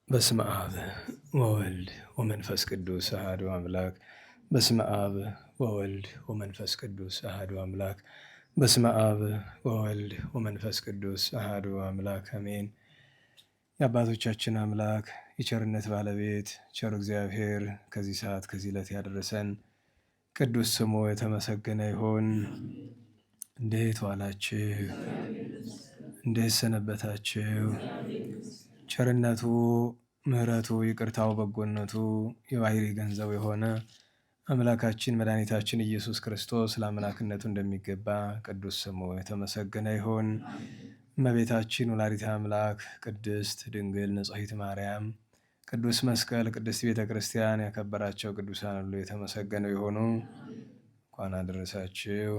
በስመ አብ ወወልድ ወመንፈስ ቅዱስ አሐዱ አምላክ። በስመ አብ ወወልድ ወመንፈስ ቅዱስ አሐዱ አምላክ። በስመ አብ ወወልድ ወመንፈስ ቅዱስ አሐዱ አምላክ አሜን። የአባቶቻችን አምላክ የቸርነት ባለቤት ቸር እግዚአብሔር ከዚህ ሰዓት ከዚህ ዕለት ያደረሰን ቅዱስ ስሙ የተመሰገነ ይሁን። እንዴት ዋላችሁ? እንዴት ሰነበታችሁ? ቸርነቱ ምሕረቱ ይቅርታው በጎነቱ የባሕርይ ገንዘቡ የሆነ አምላካችን መድኃኒታችን ኢየሱስ ክርስቶስ ለአምላክነቱ እንደሚገባ ቅዱስ ስሙ የተመሰገነ ይሁን። እመቤታችን ወላዲተ አምላክ ቅድስት ድንግል ንጽሕት ማርያም፣ ቅዱስ መስቀል፣ ቅድስት ቤተ ክርስቲያን ያከበራቸው ቅዱሳን ሁሉ የተመሰገነው የሆኑ እንኳን አደረሳችሁ።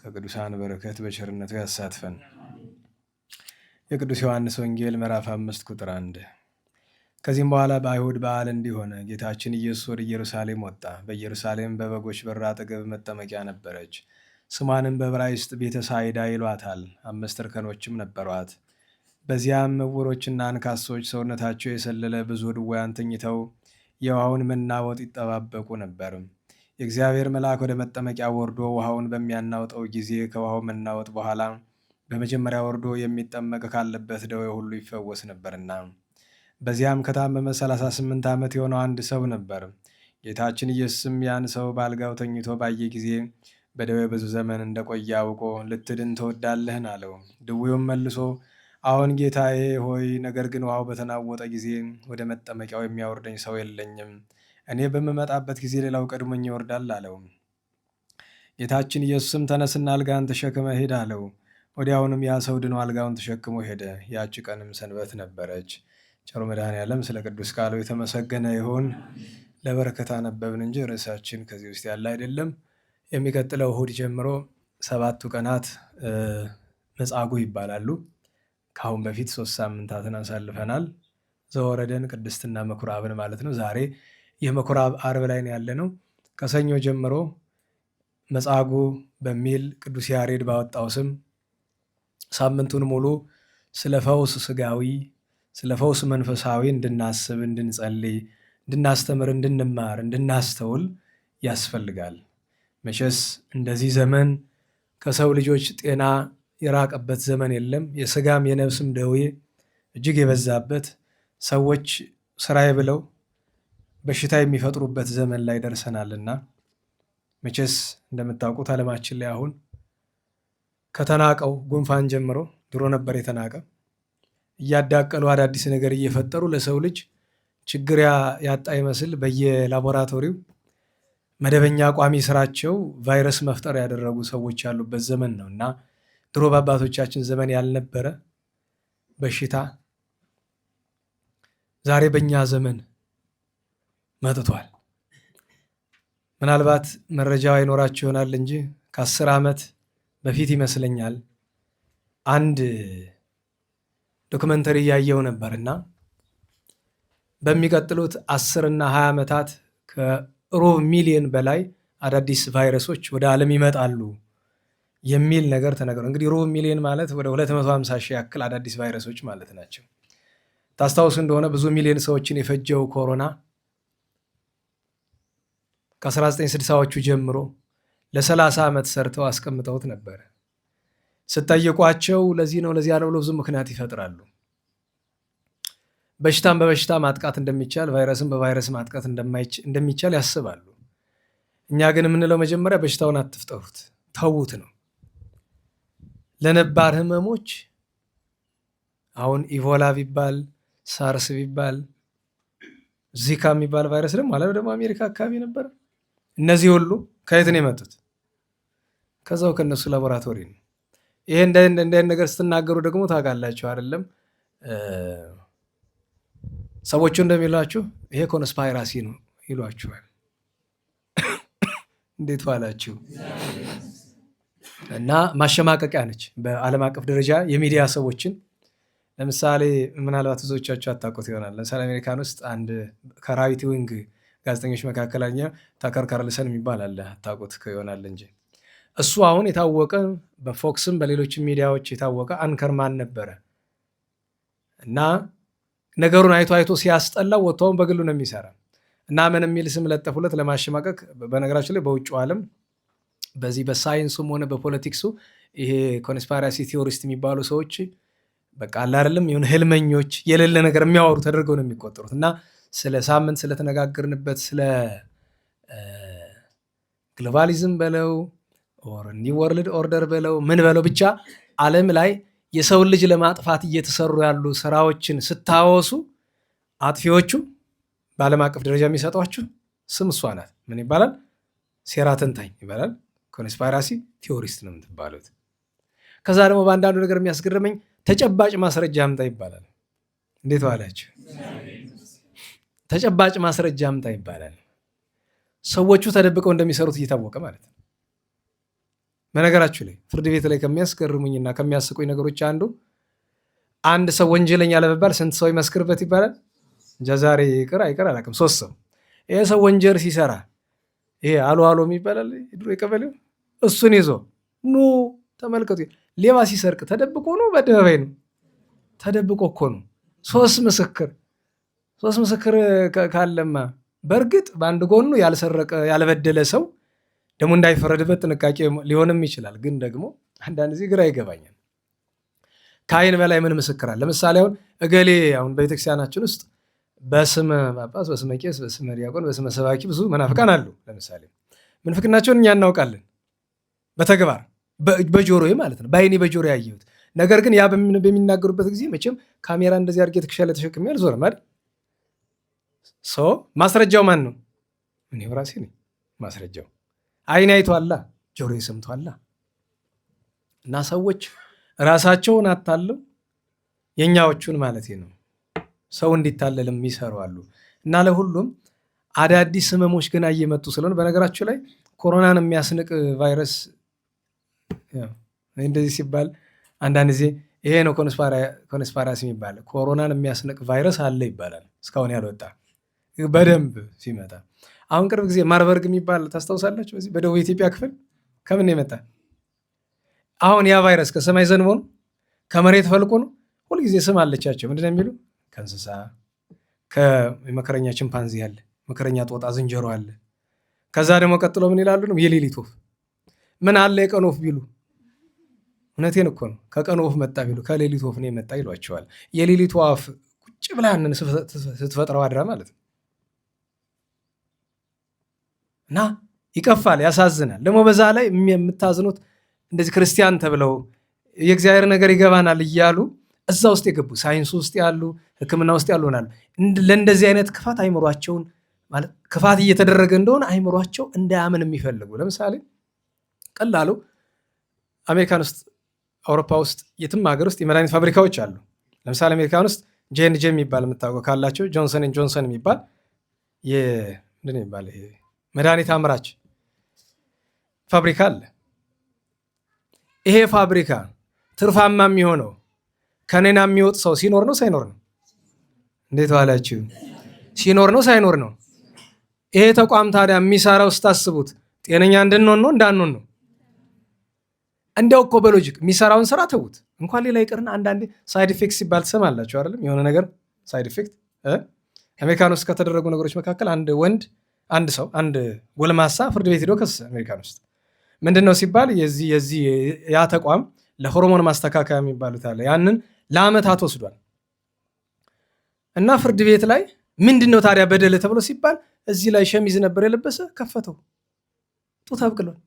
ከቅዱሳን በረከት በቸርነቱ ያሳትፈን። የቅዱስ ዮሐንስ ወንጌል ምዕራፍ 5 ቁጥር 1። ከዚህም በኋላ በአይሁድ በዓል እንዲህ ሆነ፣ ጌታችን ኢየሱስ ወደ ኢየሩሳሌም ወጣ። በኢየሩሳሌም በበጎች በር አጠገብ መጠመቂያ ነበረች። ስሟንም በዕብራይስጥ ቤተ ሳይዳ ይሏታል። 5 እርከኖችም ነበሯት። በዚያም ዕውሮችና አንካሶች፣ ሰውነታቸው የሰለለ ብዙ ድውያን ተኝተው የውሃውን መናወጥ ይጠባበቁ ነበር። የእግዚአብሔር መልአክ ወደ መጠመቂያ ወርዶ ውሃውን በሚያናውጠው ጊዜ ከውሃው መናወጥ በኋላ በመጀመሪያ ወርዶ የሚጠመቅ ካለበት ደዌ ሁሉ ይፈወስ ነበርና። በዚያም ከታመመ 38 ዓመት የሆነው አንድ ሰው ነበር። ጌታችን ኢየሱስም ያን ሰው በአልጋው ተኝቶ ባየ ጊዜ በደዌ ብዙ ዘመን እንደቆየ አውቆ ልትድን ትወዳለህን? አለው። ድዌውም መልሶ አዎን ጌታዬ ሆይ፣ ነገር ግን ውሃው በተናወጠ ጊዜ ወደ መጠመቂያው የሚያወርደኝ ሰው የለኝም። እኔ በምመጣበት ጊዜ ሌላው ቀድሞኝ ይወርዳል አለው። ጌታችን ኢየሱስም ተነስና አልጋን ተሸክመ ሂድ አለው። ወዲያውንም ያ ሰው ድኖ አልጋውን ተሸክሞ ሄደ። ያች ቀንም ሰንበት ነበረች። ቸሩ መድኃኔዓለም ስለ ቅዱስ ቃሉ የተመሰገነ ይሁን። ለበረከት አነበብን እንጂ ርዕሳችን ከዚህ ውስጥ ያለ አይደለም። የሚቀጥለው እሁድ ጀምሮ 7ቱ ቀናት መጻጉዕ ይባላሉ። ከአሁን በፊት 3 ሳምንታትን አሳልፈናል። ዘወረደን ቅድስትና ምኩራብን ማለት ነው። ዛሬ የምኩራብ ዓርብ ላይ ነው ያለነው። ከሰኞ ጀምሮ መጻጉዕ በሚል ቅዱስ ያሬድ ባወጣው ስም ሳምንቱን ሙሉ ስለ ፈውስ ስጋዊ፣ ስለ ፈውስ መንፈሳዊ እንድናስብ፣ እንድንጸልይ፣ እንድናስተምር፣ እንድንማር፣ እንድናስተውል ያስፈልጋል። መቼስ እንደዚህ ዘመን ከሰው ልጆች ጤና የራቀበት ዘመን የለም። የስጋም የነፍስም ደዌ እጅግ የበዛበት፣ ሰዎች ስራዬ ብለው በሽታ የሚፈጥሩበት ዘመን ላይ ደርሰናልና መቼስ እንደምታውቁት ዓለማችን ላይ አሁን ከተናቀው ጉንፋን ጀምሮ ድሮ ነበር የተናቀ፣ እያዳቀሉ አዳዲስ ነገር እየፈጠሩ ለሰው ልጅ ችግር ያጣ ይመስል በየላቦራቶሪው መደበኛ ቋሚ ስራቸው ቫይረስ መፍጠር ያደረጉ ሰዎች ያሉበት ዘመን ነው እና ድሮ በአባቶቻችን ዘመን ያልነበረ በሽታ ዛሬ በእኛ ዘመን መጥቷል። ምናልባት መረጃው አይኖራችሁ ይሆናል እንጂ ከ10 ዓመት በፊት ይመስለኛል አንድ ዶክመንተሪ እያየው ነበር እና በሚቀጥሉት 10 እና 20 ዓመታት ከሩብ ሚሊዮን በላይ አዳዲስ ቫይረሶች ወደ ዓለም ይመጣሉ የሚል ነገር ተነግሯል። እንግዲህ ሩብ ሚሊዮን ማለት ወደ 250 ሺህ ያክል አዳዲስ ቫይረሶች ማለት ናቸው። ታስታውሱ እንደሆነ ብዙ ሚሊዮን ሰዎችን የፈጀው ኮሮና ከ1960ዎቹ ጀምሮ ለ30 ዓመት ሰርተው አስቀምጠውት ነበር። ስጠይቋቸው ለዚህ ነው ለዚያ ነው ብዙ ምክንያት ይፈጥራሉ። በሽታን በበሽታ ማጥቃት እንደሚቻል፣ ቫይረስን በቫይረስ ማጥቃት እንደሚቻል ያስባሉ። እኛ ግን የምንለው መጀመሪያ በሽታውን አትፍጠሩት፣ ተዉት ነው። ለነባር ህመሞች አሁን ኢቮላ ቢባል፣ ሳርስ ቢባል፣ ዚካ የሚባል ቫይረስ ደግሞ አሜሪካ አካባቢ ነበር። እነዚህ ሁሉ ከየት ነው የመጡት? ከዛው ከነሱ ላቦራቶሪ ነው። ይሄ እንደ ነገር ስትናገሩ ደግሞ ታውቃላችሁ አይደለም? ሰዎቹ እንደሚሏችሁ ይሄ ኮንስፓይራሲ ነው ይሏችኋል። እንዴት ዋላችሁ? እና ማሸማቀቂያ ነች። በዓለም አቀፍ ደረጃ የሚዲያ ሰዎችን ለምሳሌ ምናልባት ብዙዎቻችሁ አታውቁት ይሆናል። ለምሳሌ አሜሪካን ውስጥ አንድ ከራይት ዊንግ ጋዜጠኞች መካከለኛ ታከር ካርልሰን የሚባል አለ። አታውቁት ይሆናል እንጂ እሱ አሁን የታወቀ በፎክስም በሌሎችም ሚዲያዎች የታወቀ አንከርማን ነበረ እና ነገሩን አይቶ ሲያስጠላው ወጥቶውን በግሉ ነው የሚሰራ እና ምን የሚል ስም ለጠፉለት ለማሸማቀቅ። በነገራችን ላይ በውጭው ዓለም በዚህ በሳይንሱም ሆነ በፖለቲክሱ ይሄ ኮንስፓይራሲ ቲዮሪስት የሚባሉ ሰዎች በቃ አለ አይደለም የሆነ ህልመኞች የሌለ ነገር የሚያወሩ ተደርገው ነው የሚቆጠሩት። እና ስለ ሳምንት ስለተነጋገርንበት ስለ ግሎባሊዝም በለው ኒው ወርልድ ኦርደር በለው ምን በለው ብቻ ዓለም ላይ የሰውን ልጅ ለማጥፋት እየተሰሩ ያሉ ስራዎችን ስታወሱ አጥፊዎቹ በዓለም አቀፍ ደረጃ የሚሰጧችሁ ስም እሷ ናት። ምን ይባላል? ሴራ ተንታኝ ይባላል። ኮንስፓይራሲ ቲዮሪስት ነው የምትባሉት። ከዛ ደግሞ በአንዳንዱ ነገር የሚያስገርመኝ ተጨባጭ ማስረጃ አምጣ ይባላል። እንዴት ዋላችሁ? ተጨባጭ ማስረጃ አምጣ ይባላል። ሰዎቹ ተደብቀው እንደሚሰሩት እየታወቀ ማለት ነው። በነገራችሁ ላይ ፍርድ ቤት ላይ ከሚያስገርሙኝና ከሚያስቁኝ ነገሮች አንድ ሰው ወንጀለኛ ለመባል ስንት ሰው ይመስክርበት ይባላል? እንጃ ዛሬ ይቅር አይቅር አላውቅም። 3 ሰው። ይሄ ሰው ወንጀል ሲሰራ ይሄ አሎ ይባላል ድሮ የቀበሌው እሱን ይዞ ኑ ተመልከቱ። ሌባ ሲሰርቅ ተደብቆ ነው በአደባባይ ነው? ተደብቆ እኮ ነው። 3 ምስክር ካለማ በእርግጥ በአንድ ጎኑ ያልሰረቀ ያልበደለ ሰው ደግሞ እንዳይፈረድበት ጥንቃቄ ሊሆንም ይችላል። ግን ደግሞ አንዳንድ ጊዜ ግራ ይገባኛል። ከአይን በላይ ምን ምስክር አለ? ለምሳሌ አሁን እገሌ አሁን በቤተክርስቲያናችን ውስጥ በስመ ጳጳስ፣ በስመ ቄስ፣ በስመ ዲያቆን፣ በስመ ሰባኪ ብዙ መናፍቃን አሉ። ለምሳሌ ምንፍቅናቸውን እኛ እናውቃለን በተግባር በጆሮዬ ማለት ነው፣ በአይኔ በጆሮ ያየሁት ነገር ግን ያ በሚናገሩበት ጊዜ መቼም ካሜራ እንደዚህ አድርጌ ትከሻ ላይ ተሸክሜ አልዞርም አይደል? ማስረጃው ማን ነው? እኔ ራሴ ነኝ ማስረጃው። አይኔ አይቷላ፣ ጆሮዬ ሰምቷላ። እና ሰዎች ራሳቸውን አታለው የኛዎቹን ማለት ነው ሰው እንዲታለልም ይሰሩ አሉ። እና ለሁሉም አዳዲስ ህመሞች ገና እየመጡ ስለሆነ በነገራችሁ ላይ ኮሮናን የሚያስንቅ ቫይረስ እንደዚህ ሲባል አንዳንድ ጊዜ ይሄ ነው ኮንስፓይራሲ የሚባል ኮሮናን የሚያስንቅ ቫይረስ አለ ይባላል። እስካሁን ያልወጣ በደንብ ሲመጣ አሁን ቅርብ ጊዜ ማርበርግ የሚባል ታስታውሳላችሁ? በዚህ በደቡብ ኢትዮጵያ ክፍል ከምን የመጣ አሁን ያ ቫይረስ ከሰማይ ዘንቦ ነው ከመሬት ፈልቆ ነው? ሁልጊዜ ስም አለቻቸው። ምንድን ነው የሚሉ? ከእንስሳ ከመከረኛ ቺምፓንዚ አለ፣ መከረኛ ጦጣ ዝንጀሮ አለ። ከዛ ደግሞ ቀጥሎ ምን ይላሉ? ነው የሌሊት ወፍ ምን አለ የቀን ወፍ ቢሉ እውነቴን እኮ ነው። ከቀን ወፍ መጣ ቢሉ ከሌሊት ወፍ ነው የመጣ ይሏቸዋል። የሌሊት ወፍ ቁጭ ብላ ያንን ስትፈጥረው አድራ ማለት ነው። እና ይቀፋል፣ ያሳዝናል። ደግሞ በዛ ላይ የምታዝኑት እንደዚህ ክርስቲያን ተብለው የእግዚአብሔር ነገር ይገባናል እያሉ እዛ ውስጥ የገቡ ሳይንስ ውስጥ ያሉ ሕክምና ውስጥ ያሉ ሆናሉ። ለእንደዚህ አይነት ክፋት አይምሯቸውን ማለት ክፋት እየተደረገ እንደሆነ አይምሯቸው እንዳያምን የሚፈልጉ ለምሳሌ ቀላሉ አሜሪካን ውስጥ አውሮፓ ውስጥ የትም ሀገር ውስጥ የመድኃኒት ፋብሪካዎች አሉ። ለምሳሌ አሜሪካን ውስጥ ጄ&ጄ የሚባል የምታውቀው ካላቸው ጆንሰን የሚባል ምንድን የሚባል መድኃኒት አምራች ፋብሪካ አለ። ይሄ ፋብሪካ ትርፋማ የሚሆነው ከኔና የሚወጥ ሰው ሲኖር ነው ሳይኖር ነው? እንዴት ዋላችሁ? ሲኖር ነው ሳይኖር ነው? ይሄ ተቋም ታዲያ የሚሰራው ስታስቡት ጤነኛ እንድንሆን ነው እንዳንሆን ነው? እንዲያው እኮ በሎጂክ የሚሰራውን ስራ ተዉት። እንኳን ሌላ ይቅርና አንዳንዴ ሳይድ ኢፌክት ሲባል ትሰማላችሁ አይደለም? የሆነ ነገር ሳይድ ኢፌክት አሜሪካን ውስጥ ከተደረጉ ነገሮች መካከል አንድ ጎልማሳ ፍርድ ቤት ሄዶ ከሰሰ። አሜሪካን ውስጥ ምንድን ነው ሲባል ያ ተቋም ለሆርሞን ማስተካከያ የሚባሉት አለ። ያንን ለአመታት ወስዷል እና ፍርድ ቤት ላይ ምንድን ነው ታዲያ በደል ተብሎ ሲባል እዚህ ላይ ሸሚዝ ነበር የለበሰ ከፈተው ጡት አብቅሏል።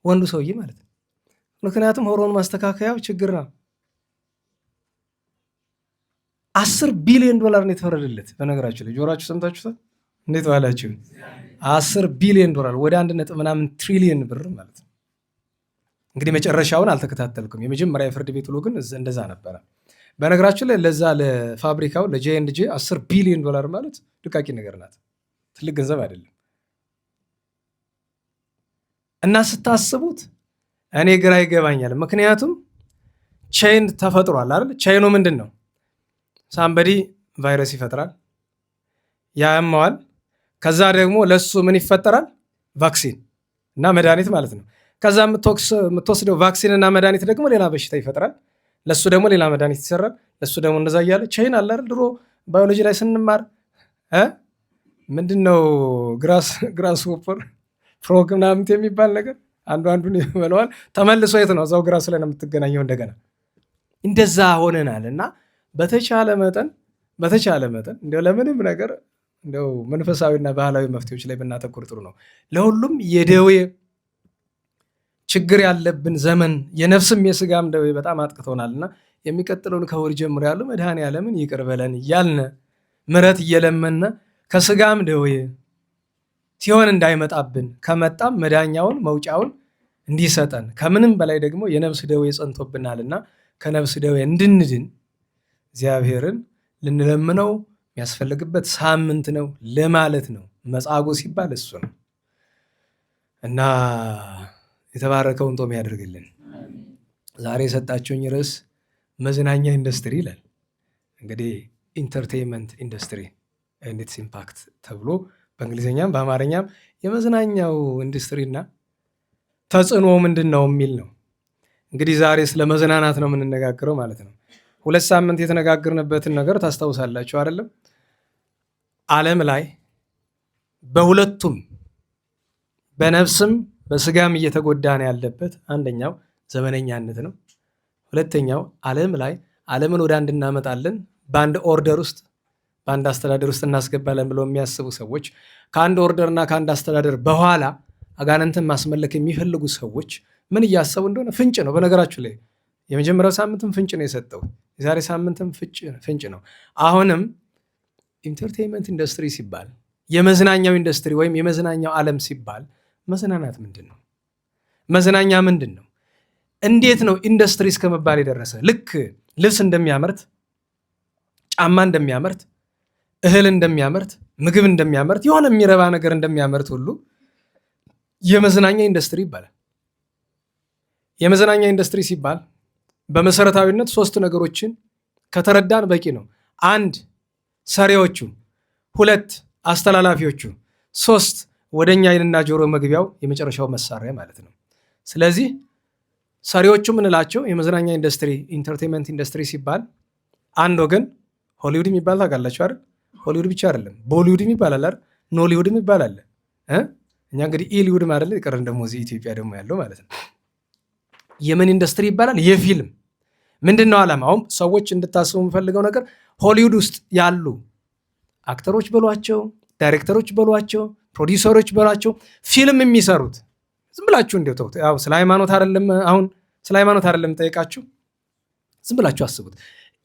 ወንዱ ሰውዬ ማለት ነው። ምክንያቱም ሆርሞን ማስተካከያው ችግር ነው። $10 ቢሊዮን ነው የተፈረደለት። በነገራችሁ ላይ ጆሮአችሁ ሰምታችሁታል? እንዴት ዋላችሁ? $10 ቢሊዮን ወደ 1.ምናምን ትሪሊየን ብር ማለት ነው። እንግዲህ መጨረሻውን አልተከታተልኩም። የመጀመሪያ የፍርድ ቤት ውሎ ግን እንደዛ ነበረ። በነገራችሁ ላይ ለዛ ለፋብሪካው ለጄ&ጄ $10 ቢሊዮን ማለት ድቃቂ ነገር ናት። ትልቅ ገንዘብ አይደለም። እና ስታስቡት እኔ ግራ ይገባኛል። ምክንያቱም ቼን ተፈጥሯል አይደል? ቼኑ ምንድን ነው? ሳምበዲ ቫይረስ ይፈጥራል፣ ያመዋል። ከዛ ደግሞ ለሱ ምን ይፈጠራል? ቫክሲን እና መድኃኒት ማለት ነው። ከዛ የምትወስደው ቫክሲን እና መድኃኒት ደግሞ ሌላ በሽታ ይፈጥራል። ለሱ ደግሞ ሌላ መድኃኒት ይሰራል። ለሱ ደግሞ እንደዛ እያለ ቼን አለ አይደል? ድሮ ባዮሎጂ ላይ ስንማር ምንድነው ግራስ ሆፐር ፍሮግ ምናምን የሚባል ነገር አንዱ አንዱን ይበለዋል። ተመልሶ የት ነው? እዛው ግራስ ላይ ነው የምትገናኘው እንደገና። እንደዛ ሆነናል እና በተቻለ መጠን እንዲያው ለምንም ነገር እንዲያው መንፈሳዊና ባህላዊ መፍትሄዎች ላይ ብናተኩር ጥሩ ነው። ለሁሉም የደዌ ችግር ያለብን ዘመን የነፍስም የስጋም ደዌ በጣም አጥቅቶናልና የሚቀጥለውን ከወር ጀምሮ ያሉ መድኃኔዓለምን ይቅር በለን እያልነ ምሕረት እየለመነ ከስጋም ደዌ ሲሆን እንዳይመጣብን ከመጣም መዳኛውን መውጫውን እንዲሰጠን ከምንም በላይ ደግሞ የነፍስ ደዌ ጸንቶብናልና ከነፍስ ደዌ እንድንድን እግዚአብሔርን ልንለምነው የሚያስፈልግበት ሳምንት ነው ለማለት ነው። መጻጉዕ ሲባል እሱ ነው እና የተባረከውን ጦም ያደርግልን። ዛሬ የሰጣችሁኝ ርዕስ መዝናኛ ኢንዱስትሪ ይላል። እንግዲህ ኢንተርቴይንመንት ኢንዱስትሪ ኤንድ ኢትስ ኢምፓክት ተብሎ በእንግሊዝኛም በአማርኛም የመዝናኛው ኢንዱስትሪና ተጽዕኖ ምንድን ነው የሚል ነው። እንግዲህ ዛሬ ስለ መዝናናት ነው የምንነጋገረው ማለት ነው። 2 ሳምንት የተነጋገርንበትን ነገር ታስታውሳላችሁ አይደለም? ዓለም ላይ በሁለቱም በነፍስም በስጋም እየተጎዳ ነው ያለበት አንደኛው ዘመነኛነት ነው። ሁለተኛው ዓለም ላይ ዓለምን ወደ አንድ እናመጣለን፣ በአንድ ኦርደር ውስጥ በአንድ አስተዳደር ውስጥ እናስገባለን ብለው የሚያስቡ ሰዎች ከአንድ ኦርደርና ከአንድ አስተዳደር በኋላ አጋንንትን ማስመለክ የሚፈልጉ ሰዎች ምን እያሰቡ እንደሆነ ፍንጭ ነው። በነገራችሁ ላይ የመጀመሪያው ሳምንትም ፍንጭ ነው የሰጠው፣ የዛሬ ሳምንትም ፍንጭ ነው። አሁንም ኢንተርቴይንመንት ኢንዱስትሪ ሲባል የመዝናኛው ኢንዱስትሪ ወይም የመዝናኛው ዓለም ሲባል መዝናናት ምንድን ነው? መዝናኛ ምንድን ነው? እንዴት ነው ኢንዱስትሪ እስከመባል የደረሰ? ልክ ልብስ እንደሚያመርት፣ ጫማ እንደሚያመርት፣ እህል እንደሚያመርት፣ ምግብ እንደሚያመርት፣ የሆነ የሚረባ ነገር እንደሚያመርት ሁሉ የመዝናኛ ኢንዱስትሪ ይባላል። የመዝናኛ ኢንዱስትሪ ሲባል በመሰረታዊነት 3 ነገሮችን ከተረዳን በቂ ነው። 1 ሰሪዎቹ፣ 2 አስተላላፊዎቹ፣ 3 ወደኛ ዓይንና ጆሮ መግቢያው የመጨረሻው መሳሪያ ማለት ነው። ስለዚህ ሰሪዎቹ ምንላቸው የመዝናኛ ኢንዱስትሪ ኢንተርቴንመንት ኢንዱስትሪ ሲባል አንድ ወገን ሆሊውድ የሚባል ታውቃላችሁ አይደል? ሆሊውድ ብቻ አይደለም፣ ቦሊውድ ይባላል አይደል? ኖሊውድ ይባላል። እኛ እንግዲህ ኢሊውድ ማለት ይቀርን ደግሞ እዚህ ኢትዮጵያ ደግሞ ያለው ማለት ነው። የምን ኢንዱስትሪ ይባላል? የፊልም ምንድን ነው ዓላማውም? ሰዎች እንድታስቡ የምፈልገው ነገር ሆሊውድ ውስጥ ያሉ አክተሮች በሏቸው፣ ዳይሬክተሮች በሏቸው፣ ፕሮዲውሰሮች በሏቸው ፊልም የሚሰሩት ዝም ብላችሁ እንዲው ተውት። ያው ስለ ሃይማኖት አይደለም ጠይቃችሁ፣ ዝም ብላችሁ አስቡት።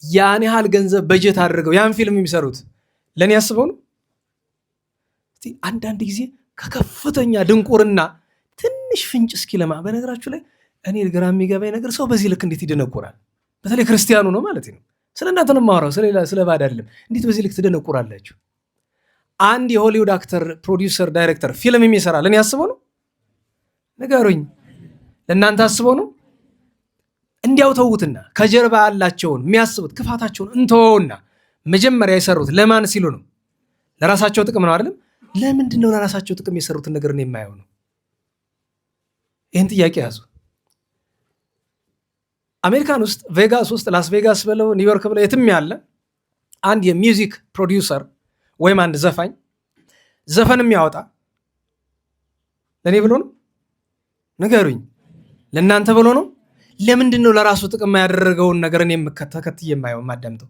ያን ያህል ገንዘብ በጀት አድርገው ያን ፊልም የሚሰሩት ለእኔ ያስበው ነው። እስቲ አንዳንድ ጊዜ ከከፍተኛ ድንቁርና ትንሽ ፍንጭ እስኪለማ። በነገራችሁ ላይ እኔ ግራ የሚገባኝ ነገር ሰው በዚህ ልክ እንዴት ይደነቁራል? በተለይ ክርስቲያኑ ነው ማለት ነው። ስለ እናንተ ነው የማወራው፣ ስለ ባድ አይደለም። እንዴት በዚህ ልክ ትደነቁራላችሁ? አንድ የሆሊውድ አክተር፣ ፕሮዲውሰር፣ ዳይሬክተር ፊልም የሚሰራ ለእኔ ያስበው ነው? ንገሩኝ። ለእናንተ አስበው ነው? እንዲያው ተዉትና ከጀርባ ያላቸውን የሚያስቡት ክፋታቸውን እንተወውና መጀመሪያ የሰሩት ለማን ሲሉ ነው? ለራሳቸው ጥቅም ነው አይደለም? ለምንድን ነው ለራሳቸው ጥቅም የሰሩትን ነገር ነው የማየው ነው? ይህን ጥያቄ ያዙ። አሜሪካን ውስጥ ቬጋስ ውስጥ ላስ ቬጋስ ብለው ኒውዮርክ ብለው የትም ያለ አንድ የሚውዚክ ፕሮዲውሰር ወይም አንድ ዘፋኝ ዘፈን የሚያወጣ ለእኔ ብሎ ነው? ንገሩኝ። ለእናንተ ብሎ ነው? ለምንድን ነው ለራሱ ጥቅም ያደረገውን ነገር እኔ ተከትዬ የማየው የማዳምጠው?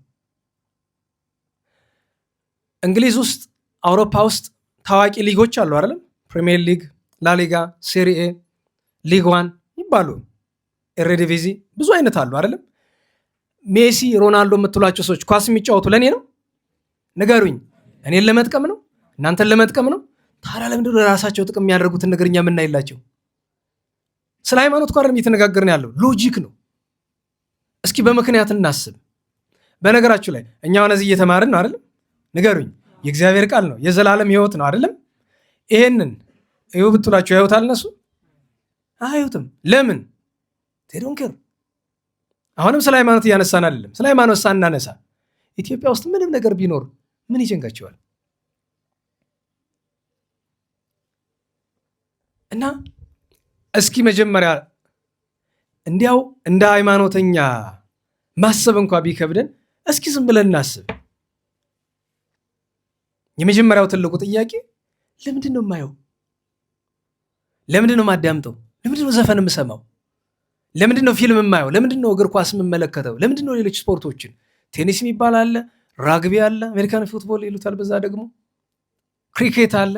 እንግሊዝ ውስጥ አውሮፓ ውስጥ ታዋቂ ሊጎች አሉ አይደለም? ፕሪሚየር ሊግ፣ ላሊጋ፣ ሴሪኤ፣ ሊግ ዋን ይባሉ፣ ኤሬዲቪዚ ብዙ አይነት አሉ አይደለም? ሜሲ፣ ሮናልዶ የምትሏቸው ሰዎች ኳስ የሚጫወቱ ለእኔ ነው? ንገሩኝ። እኔን ለመጥቀም ነው? እናንተን ለመጥቀም ነው? ታዲያ ለምንድን ነው ለራሳቸው ጥቅም የሚያደርጉትን ነገር እኛ የምናይላቸው? ስለ ሃይማኖት ኳር እየተነጋገርን ያለው ሎጂክ ነው። እስኪ በምክንያት እናስብ። በነገራችሁ ላይ እኛ እዚህ እየተማርን ነው አይደለም? ንገሩኝ። የእግዚአብሔር ቃል ነው፣ የዘላለም ሕይወት ነው አይደለም? ይሄንን ይኸው ብትላችሁ ያዩታል እነሱ? አያዩትም። ለምን? ቴዶንኬር። አሁንም ስለ ሃይማኖት እያነሳን አይደለም። ስለ ሃይማኖት ሳናነሳ ኢትዮጵያ ውስጥ ምንም ነገር ቢኖር ምን ይጨንቃቸዋል? እና እስኪ መጀመሪያ እንዲያው እንደ ሃይማኖተኛ ማሰብ እንኳ ቢከብደን እስኪ ዝም ብለን እናስብ። የመጀመሪያው ትልቁ ጥያቄ ለምንድን ነው የማየው? ለምንድን ነው የማዳምጠው? ለምንድን ነው ዘፈን የምሰማው? ለምንድን ነው ፊልም የማየው? ለምንድን ነው እግር ኳስ የምመለከተው? ለምንድን ነው ሌሎች ስፖርቶችን? ቴኒስ የሚባል አለ፣ ራግቢ አለ፣ አሜሪካን ፉትቦል ይሉታል፣ በዛ ደግሞ ክሪኬት አለ፣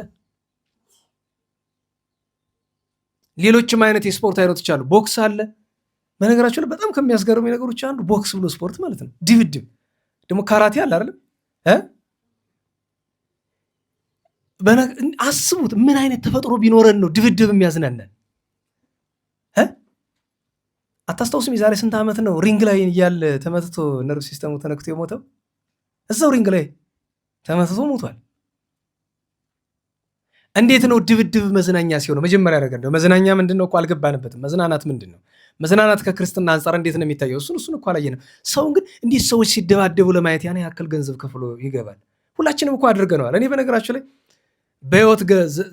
ሌሎችም አይነት የስፖርት አይነቶች አሉ፣ ቦክስ አለ። በነገራቸው ላይ በጣም ከሚያስገርሙ ነገሮች አንዱ ቦክስ ብሎ ስፖርት ማለት ነው። ድብድብ ደግሞ ካራቴ አለ አይደለም? አስቡት፣ ምን አይነት ተፈጥሮ ቢኖረን ነው ድብድብ የሚያዝናናን? አታስታውስም? የዛሬ ስንት ዓመት ነው ሪንግ ላይ እያለ ተመትቶ ነርቭ ሲስተሙ ተነክቶ የሞተው? እዛው ሪንግ ላይ ተመትቶ ሞቷል። እንዴት ነው ድብድብ መዝናኛ ሲሆነው? መጀመሪያ ነገር ነው መዝናኛ ምንድን ነው እኮ አልገባንበትም። መዝናናት ምንድን ነው? መዝናናት ከክርስትና አንጻር እንዴት ነው የሚታየው? እሱን እኮ አላየንም። ሰውን ግን እንዴት ሰዎች ሲደባደቡ ለማየት ያን ያክል ገንዘብ ከፍሎ ይገባል? ሁላችንም እኮ አድርገነዋል። እኔ በነገራችሁ ላይ በህይወት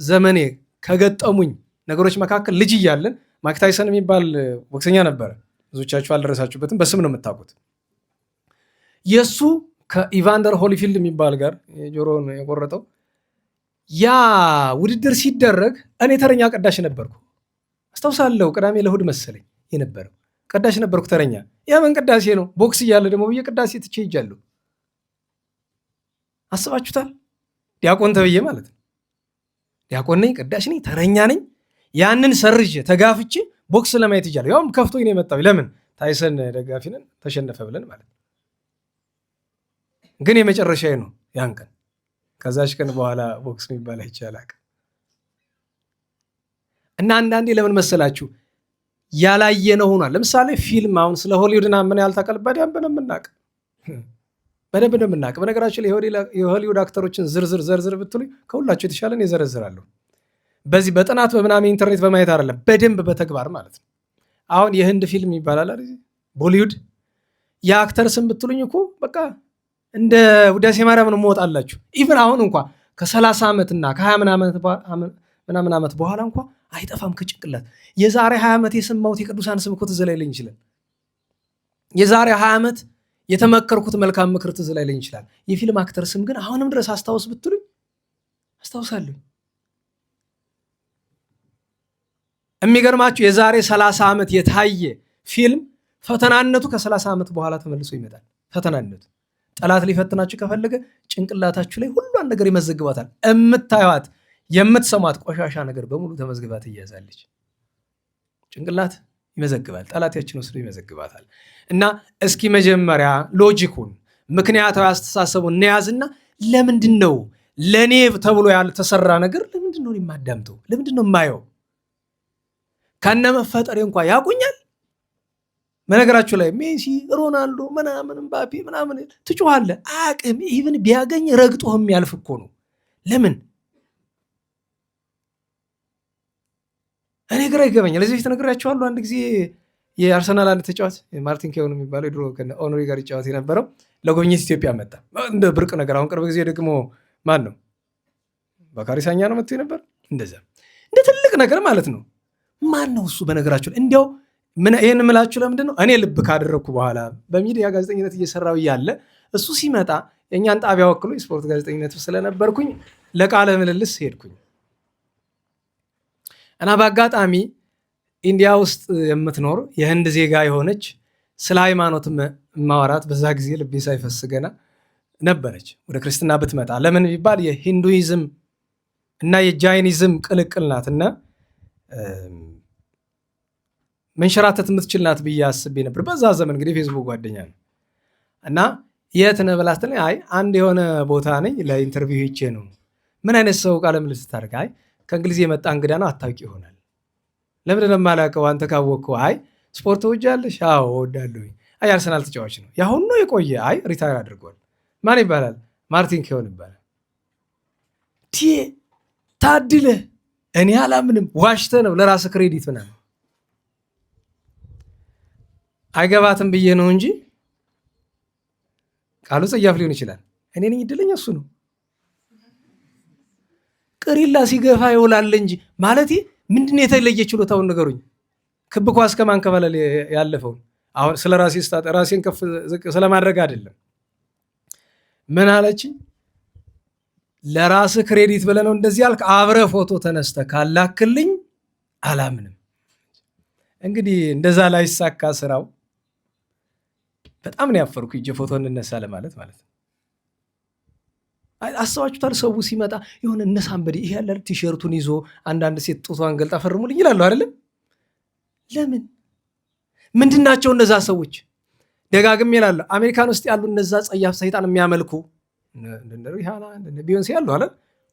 ዘመኔ ከገጠሙኝ ነገሮች መካከል ልጅ እያለን ማይክ ታይሰን የሚባል ቦክሰኛ ነበረ። ብዙዎቻችሁ አልደረሳችሁበትም፣ በስም ነው የምታውቁት። የእሱ ከኢቫንደር ሆሊፊልድ የሚባል ጋር ጆሮውን የቆረጠው ያ ውድድር ሲደረግ እኔ ተረኛ ቀዳሽ ነበርኩ። አስታውሳለሁ። ቅዳሜ ለእሑድ መሰለኝ የነበረው ቀዳሽ ነበርኩ ተረኛ። የምን ቅዳሴ ነው? ቦክስ እያለ ደግሞ ብዬ ቅዳሴ ትቼ ሄጃለሁ። አስባችሁታል? ዲያቆን ተብዬ ማለት ነው። ዲያቆን ነኝ፣ ቅዳሽ ነኝ፣ ተረኛ ነኝ። ያንን ሰርዤ ተጋፍቼ ቦክስ ለማየት ይጃለሁ። ያውም ከፍቶኝ ነው የመጣው። ለምን? ታይሰን ደጋፊ ነን ተሸነፈ ብለን ማለት ነው። ግን የመጨረሻዬ ነው ያን ቀን። ከዛች ቀን በኋላ ቦክስ የሚባል አይቻላል። እና አንዳንዴ ለምን መሰላችሁ ያላየነው ሆኗል። ለምሳሌ ፊልም አሁን ስለ ሆሊውድና ምን ያልታቀል በደንብ ነው የምናውቅ። በነገራችን ላይ የሆሊውድ አክተሮችን ዝርዝር ዘርዝር ብትሉኝ ከሁላቸው የተሻለን የዘረዝራለሁ። በዚህ በጥናት በምናምን ኢንተርኔት በማየት አይደለም፣ በደንብ በተግባር ማለት ነው። አሁን የህንድ ፊልም ይባላል ቦሊውድ። የአክተር ስም ብትሉኝ እኮ በቃ እንደ ውዳሴ ማርያም ነው መወጣላችሁ። ኢቨን አሁን እንኳ ከ30 ዓመትና ከ20 ምናምን ዓመት በኋላ እንኳ አይጠፋም ከጭንቅላት። የዛሬ 20 ዓመት የሰማሁት የቅዱሳን ስም እኮ ትዝ ላይለኝ ይችላል። የዛሬ 20 ዓመት የተመከርኩት መልካም ምክር ትዝ ላይለኝ ይችላል። የፊልም አክተር ስም ግን አሁንም ድረስ አስታውስ ብትሉኝ አስታውሳለሁ። የሚገርማችሁ የዛሬ 30 ዓመት የታየ ፊልም ፈተናነቱ ከ30 ዓመት በኋላ ተመልሶ ይመጣል። ፈተናነቱ ጠላት ሊፈትናችሁ ከፈለገ ጭንቅላታችሁ ላይ ሁሏን ነገር ይመዘግባታል። የምታዩት የምትሰማት ቆሻሻ ነገር በሙሉ ተመዝግባ ትያዛለች። ጭንቅላት ይመዘግባል። ጠላታችን ወስዶ ይመዘግባታል። እና እስኪ መጀመሪያ ሎጂኩን ምክንያታዊ አስተሳሰቡን እንያዝና ለምንድን ነው ለእኔ ተብሎ ያልተሰራ ነገር ለምንድን ነው የማዳምጠው? ለምንድን ነው የማየው? ከነመፈጠሬ እንኳ ያቁኛል። በነገራችሁ ላይ ሜሲ፣ ሮናልዶ ምናምን ምባፔ ምናምን ትጮኻለህ። አቅም ኢቭን ቢያገኝ ረግጦህ የሚያልፍ እኮ ነው። ለምን? እኔ ግራ ይገባኛል። ለዚህ በፊት ነግሬያቸዋለሁ። አንድ ጊዜ የአርሰናል አንድ ተጫዋች ማርቲን ኬውን የሚባለው ድሮ ከኦኖሪ ጋር ይጫወት የነበረው ለጉብኝት ኢትዮጵያ መጣ። እንደ ብርቅ ነገር። አሁን ቅርብ ጊዜ ደግሞ ማን ነው በካሪ ሳኛ ነው መጥቶ ነበር። እንደዛ እንደ ትልቅ ነገር ማለት ነው። ማን ነው እሱ? በነገራችሁ እንዲያው ይህን ምላችሁ ለምንድን ነው? እኔ ልብ ካደረግኩ በኋላ በሚዲያ ጋዜጠኝነት እየሰራው እያለ እሱ ሲመጣ የእኛን ጣቢያ ወክሎ የስፖርት ጋዜጠኝነት ስለነበርኩኝ ለቃለ ምልልስ ሄድኩኝ እና በአጋጣሚ ኢንዲያ ውስጥ የምትኖር የህንድ ዜጋ የሆነች ስለ ሃይማኖት ማወራት በዛ ጊዜ ልቤ ሳይፈስ ገና ነበረች። ወደ ክርስትና ብትመጣ ለምን ቢባል የሂንዱይዝም እና የጃይኒዝም ቅልቅል ናት እና መንሸራተት የምትችል ናት ብዬ አስቤ ነበር። በዛ ዘመን እንግዲህ ፌስቡክ ጓደኛ ነው እና የት ነህ ብላ ስትለኝ አይ አንድ የሆነ ቦታ ነኝ ለኢንተርቪው ሄቼ ነው። ምን አይነት ሰው ቃለ ምልልስ ታደርግ? አይ ከእንግሊዝ የመጣ እንግዳ ነው አታውቂ ይሆናል። ለምንድን ነው የማላውቀው? አንተ ካወቅከው? አይ ስፖርት ትወጃለሽ? አዎ እወዳለሁኝ። አይ አርሰናል ተጫዋች ነው። ያሁን ነው የቆየ? አይ ሪታየር አድርጓል። ማን ይባላል? ማርቲን ኬውን ይባላል። ታድለህ። እኔ አላምንም። ዋሽተህ ነው ለራስህ ክሬዲት ምናምን። አይገባትም ብዬ ነው እንጂ ቃሉ ጸያፍ ሊሆን ይችላል። እኔ ነኝ እድለኛ፣ እሱ ነው። ቅሪላ ሲገፋ ይውላል እንጂ ማለት ምንድን የተለየ ችሎታውን ንገሩኝ። ክብ ኳስ ከማንከባለል ያለፈውን አሁን ስለ ራሴ ራሴን ከፍ ዝቅ ስለማድረግ አይደለም። ምን አለችኝ? ለራስህ ክሬዲት ብለህ ነው እንደዚህ ያልክ፣ አብረህ ፎቶ ተነስተህ ካላክልኝ አላምንም። እንግዲህ እንደዛ ላይ ሳካ ስራው በጣም ነው ያፈርኩ። እጄ ፎቶ እንነሳ ለማለት ማለት ነው። አስባችሁታል? ሰው ሲመጣ የሆነ እነሳንበዲ ይሄ ያለ ቲሸርቱን ይዞ አንዳንድ ሴት ጡቷን ገልጣ ፈርሙልኝ ይላሉ አይደለም? ለምን? ምንድናቸው እነዛ ሰዎች? ደጋግም ይላሉ። አሜሪካን ውስጥ ያሉ እነዛ ጸያፍ ሰይጣን የሚያመልኩ ቢዮንሴ ያሉ አለ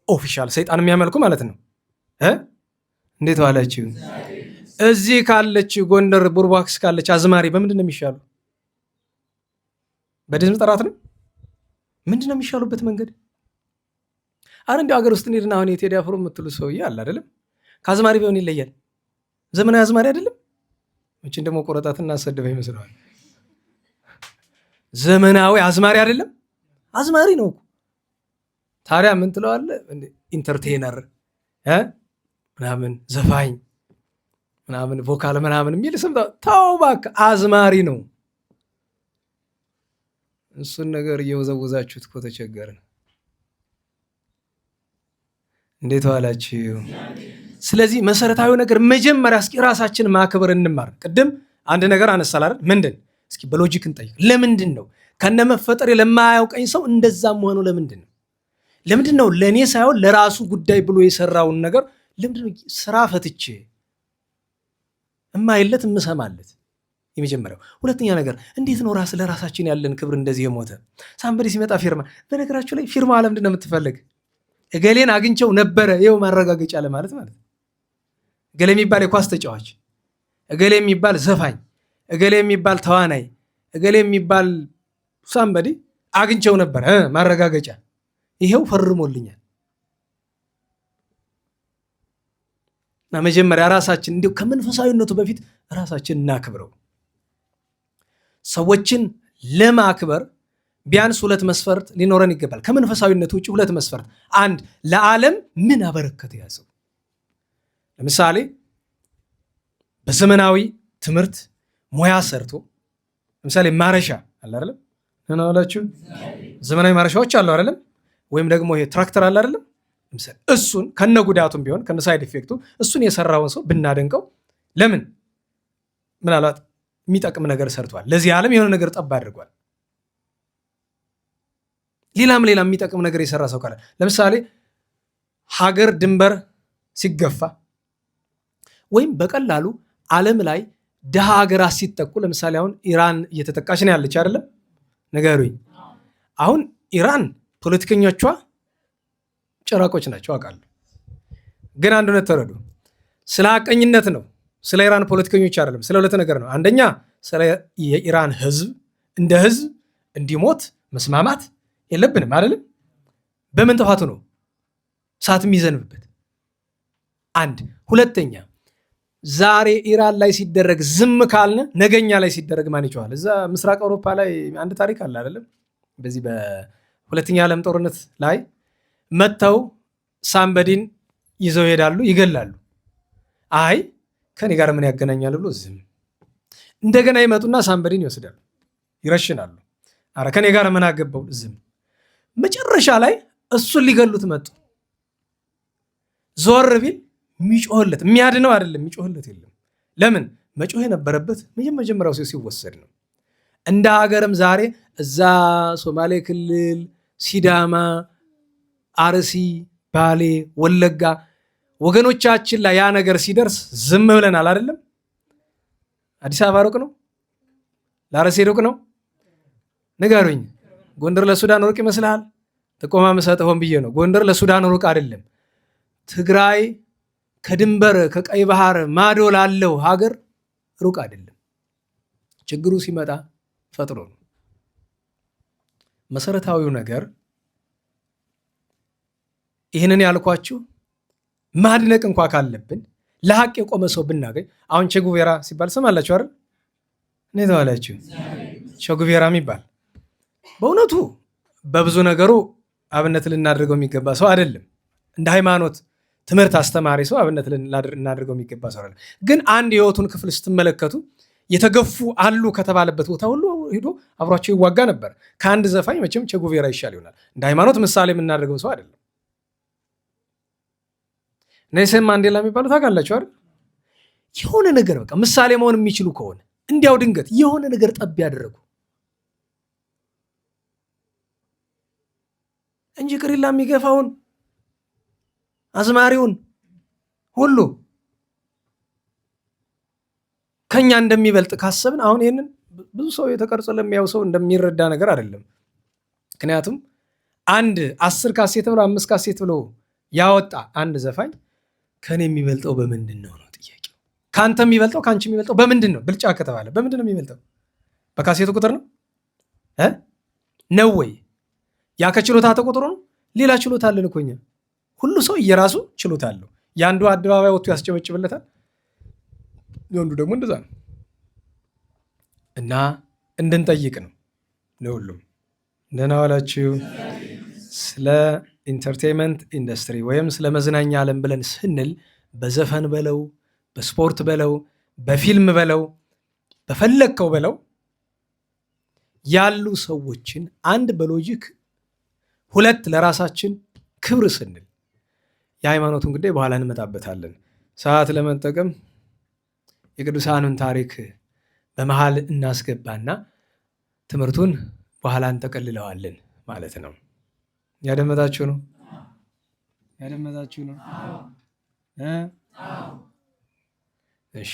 ኦፊሻል ሰይጣን የሚያመልኩ ማለት ነው። እንዴት ዋላችሁ? እዚህ ካለች ጎንደር ቡርባክስ ካለች አዝማሪ በምንድን ነው የሚሻሉ? በድምፅ ጥራት ነው? ምንድን ነው የሚሻሉበት መንገድ? አረ እንዲያው ሀገር ውስጥ እንሂድና አሁን የቴዲ አፍሮ የምትሉ ሰውዬ አለ አይደለም? ከአዝማሪ ቢሆን ይለያል። ዘመናዊ አዝማሪ አይደለም? እችን ደግሞ ቆረጣትና አሰደበ ይመስለዋል። ዘመናዊ አዝማሪ አይደለም? አዝማሪ ነው እኮ። ታዲያ ምን ትለዋለህ? ኢንተርቴነር ምናምን ዘፋኝ ምናምን ቮካል ምናምን የሚል ስም ተው እባክህ፣ አዝማሪ ነው። እሱን ነገር እየወዘወዛችሁት እኮ ተቸገርን። እንዴት ዋላችሁ? ስለዚህ መሰረታዊ ነገር መጀመሪያ እስኪ ራሳችን ማክበር እንማር። ቅድም አንድ ነገር አነሳል አይደል? ምንድን እስኪ በሎጂክ እንጠይቅ። ለምንድን ነው ከነመፈጠሬ ለማያውቀኝ ሰው እንደዛም ሆኖ ለምንድን ነው? ለምንድን ነው ለእኔ ሳይሆን ለራሱ ጉዳይ ብሎ የሰራውን ነገር ለምንድን ነው ስራ ፈትቼ እማይለት እምሰማለት? የመጀመሪያው። ሁለተኛ ነገር እንዴት ነው ለራሳችን ያለን ክብር እንደዚህ የሞተ? ሳምበዲ ሲመጣ ፊርማ፣ በነገራችሁ ላይ ፊርማ ለምንድን ነው የምትፈልግ? እገሌን አግኝቸው ነበረ ይኸው ማረጋገጫ ለማለት ማለት። እገሌ የሚባል የኳስ ተጫዋች፣ እገሌ የሚባል ዘፋኝ፣ እገሌ የሚባል ተዋናይ፣ እገሌ የሚባል ሳምበዲ አግኝቸው ነበረ ማረጋገጫ ይሄው ፈርሞልኛል። እና መጀመሪያ ራሳችን እንዲሁ ከመንፈሳዊነቱ በፊት ራሳችን እናክብረው። ሰዎችን ለማክበር ቢያንስ 2 መስፈርት ሊኖረን ይገባል። ከመንፈሳዊነቱ ውጭ 2 መስፈርት። አንድ፣ ለዓለም ምን አበረከተ ያ ሰው። ለምሳሌ በዘመናዊ ትምህርት ሙያ ሰርቶ ለምሳሌ ማረሻ አለ አይደለም? እናውላችሁ ዘመናዊ ማረሻዎች አሉ አይደለም? ወይም ደግሞ ይሄ ትራክተር አለ አይደለም? ለምሳሌ እሱን ከነጉዳቱም ቢሆን ከነሳይድ ኢፌክቱ እሱን የሰራውን ሰው ብናደንቀው፣ ለምን? ምናልባት የሚጠቅም ነገር ሰርቷል። ለዚህ ዓለም የሆነ ነገር ጠብ አድርጓል። ሌላም የሚጠቅም ነገር የሰራ ሰው ካለ ለምሳሌ ሀገር ድንበር ሲገፋ ወይም በቀላሉ ዓለም ላይ ድሃ ሀገራት ሲጠቁ፣ ለምሳሌ አሁን ኢራን እየተጠቃች ነው ያለች አይደለም? ንገሩኝ። አሁን ኢራን ፖለቲከኞቿ ጭራቆች ናቸው አውቃለሁ። ግን አንድ እውነት ተረዱ። ስለ ሀቀኝነት ነው፣ ስለ ኢራን ፖለቲከኞች አይደለም። ስለ 2 ነገር ነው። አንደኛ ስለ የኢራን ህዝብ እንደ ህዝብ እንዲሞት መስማማት የለብንም አይደለም? በምን ጥፋቱ ነው እሳት የሚዘንብበት? አንድ። ሁለተኛ ዛሬ ኢራን ላይ ሲደረግ ዝም ካልነ ነገኛ ላይ ሲደረግ ማን ይጮሃል? እዛ ምስራቅ አውሮፓ ላይ አንድ ታሪክ አለ አይደለም? በዚህ በሁለተኛ ዓለም ጦርነት ላይ መጥተው ሳምበዲን ይዘው ይሄዳሉ፣ ይገላሉ። አይ ከኔ ጋር ምን ያገናኛል ብሎ ዝም። እንደገና ይመጡና ሳምበዲን ይወስዳሉ፣ ይረሽናሉ። አረ ከኔ ጋር ምን አገባው? ዝም። መጨረሻ ላይ እሱን ሊገሉት መጡ። ዞር ቢል የሚጮህለት የሚያድነው አይደለም፣ የሚጮህለት የለም። ለምን? መጮህ የነበረበት መጀመሪያው ሲወሰድ ነው። እንደ ሀገርም ዛሬ እዛ ሶማሌ ክልል፣ ሲዳማ፣ አርሲ፣ ባሌ፣ ወለጋ ወገኖቻችን ላይ ያ ነገር ሲደርስ ዝም ብለናል አይደለም? አዲስ አበባ ሩቅ ነው? ለአርሲ ሩቅ ነው? ንገሩኝ። ጎንደር ለሱዳን ሩቅ ይመስልሃል? ጥቆማ የምሰጥህ ሆን ብዬ ነው። ጎንደር ለሱዳን ሩቅ አይደለም። ትግራይ ከድንበር ከቀይ ባህር ማዶ ላለው ሀገር ሩቅ አይደለም። ችግሩ ሲመጣ ፈጥሮ ነው። መሰረታዊው ነገር ይህንን ያልኳችሁ ማድነቅ እንኳ ካለብን ለሀቅ የቆመ ሰው ብናገኝ፣ አሁን ቼጉቬራ ሲባል ሰማላችሁ አይደል? እኔ ተዋላችሁ ቼጉቬራ የሚባል በእውነቱ በብዙ ነገሩ አብነት ልናደርገው የሚገባ ሰው አይደለም። እንደ ሃይማኖት ትምህርት አስተማሪ ሰው አብነት ልናደርገው የሚገባ ሰው አይደለም። ግን አንድ የህይወቱን ክፍል ስትመለከቱ የተገፉ አሉ ከተባለበት ቦታ ሁሉ ሄዶ አብሯቸው ይዋጋ ነበር። ከአንድ ዘፋኝ መቼም ቼጉቬራ ይሻል ይሆናል። እንደ ሃይማኖት ምሳሌ የምናደርገው ሰው አይደለም። ኔልሰን ማንዴላ የሚባሉ ታውቃላችሁ አይደል? የሆነ ነገር በቃ ምሳሌ መሆን የሚችሉ ከሆነ እንዲያው ድንገት የሆነ ነገር ጠብ ያደረጉ እንጂ ቅሪላ የሚገፋውን አዝማሪውን ሁሉ ከኛ እንደሚበልጥ ካሰብን አሁን ይህንን ብዙ ሰው የተቀርጾ ለሚያው ሰው እንደሚረዳ ነገር አይደለም። ምክንያቱም አንድ 10 ካሴት ብሎ 5 ካሴት ብሎ ያወጣ አንድ ዘፋኝ ከኔ የሚበልጠው በምንድን ነው ጥያቄው። ከአንተ የሚበልጠው ከአንቺ የሚበልጠው በምንድን ነው? ብልጫ ከተባለ በምንድን ነው የሚበልጠው? በካሴቱ ቁጥር ነው ነው ወይ? ያ ከችሎታ ተቆጥሮ ነው? ሌላ ችሎታ አለን እኮ እኛ። ሁሉ ሰው እየራሱ ችሎታ አለው። የአንዱ አደባባይ ወጥቶ ያስጨበጭብለታል፣ የወንዱ ደግሞ እንደዛ ነው። እና እንድንጠይቅ ነው ለሁሉም። ደህና ዋላችሁ። ስለ ኢንተርቴንመንት ኢንዱስትሪ ወይም ስለ መዝናኛ ዓለም ብለን ስንል በዘፈን በለው፣ በስፖርት በለው፣ በፊልም በለው፣ በፈለግከው በለው ያሉ ሰዎችን አንድ በሎጂክ ሁለት ለራሳችን ክብር ስንል የሃይማኖቱን ጉዳይ በኋላ እንመጣበታለን። ሰዓት ለመጠቀም የቅዱሳኑን ታሪክ በመሃል እናስገባና ትምህርቱን በኋላ እንጠቀልለዋለን ማለት ነው። ያደመጣችሁ ነው? ያደመጣችሁ ነው? እሺ።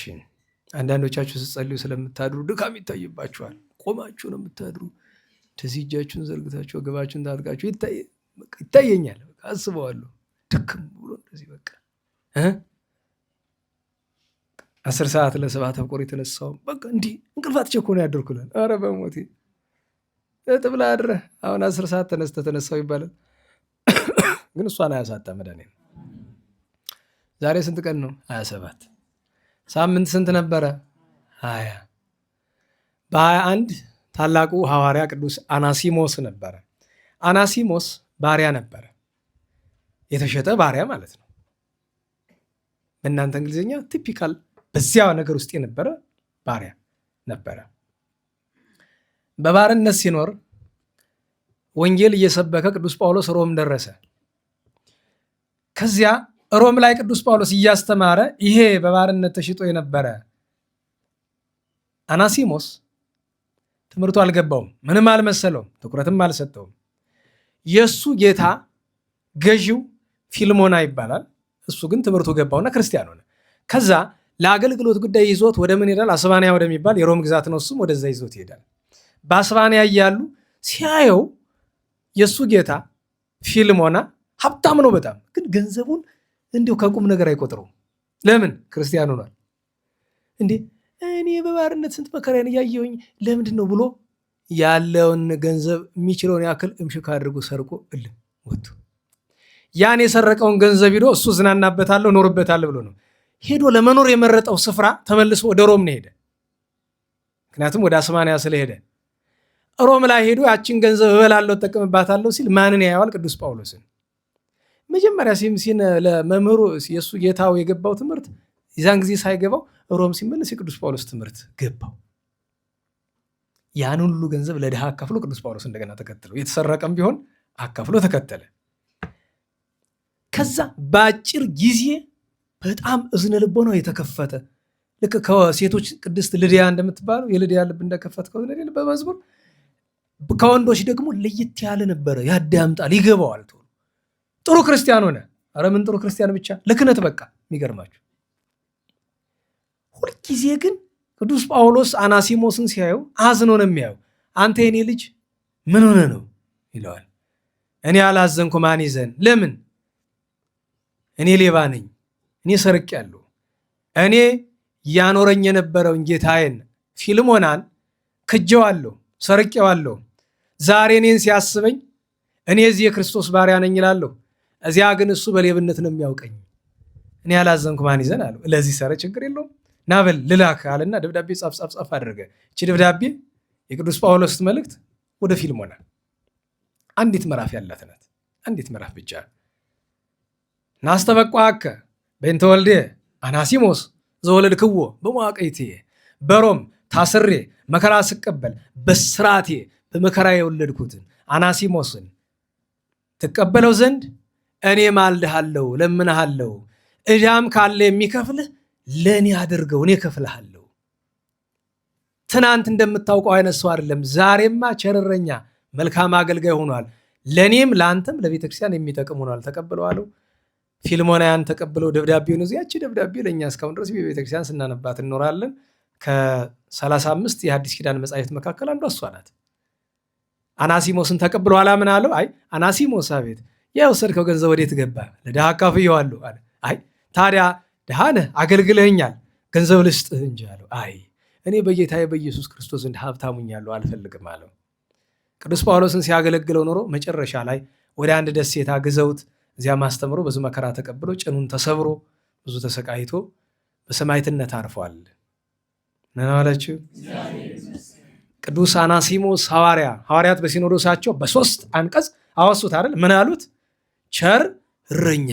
አንዳንዶቻችሁ ስትጸልዩ ስለምታድሩ ድካም ይታይባችኋል። ቆማችሁ ነው የምታድሩ። እንደዚህ እጃችሁን ዘርግታችሁ ወገባችሁን ታጥቃችሁ ይታየኛል። አስበዋለሁ ድክም ብሎ እንደዚህ በቃ 10 ሰዓት ለሰባት ተቆር የተነሳው በቃ እንዲህ እንቅልፋት ቸኮ ነው ያደርኩልን። ኧረ በሞቴ ጥብላ አድረ አሁን 10 ሰዓት ተነሳው ይባላል። ግን እሷን አያሳጣ መድኃኒዓለም። ዛሬ ስንት ቀን ነው? 27። ሳምንት ስንት ነበረ? 20። በ21 ታላቁ ሐዋርያ ቅዱስ አናሲሞስ ነበረ። አናሲሞስ ባሪያ ነበረ፣ የተሸጠ ባሪያ ማለት ነው። በእናንተ እንግሊዝኛ ቲፒካል በዚያ ነገር ውስጥ የነበረ ባሪያ ነበረ። በባርነት ሲኖር ወንጌል እየሰበከ ቅዱስ ጳውሎስ ሮም ደረሰ። ከዚያ ሮም ላይ ቅዱስ ጳውሎስ እያስተማረ ይሄ በባርነት ተሽጦ የነበረ አናሲሞስ ትምህርቱ አልገባውም፣ ምንም አልመሰለውም፣ ትኩረትም አልሰጠውም። የእሱ ጌታ ገዢው ፊልሞና ይባላል። እሱ ግን ትምህርቱ ገባውና ክርስቲያን ሆነ። ከዛ ለአገልግሎት ጉዳይ ይዞት ወደ ምን ይሄዳል? አስባንያ ወደሚባል የሮም ግዛት ነው። እሱም ወደዛ ይዞት ይሄዳል። በአስባንያ እያሉ ሲያየው የእሱ ጌታ ፊልሞና ሀብታም ነው በጣም፣ ግን ገንዘቡን እንዲሁ ከቁም ነገር አይቆጥረውም። ለምን? ክርስቲያን ሆኗል። እንዴ እኔ በባርነት ስንት መከራን እያየሁኝ ለምንድን ነው ብሎ ያለውን ገንዘብ የሚችለውን ያክል እምሽክ አድርጎ ሰርቆ እልም ወጡ። ያን የሰረቀውን ገንዘብ ሂዶ እሱ ዝናናበታለሁ ኖርበታለሁ ብሎ ነው ሄዶ ለመኖር የመረጠው ስፍራ ተመልሶ ወደ ሮም ነው ሄደ። ምክንያቱም ወደ አስማንያ ስለሄደ ሮም ላይ ሄዶ ያችን ገንዘብ እበላለሁ እጠቀምባታለሁ ሲል ማንን ያየዋል? ቅዱስ ጳውሎስን። መጀመሪያ ሲን ለመምህሩ የእሱ ጌታው የገባው ትምህርት የዛን ጊዜ ሳይገባው ሮም ሲመለስ የቅዱስ ጳውሎስ ትምህርት ገባው። ያን ሁሉ ገንዘብ ለድሃ አካፍሎ ቅዱስ ጳውሎስ እንደገና ተከተለው። የተሰረቀም ቢሆን አካፍሎ ተከተለ። ከዛ በአጭር ጊዜ በጣም እዝነ ልቦናው የተከፈተ ልክ ከሴቶች ቅድስት ልድያ እንደምትባለው የልድያ ልብ እንደከፈትከው በመዝሙር ከወንዶች ደግሞ ለየት ያለ ነበረ። ያዳምጣል፣ ይገባዋል። ጥሩ ክርስቲያን ሆነ። ኧረ ምን ጥሩ ክርስቲያን ብቻ ለክህነት በቃ። የሚገርማችሁ ሁልጊዜ ግን ቅዱስ ጳውሎስ አናሲሞስን ሲያየው አዝኖ ነው የሚያየው። አንተ የኔ ልጅ ምን ሆነ ነው ይለዋል። እኔ አላዘንኩ ማን ይዘን? ለምን? እኔ ሌባ ነኝ፣ እኔ ሰርቄያለሁ። እኔ ያኖረኝ የነበረውን ጌታዬን ፊልሞናን ክጄዋለሁ፣ ሰርቄዋለሁ። ዛሬ እኔን ሲያስበኝ እኔ እዚህ የክርስቶስ ባሪያ ነኝ እላለሁ። እዚያ ግን እሱ በሌብነት ነው የሚያውቀኝ። እኔ ያላዘንኩ ማን ይዘን አለው። ለዚህ ሰረ ችግር የለውም ናበል ልላክ አለና ደብዳቤ ጻፍ አደረገ። እቺ ደብዳቤ የቅዱስ ጳውሎስ መልእክት ወደ ፊልሞና አንዲት ምዕራፍ ያላት ናት። አንዲት ምዕራፍ ብቻ። ናስተበቋከ በእንተ ወልደ አናሲሞስ ዘወለድክዎ በመዋቅይትየ በሮም ታስሬ መከራ ስቀበል በስራቴ በመከራ የወለድኩትን አናሲሞስን ትቀበለው ዘንድ እኔ ማልድሃለሁ፣ ለምንሃለሁ። ዕዳም ካለ የሚከፍልህ ለእኔ አድርገው፣ እኔ እከፍልሃለሁ። ትናንት እንደምታውቀው አይነት ሰው አይደለም። ዛሬማ ቸርረኛ መልካም አገልጋይ ሆኗል። ለእኔም ለአንተም ለቤተክርስቲያን የሚጠቅም ሆኗል። ተቀብለዋለሁ። ፊልሞናያን ተቀብለው ደብዳቤውን ይዘው ያቺ ደብዳቤ ለእኛ እስካሁን ድረስ በቤተክርስቲያን ስናነባት እንኖራለን። ከ35 የሐዲስ ኪዳን መጻሕፍት መካከል አንዷ እሷ ናት። አናሲሞስን ተቀብሎ ኋላ ምን አለው? አይ አናሲሞስ፣ አቤት፣ የወሰድከው ገንዘብ ወዴት ገባ? ለድሃ አካፍዬዋለሁ አለ። አይ ታዲያ ድሃ ነህ፣ አገልግለኸኛል፣ ገንዘብ ልስጥህ እንጂ አለው። አይ እኔ በጌታዬ በኢየሱስ ክርስቶስ ዘንድ ሀብታም ሆኛለሁ፣ አልፈልግም አለው። ቅዱስ ጳውሎስን ሲያገለግለው ኖሮ መጨረሻ ላይ ወደ አንድ ደሴት አግዘውት እዚያ ማስተምሮ ብዙ መከራ ተቀብሎ ጭኑን ተሰብሮ ብዙ ተሰቃይቶ በሰማዕትነት አርፏል። ምን አላችሁ? ቅዱስ አናሲሞስ ሐዋርያት በሲኖዶሳቸው በ3 አንቀጽ አወሱት አይደል? ምን አሉት? ቸር እረኛ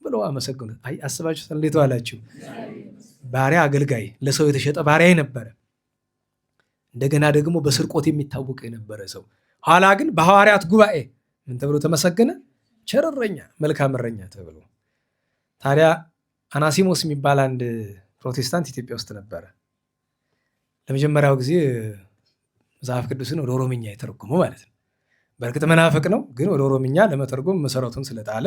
ብለው አመሰግኑት። አይ አስባችሁት እንዴት ዋላችሁ? ባሪያ አገልጋይ፣ ለሰው የተሸጠ ባሪያ የነበረ እንደገና ደግሞ በስርቆት የሚታወቅ የነበረ ሰው፣ ኋላ ግን በሐዋርያት ጉባኤ ምን ተብሎ ተመሰገነ? ቸር እረኛ፣ መልካም እረኛ ተብሎ። ታዲያ አናሲሞስ የሚባል አንድ ፕሮቴስታንት ኢትዮጵያ ውስጥ ነበረ። ለመጀመሪያው ጊዜ መጽሐፍ ቅዱስን ወደ ኦሮምኛ የተረጎመው ማለት ነው። በእርግጥ መናፍቅ ነው፣ ግን ወደ ኦሮምኛ ለመተርጎም መሰረቱን ስለጣለ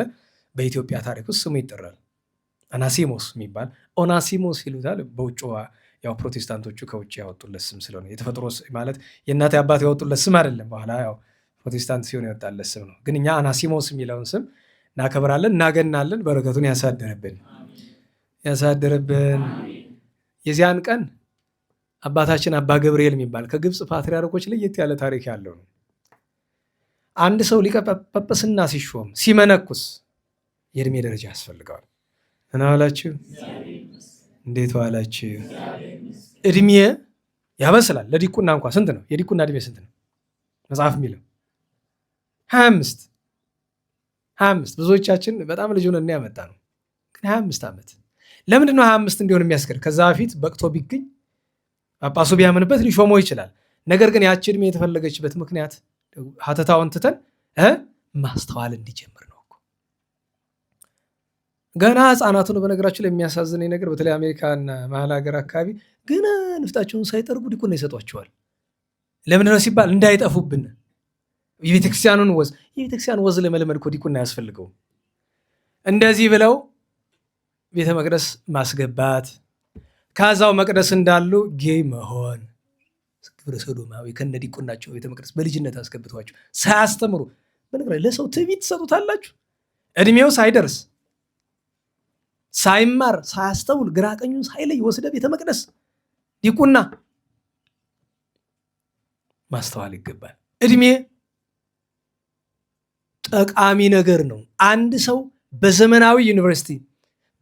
በኢትዮጵያ ታሪክ ውስጥ ስሙ ይጠራል። አናሲሞስ የሚባል ኦናሲሞስ ይሉታል በውጭ ያው ፕሮቴስታንቶቹ ከውጭ ያወጡለት ስም ስለሆነ የተፈጥሮ ማለት የእናት አባት ያወጡለት ስም አይደለም። በኋላ ያው ፕሮቴስታንት ሲሆን ያወጣለት ስም ነው። ግን እኛ አናሲሞስ የሚለውን ስም እናከብራለን፣ እናገናለን። በረከቱን ያሳደረብን። የዚያን ቀን አባታችን አባ ገብርኤል የሚባል ከግብፅ ፓትሪያርኮች ለየት ያለ ታሪክ ያለው ነው። አንድ ሰው ሊቀ ጳጳስና ሲሾም ሲመነኩስ የእድሜ ደረጃ ያስፈልገዋል። ምን ዋላችሁ? እንዴት ዋላችሁ? እድሜ ያበስላል። ለዲቁና እንኳ ስንት ነው? የዲቁና እድሜ ስንት ነው? መጽሐፍ የሚለው 25። ብዙዎቻችን በጣም ልጅ ሆነን ያመጣ ነው። ግን 25 ዓመት ለምንድን ነው 25 እንዲሆን የሚያስገድ? ከዛ በፊት በቅቶ ቢገኝ ጳጳሱ ቢያምንበት ሊሾመው ይችላል። ነገር ግን ያቺ እድሜ የተፈለገችበት ምክንያት ሀተታውን ትተን ማስተዋል እንዲጀምር ነው እኮ። ገና ህፃናቱን በነገራችሁ ላይ የሚያሳዝነኝ ነገር በተለይ አሜሪካና መሀል ሀገር አካባቢ ገና ንፍጣቸውን ሳይጠርጉ ዲቁና ይሰጧቸዋል። ለምንድን ነው ሲባል እንዳይጠፉብን። የቤተክርስቲያኑን ወዝ ለመለመድ እኮ ዲቁና አያስፈልገውም። እንደዚህ ብለው ቤተ መቅደስ ማስገባት፣ ከዛው መቅደስ እንዳሉ ጌይ መሆን፣ ግብረ ሰዶማዊ ከነ ዲቁናቸው ቤተ መቅደስ በልጅነት አስገብቷቸው ሳያስተምሩ። በነገራችን ለሰው ትዕቢት ትሰጡታላችሁ። እድሜው ሳይደርስ ሳይማር ሳያስተውል ግራ ቀኙን ሳይለይ ወስደ ቤተ መቅደስ ዲቁና። ማስተዋል ይገባል። እድሜ ጠቃሚ ነገር ነው። አንድ ሰው በዘመናዊ ዩኒቨርሲቲ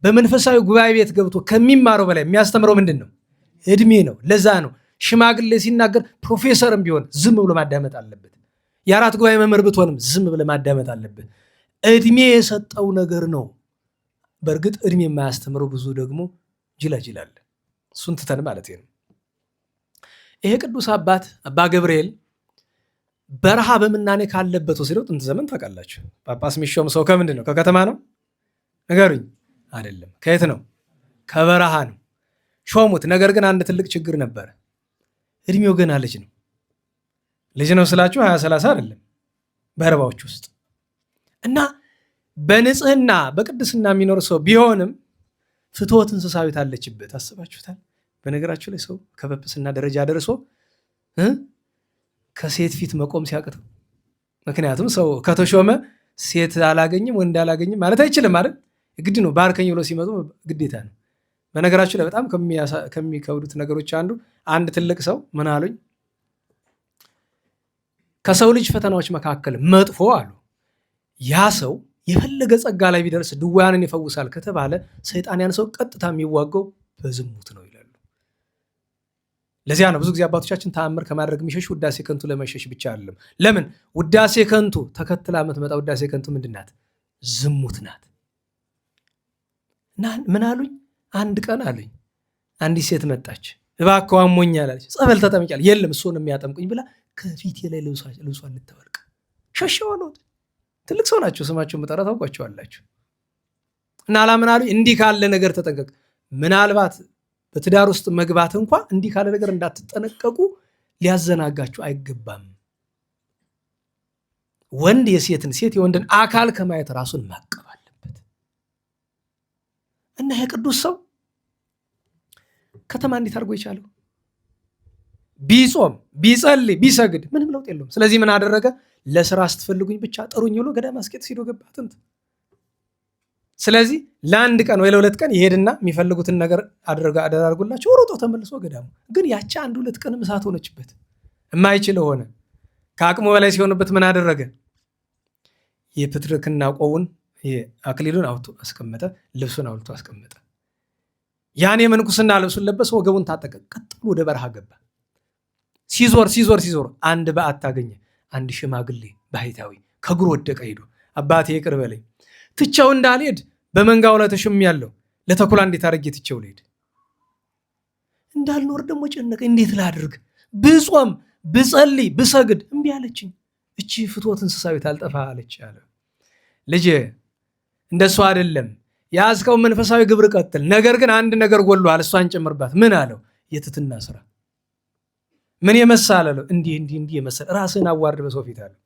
በመንፈሳዊ ጉባኤ ቤት ገብቶ ከሚማረው በላይ የሚያስተምረው ምንድን ነው? እድሜ ነው። ለዛ ነው ሽማግሌ ሲናገር ፕሮፌሰርም ቢሆን ዝም ብሎ ማዳመጥ አለበት። የአራት ጉባኤ መምህር ብትሆንም ዝም ብሎ ማዳመጥ አለበት። እድሜ የሰጠው ነገር ነው። በእርግጥ እድሜ የማያስተምረው ብዙ ደግሞ ጅላጅል አለ። እሱን ትተን ማለት ነው። ይሄ ቅዱስ አባት አባ ገብርኤል በረሃ በምናኔ ካለበት ወስደው ጥንት ዘመን ታውቃላችሁ፣ ጳጳስ የሚሾም ሰው ከምንድን ነው? ከከተማ ነው? ንገሩኝ። አይደለም። ከየት ነው? ከበረሃ ነው ሾሙት። ነገር ግን አንድ ትልቅ ችግር ነበረ። እድሜው ገና ልጅ ነው። ልጅ ነው ስላችሁ 20-30 አይደለም፣ በአርባዎች ውስጥ እና በንጽህና በቅድስና የሚኖር ሰው ቢሆንም ፍትወት እንስሳዊት አለችበት። አስባችሁታል? በነገራችሁ ላይ ሰው ከጵጵስና ደረጃ ደርሶ ከሴት ፊት መቆም ሲያቅተው፣ ምክንያቱም ሰው ከተሾመ ሴት አላገኝም ወንድ አላገኝም ማለት አይችልም አይደል? ግድ ነው። ባርከኝ ብሎ ሲመጡ ግዴታ ነው። በነገራችሁ ላይ በጣም ከሚከብዱት ነገሮች አንድ ትልቅ ሰው ምን አሉኝ፣ ከሰው ልጅ ፈተናዎች መካከል መጥፎ አሉ ያ ሰው የፈለገ ጸጋ ላይ ቢደርስ ድውያንን ይፈውሳል ከተባለ ሰይጣን ያን ሰው ቀጥታ የሚዋገው በዝሙት ነው ይላሉ። ለዚያ ነው ብዙ ጊዜ አባቶቻችን ተአምር ከማድረግ የሚሸሽ ውዳሴ ከንቱ ለመሸሽ ብቻ አይደለም። ለምን ውዳሴ ከንቱ ተከትላ የምትመጣ ውዳሴ ከንቱ ምንድን ናት? ዝሙት ናት። እና ምን አሉኝ፣ አንድ ቀን አሉኝ አንዲት ሴት መጣች እባክህ አሞኛል አለች። ጸበል ተጠምቂያለሁ? የለም እሱን የሚያጠምቁኝ ብላ ከፊቴ ላይ ልብሷን ልታወልቅ ሸሸው አሏት። ትልቅ ሰው ናቸው፣ ስማቸውን መጠራ ታውቋቸዋላችሁ። እና አላምን አሉኝ። እንዲህ ካለ ነገር ተጠንቀቅ። ምናልባት በትዳር ውስጥ መግባት እንኳ እንዲህ ካለ ነገር እንዳትጠነቀቁ ሊያዘናጋችሁ አይገባም። ወንድ የሴትን ሴት የወንድን አካል ከማየት ራሱን ማቀብ አለበት። እና ይሄ ቅዱስ ሰው ከተማ እንዴት አድርጎ የቻለው? ቢጾም ቢጸልይ ቢሰግድ ምንም ለውጥ የለውም። ስለዚህ ምን አደረገ? ለስራ ስትፈልጉኝ ብቻ ጥሩኝ ብሎ ገዳም አስቄጥስ ሄዶ ገባ ጥንት። ስለዚህ ለአንድ ቀን ወይ ለሁለት ቀን ይሄድና የሚፈልጉትን ነገር አደራርጉላቸው ሮጦ ተመልሶ ገዳሙ። ግን ያቺ አንድ ሁለት ቀን እሳት ሆነችበት፣ የማይችል ሆነ። ከአቅሙ በላይ ሲሆንበት ምን አደረገ? የፕትርክና ቆቡን አክሊሉን አውጥቶ አስቀመጠ፣ ልብሱን አውልቶ አስቀመጠ። ያን የምንኩስና ልብሱን ለበሰ፣ ወገቡን ታጠቀ፣ ቀጥ ብሎ ወደ በረሃ ገባ። ሲዞር አንድ በዓት አገኘ። አንድ ሽማግሌ ባህታዊ ከእግሩ ወደቀ። ሄዶ አባቴ ይቅር በለኝ፣ ትቼው እንዳልሄድ በመንጋው ላይ ተሾሜያለሁ፣ ለተኩላ እንዴት አድርጌ ትቼው ልሄድ? እንዳልኖር ደግሞ ጨነቀኝ፣ እንዴት ላድርግ? ብጾም ብጸልይ ብሰግድ እምቢ አለችኝ። እቺ ፍትወት እንስሳዊት አልጠፋ አለች አለ። ልጄ እንደሱ አይደለም፣ የያዝከው መንፈሳዊ ግብር ቀጥል። ነገር ግን አንድ ነገር ጎሏል፣ እሷን ጨምርባት። ምን አለው? የትትና ስራ። ምን የመሰለ አለው? እንዲህ የመሰለ ራስህን አዋርድ በሰው ፊት አለው።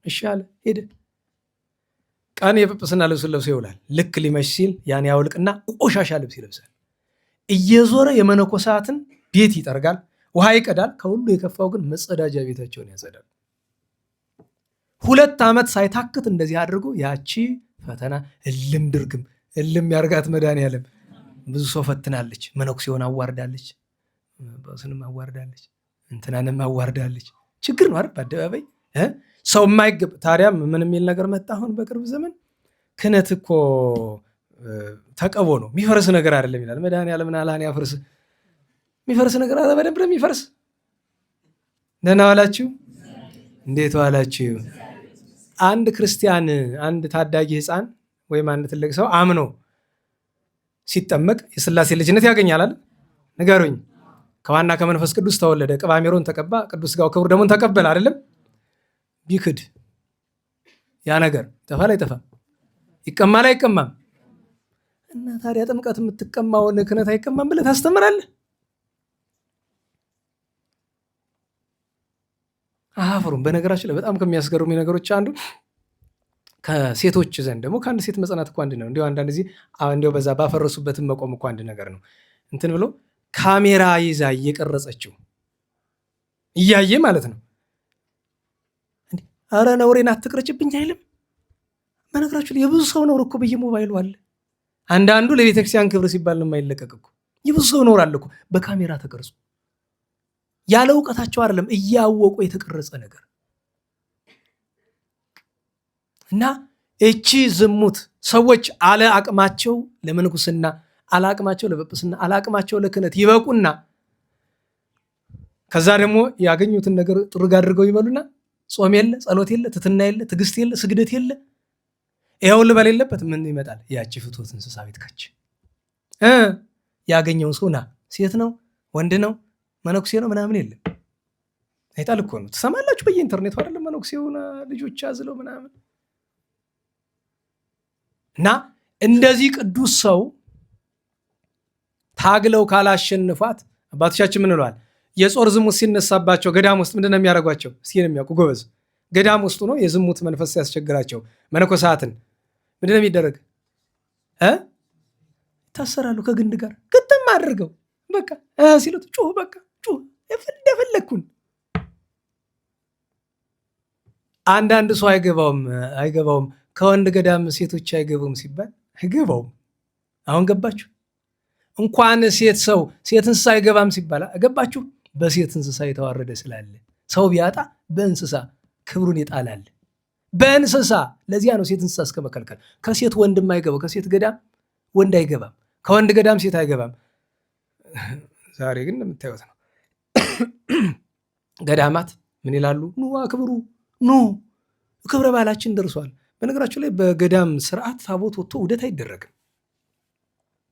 እሺ አለ፣ ሄደ። ቀን የጵጵስና ልብሱን ለብሶ ይውላል። ልክ ሊመሽ ሲል ያን ያውልቅና ቆሻሻ ልብስ ይለብሳል። እየዞረ የመነኮሳትን ቤት ይጠርጋል፣ ውሃ ይቀዳል። ከሁሉ የከፋው ግን መጸዳጃ ቤታቸውን ያጸዳል። 2 ዓመት ሳይታክት እንደዚህ አድርጎ ያቺ ፈተና እልም ድርግም እልም ያርጋት መድኃኒዓለም። ብዙ ሰው ፈትናለች፣ መነኩሴውን አዋርዳለች፣ ጳጳስንም አዋርዳለች፣ እንትናንም አዋርዳለች። ችግር ነው አይደል? በአደባባይ ሰው የማይገባ ታዲያ ምን የሚል ነገር መጣ? አሁን በቅርብ ዘመን ክህነት እኮ ተቀቦ ነው፣ የሚፈርስ ነገር አይደለም ይላል መድኃኒዓለም። አላህን ያፈርስ የሚፈርስ ነገር አለ። በደንብ ነው የሚፈርስ። ደህና ዋላችሁ? እንዴት ዋላችሁ? አንድ ክርስቲያን አንድ ታዳጊ ሕፃን ወይም አንድ ትልቅ ሰው አምኖ ሲጠመቅ የሥላሴ ልጅነት ያገኛል አይደል? ንገሩኝ። ከዋና ከመንፈስ ቅዱስ ተወለደ፣ ቅባ ሜሮን ተቀባ፣ ቅዱስ ሥጋው ክቡር ደሙን ተቀበለ አይደለም? ቢክድ ያ ነገር ይጠፋል አይጠፋም? ይቀማል አይቀማም? እና ታዲያ ጥምቀት የምትቀማውን ክህነት አይቀማም ብለህ ታስተምራለህ? አያፍሩም። በነገራችን ላይ በጣም ከሚያስገርሙ ነገሮች አንዱ ከሴቶች ዘንድ ደግሞ ከአንድ ሴት መጸናት እኮ አንድ ነው። እንዲሁ አንዳንድ ጊዜ እንዲሁ በዛ ባፈረሱበትም መቆም እኮ አንድ ነገር ነው። እንትን ብሎ ካሜራ ይዛ እየቀረጸችው እያየ ማለት ነው። አረ ነውሬን አትቅረጭብኝ አይልም። በነገራችሁ ላይ የብዙ ሰው ነውር እኮ በየሞባይሉ አለ። አንዳንዱ ለቤተክርስቲያን ክብር ሲባል ነው የማይለቀቅ እኮ። የብዙ ሰው ነውር አለ እኮ በካሜራ ተቀርጾ፣ ያለ እውቀታቸው አይደለም እያወቁ የተቀረጸ ነገር እና እቺ ዝሙት ሰዎች አለ አቅማቸው ለምንኩስና፣ አለ አቅማቸው ለጵጵስና፣ አለ አቅማቸው ለክህነት ይበቁና ከዛ ደግሞ ያገኙትን ነገር ጥርግ አድርገው ይበሉና ጾም የለ፣ ጸሎት የለ፣ ትትና የለ፣ ትዕግስት የለ፣ ስግደት የለ፣ ይኸውልህ በሌለበት ምን ይመጣል? ያቺ ፍትወት እንስሳዊት ካች ያገኘውን ሰው ና ሴት ነው ወንድ ነው መነኩሴ ነው ምናምን የለም። አይጣል እኮ ነው። ትሰማላችሁ በየኢንተርኔቱ አይደለም? መነኩሴውን ልጆች አዝለው ምናምን እና እንደዚህ ቅዱስ ሰው ታግለው ካላሸንፏት አባቶቻችን ምን ብለዋል? የጾር ዝሙት ሲነሳባቸው ገዳም ውስጥ ምንድን ነው የሚያደርጓቸው? እስኪ ነው የሚያውቁ ጎበዝ። ገዳም ውስጥ ነው የዝሙት መንፈስ ሲያስቸግራቸው መነኮሳትን ምንድን ነው የሚደረግ? ይታሰራሉ ከግንድ ጋር ግጥም አድርገው በቃ ሲሉት ጩሁ፣ በቃ ጩሁ እንደፈለግኩን። አንዳንድ ሰው አይገባውም ከወንድ ገዳም ሴቶች አይገቡም ሲባል አይገባውም። አሁን ገባችሁ? እንኳን ሴት ሰው ሴት እንስሳ አይገባም ሲባል ገባችሁ? በሴት እንስሳ የተዋረደ ስላለ ሰው ቢያጣ በእንስሳ ክብሩን ይጣላል። በእንስሳ ለዚያ ነው ሴት እንስሳ እስከ መከልከል። ከሴት ወንድ የማይገባው ከሴት ገዳም ወንድ አይገባም፣ ከወንድ ገዳም ሴት አይገባም። ዛሬ ግን እንደምታዩት ነው። ገዳማት ምን ይላሉ? ኑ አክብሩ፣ ኑ ክብረ በዓላችን ደርሷል። በነገራችሁ ላይ በገዳም ስርዓት ታቦት ወጥቶ ውደት አይደረግም፣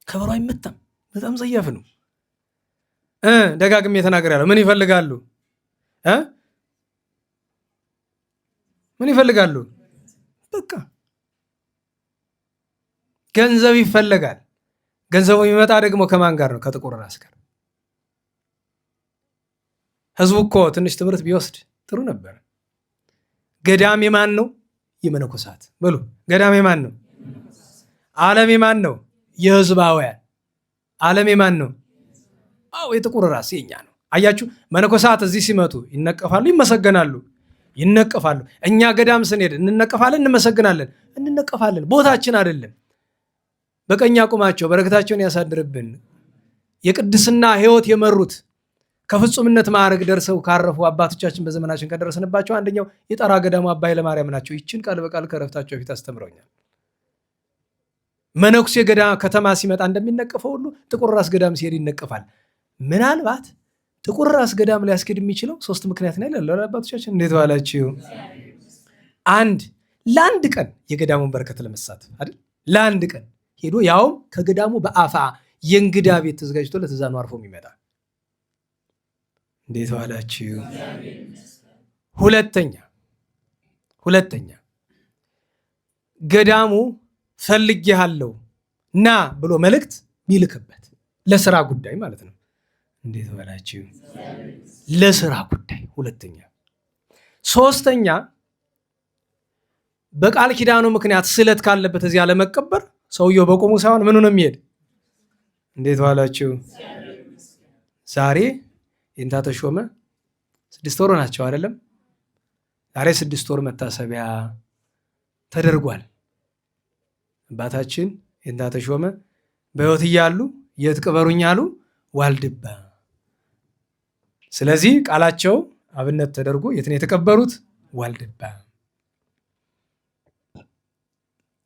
ከበሮ አይመታም። በጣም ጸያፍ ነው። ደጋግሜ ተናግሬያለሁ። ምን ይፈልጋሉ? ምን ይፈልጋሉ? በቃ ገንዘብ ይፈለጋል። ገንዘቡ የሚመጣ ደግሞ ከማን ጋር ነው? ከጥቁር ራስ ጋር። ህዝቡ እኮ ትንሽ ትምህርት ቢወስድ ጥሩ ነበር። ገዳም የማን ነው? የመነኮሳት በሉ። ገዳም የማን ነው? ዓለም የማን ነው? የህዝባውያን። ዓለም የማን ነው? አዎ የጥቁር ራስ የኛ ነው። አያችሁ፣ መነኮሳት እዚህ ሲመጡ ይነቀፋሉ፣ ይመሰገናሉ፣ ይነቀፋሉ። እኛ ገዳም ስንሄድ እንነቀፋለን፣ እንመሰግናለን፣ እንነቀፋለን። ቦታችን አይደለም። በቀኝ አቁማቸው በረከታቸውን ያሳድርብን። የቅድስና ህይወት የመሩት ከፍጹምነት ማዕረግ ደርሰው ካረፉ አባቶቻችን በዘመናችን ከደረስንባቸው አንደኛው የጠራ ገዳሙ አባ ኃይለማርያም ናቸው። ይችን ቃል በቃል ከረፍታቸው በፊት አስተምረውኛል። መነኩሴ ገዳም ከተማ ሲመጣ እንደሚነቀፈው ሁሉ ጥቁር ራስ ገዳም ሲሄድ ይነቀፋል። ምናልባት ጥቁር ራስ ገዳም ሊያስኬድ የሚችለው 3 ምክንያት ነው ይላሉ አባቶቻችን። እንዴት ዋላችሁ? አንድ ለአንድ ቀን የገዳሙን በረከት ለመሳተፍ አይደል? ለአንድ ቀን ሄዶ ያውም ከገዳሙ በአፋ የእንግዳ ቤት ተዘጋጅቶለት እዛ ነው አርፎ የሚመጣ። እንዴት ዋላችሁ? ሁለተኛ ገዳሙ ፈልጌሃለሁ ና ብሎ መልእክት ቢልክበት ለስራ ጉዳይ ማለት ነው። እንዴት ዋላችሁ? ለስራ ጉዳይ። ሁለተኛ። ሶስተኛ በቃል ኪዳኑ ምክንያት ስለት ካለበት እዚያ ለመቀበር ሰውየው በቆሙ ሳይሆን ምኑ ነው የሚሄድ? እንዴት ዋላችሁ? ዛሬ የእንታ ተሾመ 6 ወር ናቸው አይደለም? ዛሬ 6 ወር መታሰቢያ ተደርጓል። አባታችን የእንታ ተሾመ በሕይወት እያሉ የት ቅበሩኝ አሉ? ዋልድባ። ስለዚህ ቃላቸው አብነት ተደርጎ የት ነው የተቀበሩት? ዋልድባ።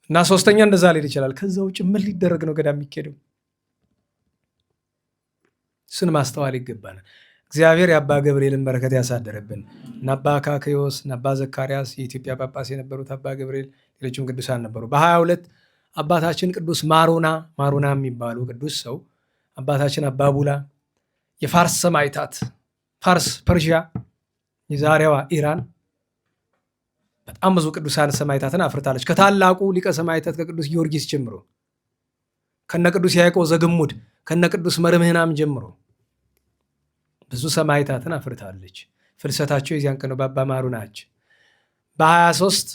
እና ሶስተኛ እንደዛ ሊሄድ ይችላል። ከዛ ውጭ ምን ሊደረግ ነው ገዳም የሚኬደው? እሱን ማስተዋል ይገባናል። እግዚአብሔር የአባ ገብርኤልን በረከት ያሳደረብን። እነ አባ አካክዮስ እነ አባ ዘካርያስ የኢትዮጵያ ጳጳስ የነበሩት አባ ገብርኤል፣ ሌሎችም ቅዱሳን ነበሩ። በ22 አባታችን ቅዱስ ማሩና የሚባሉ ቅዱስ ሰው አባታችን አባ ቡላ የፋርስ ሰማዕታት፣ ፋርስ ፐርሺያ፣ የዛሬዋ ኢራን በጣም ብዙ ቅዱሳን ሰማዕታትን አፍርታለች። ከታላቁ ሊቀ ሰማዕታት ከቅዱስ ጊዮርጊስ ጀምሮ ከነ ቅዱስ ያዕቆብ ዘግሙድ ከነ ቅዱስ መርምህናም ጀምሮ ብዙ ሰማዕታትን አፍርታለች። ፍልሰታቸው የዚያን ቀን በአባ ማሩናች። በ23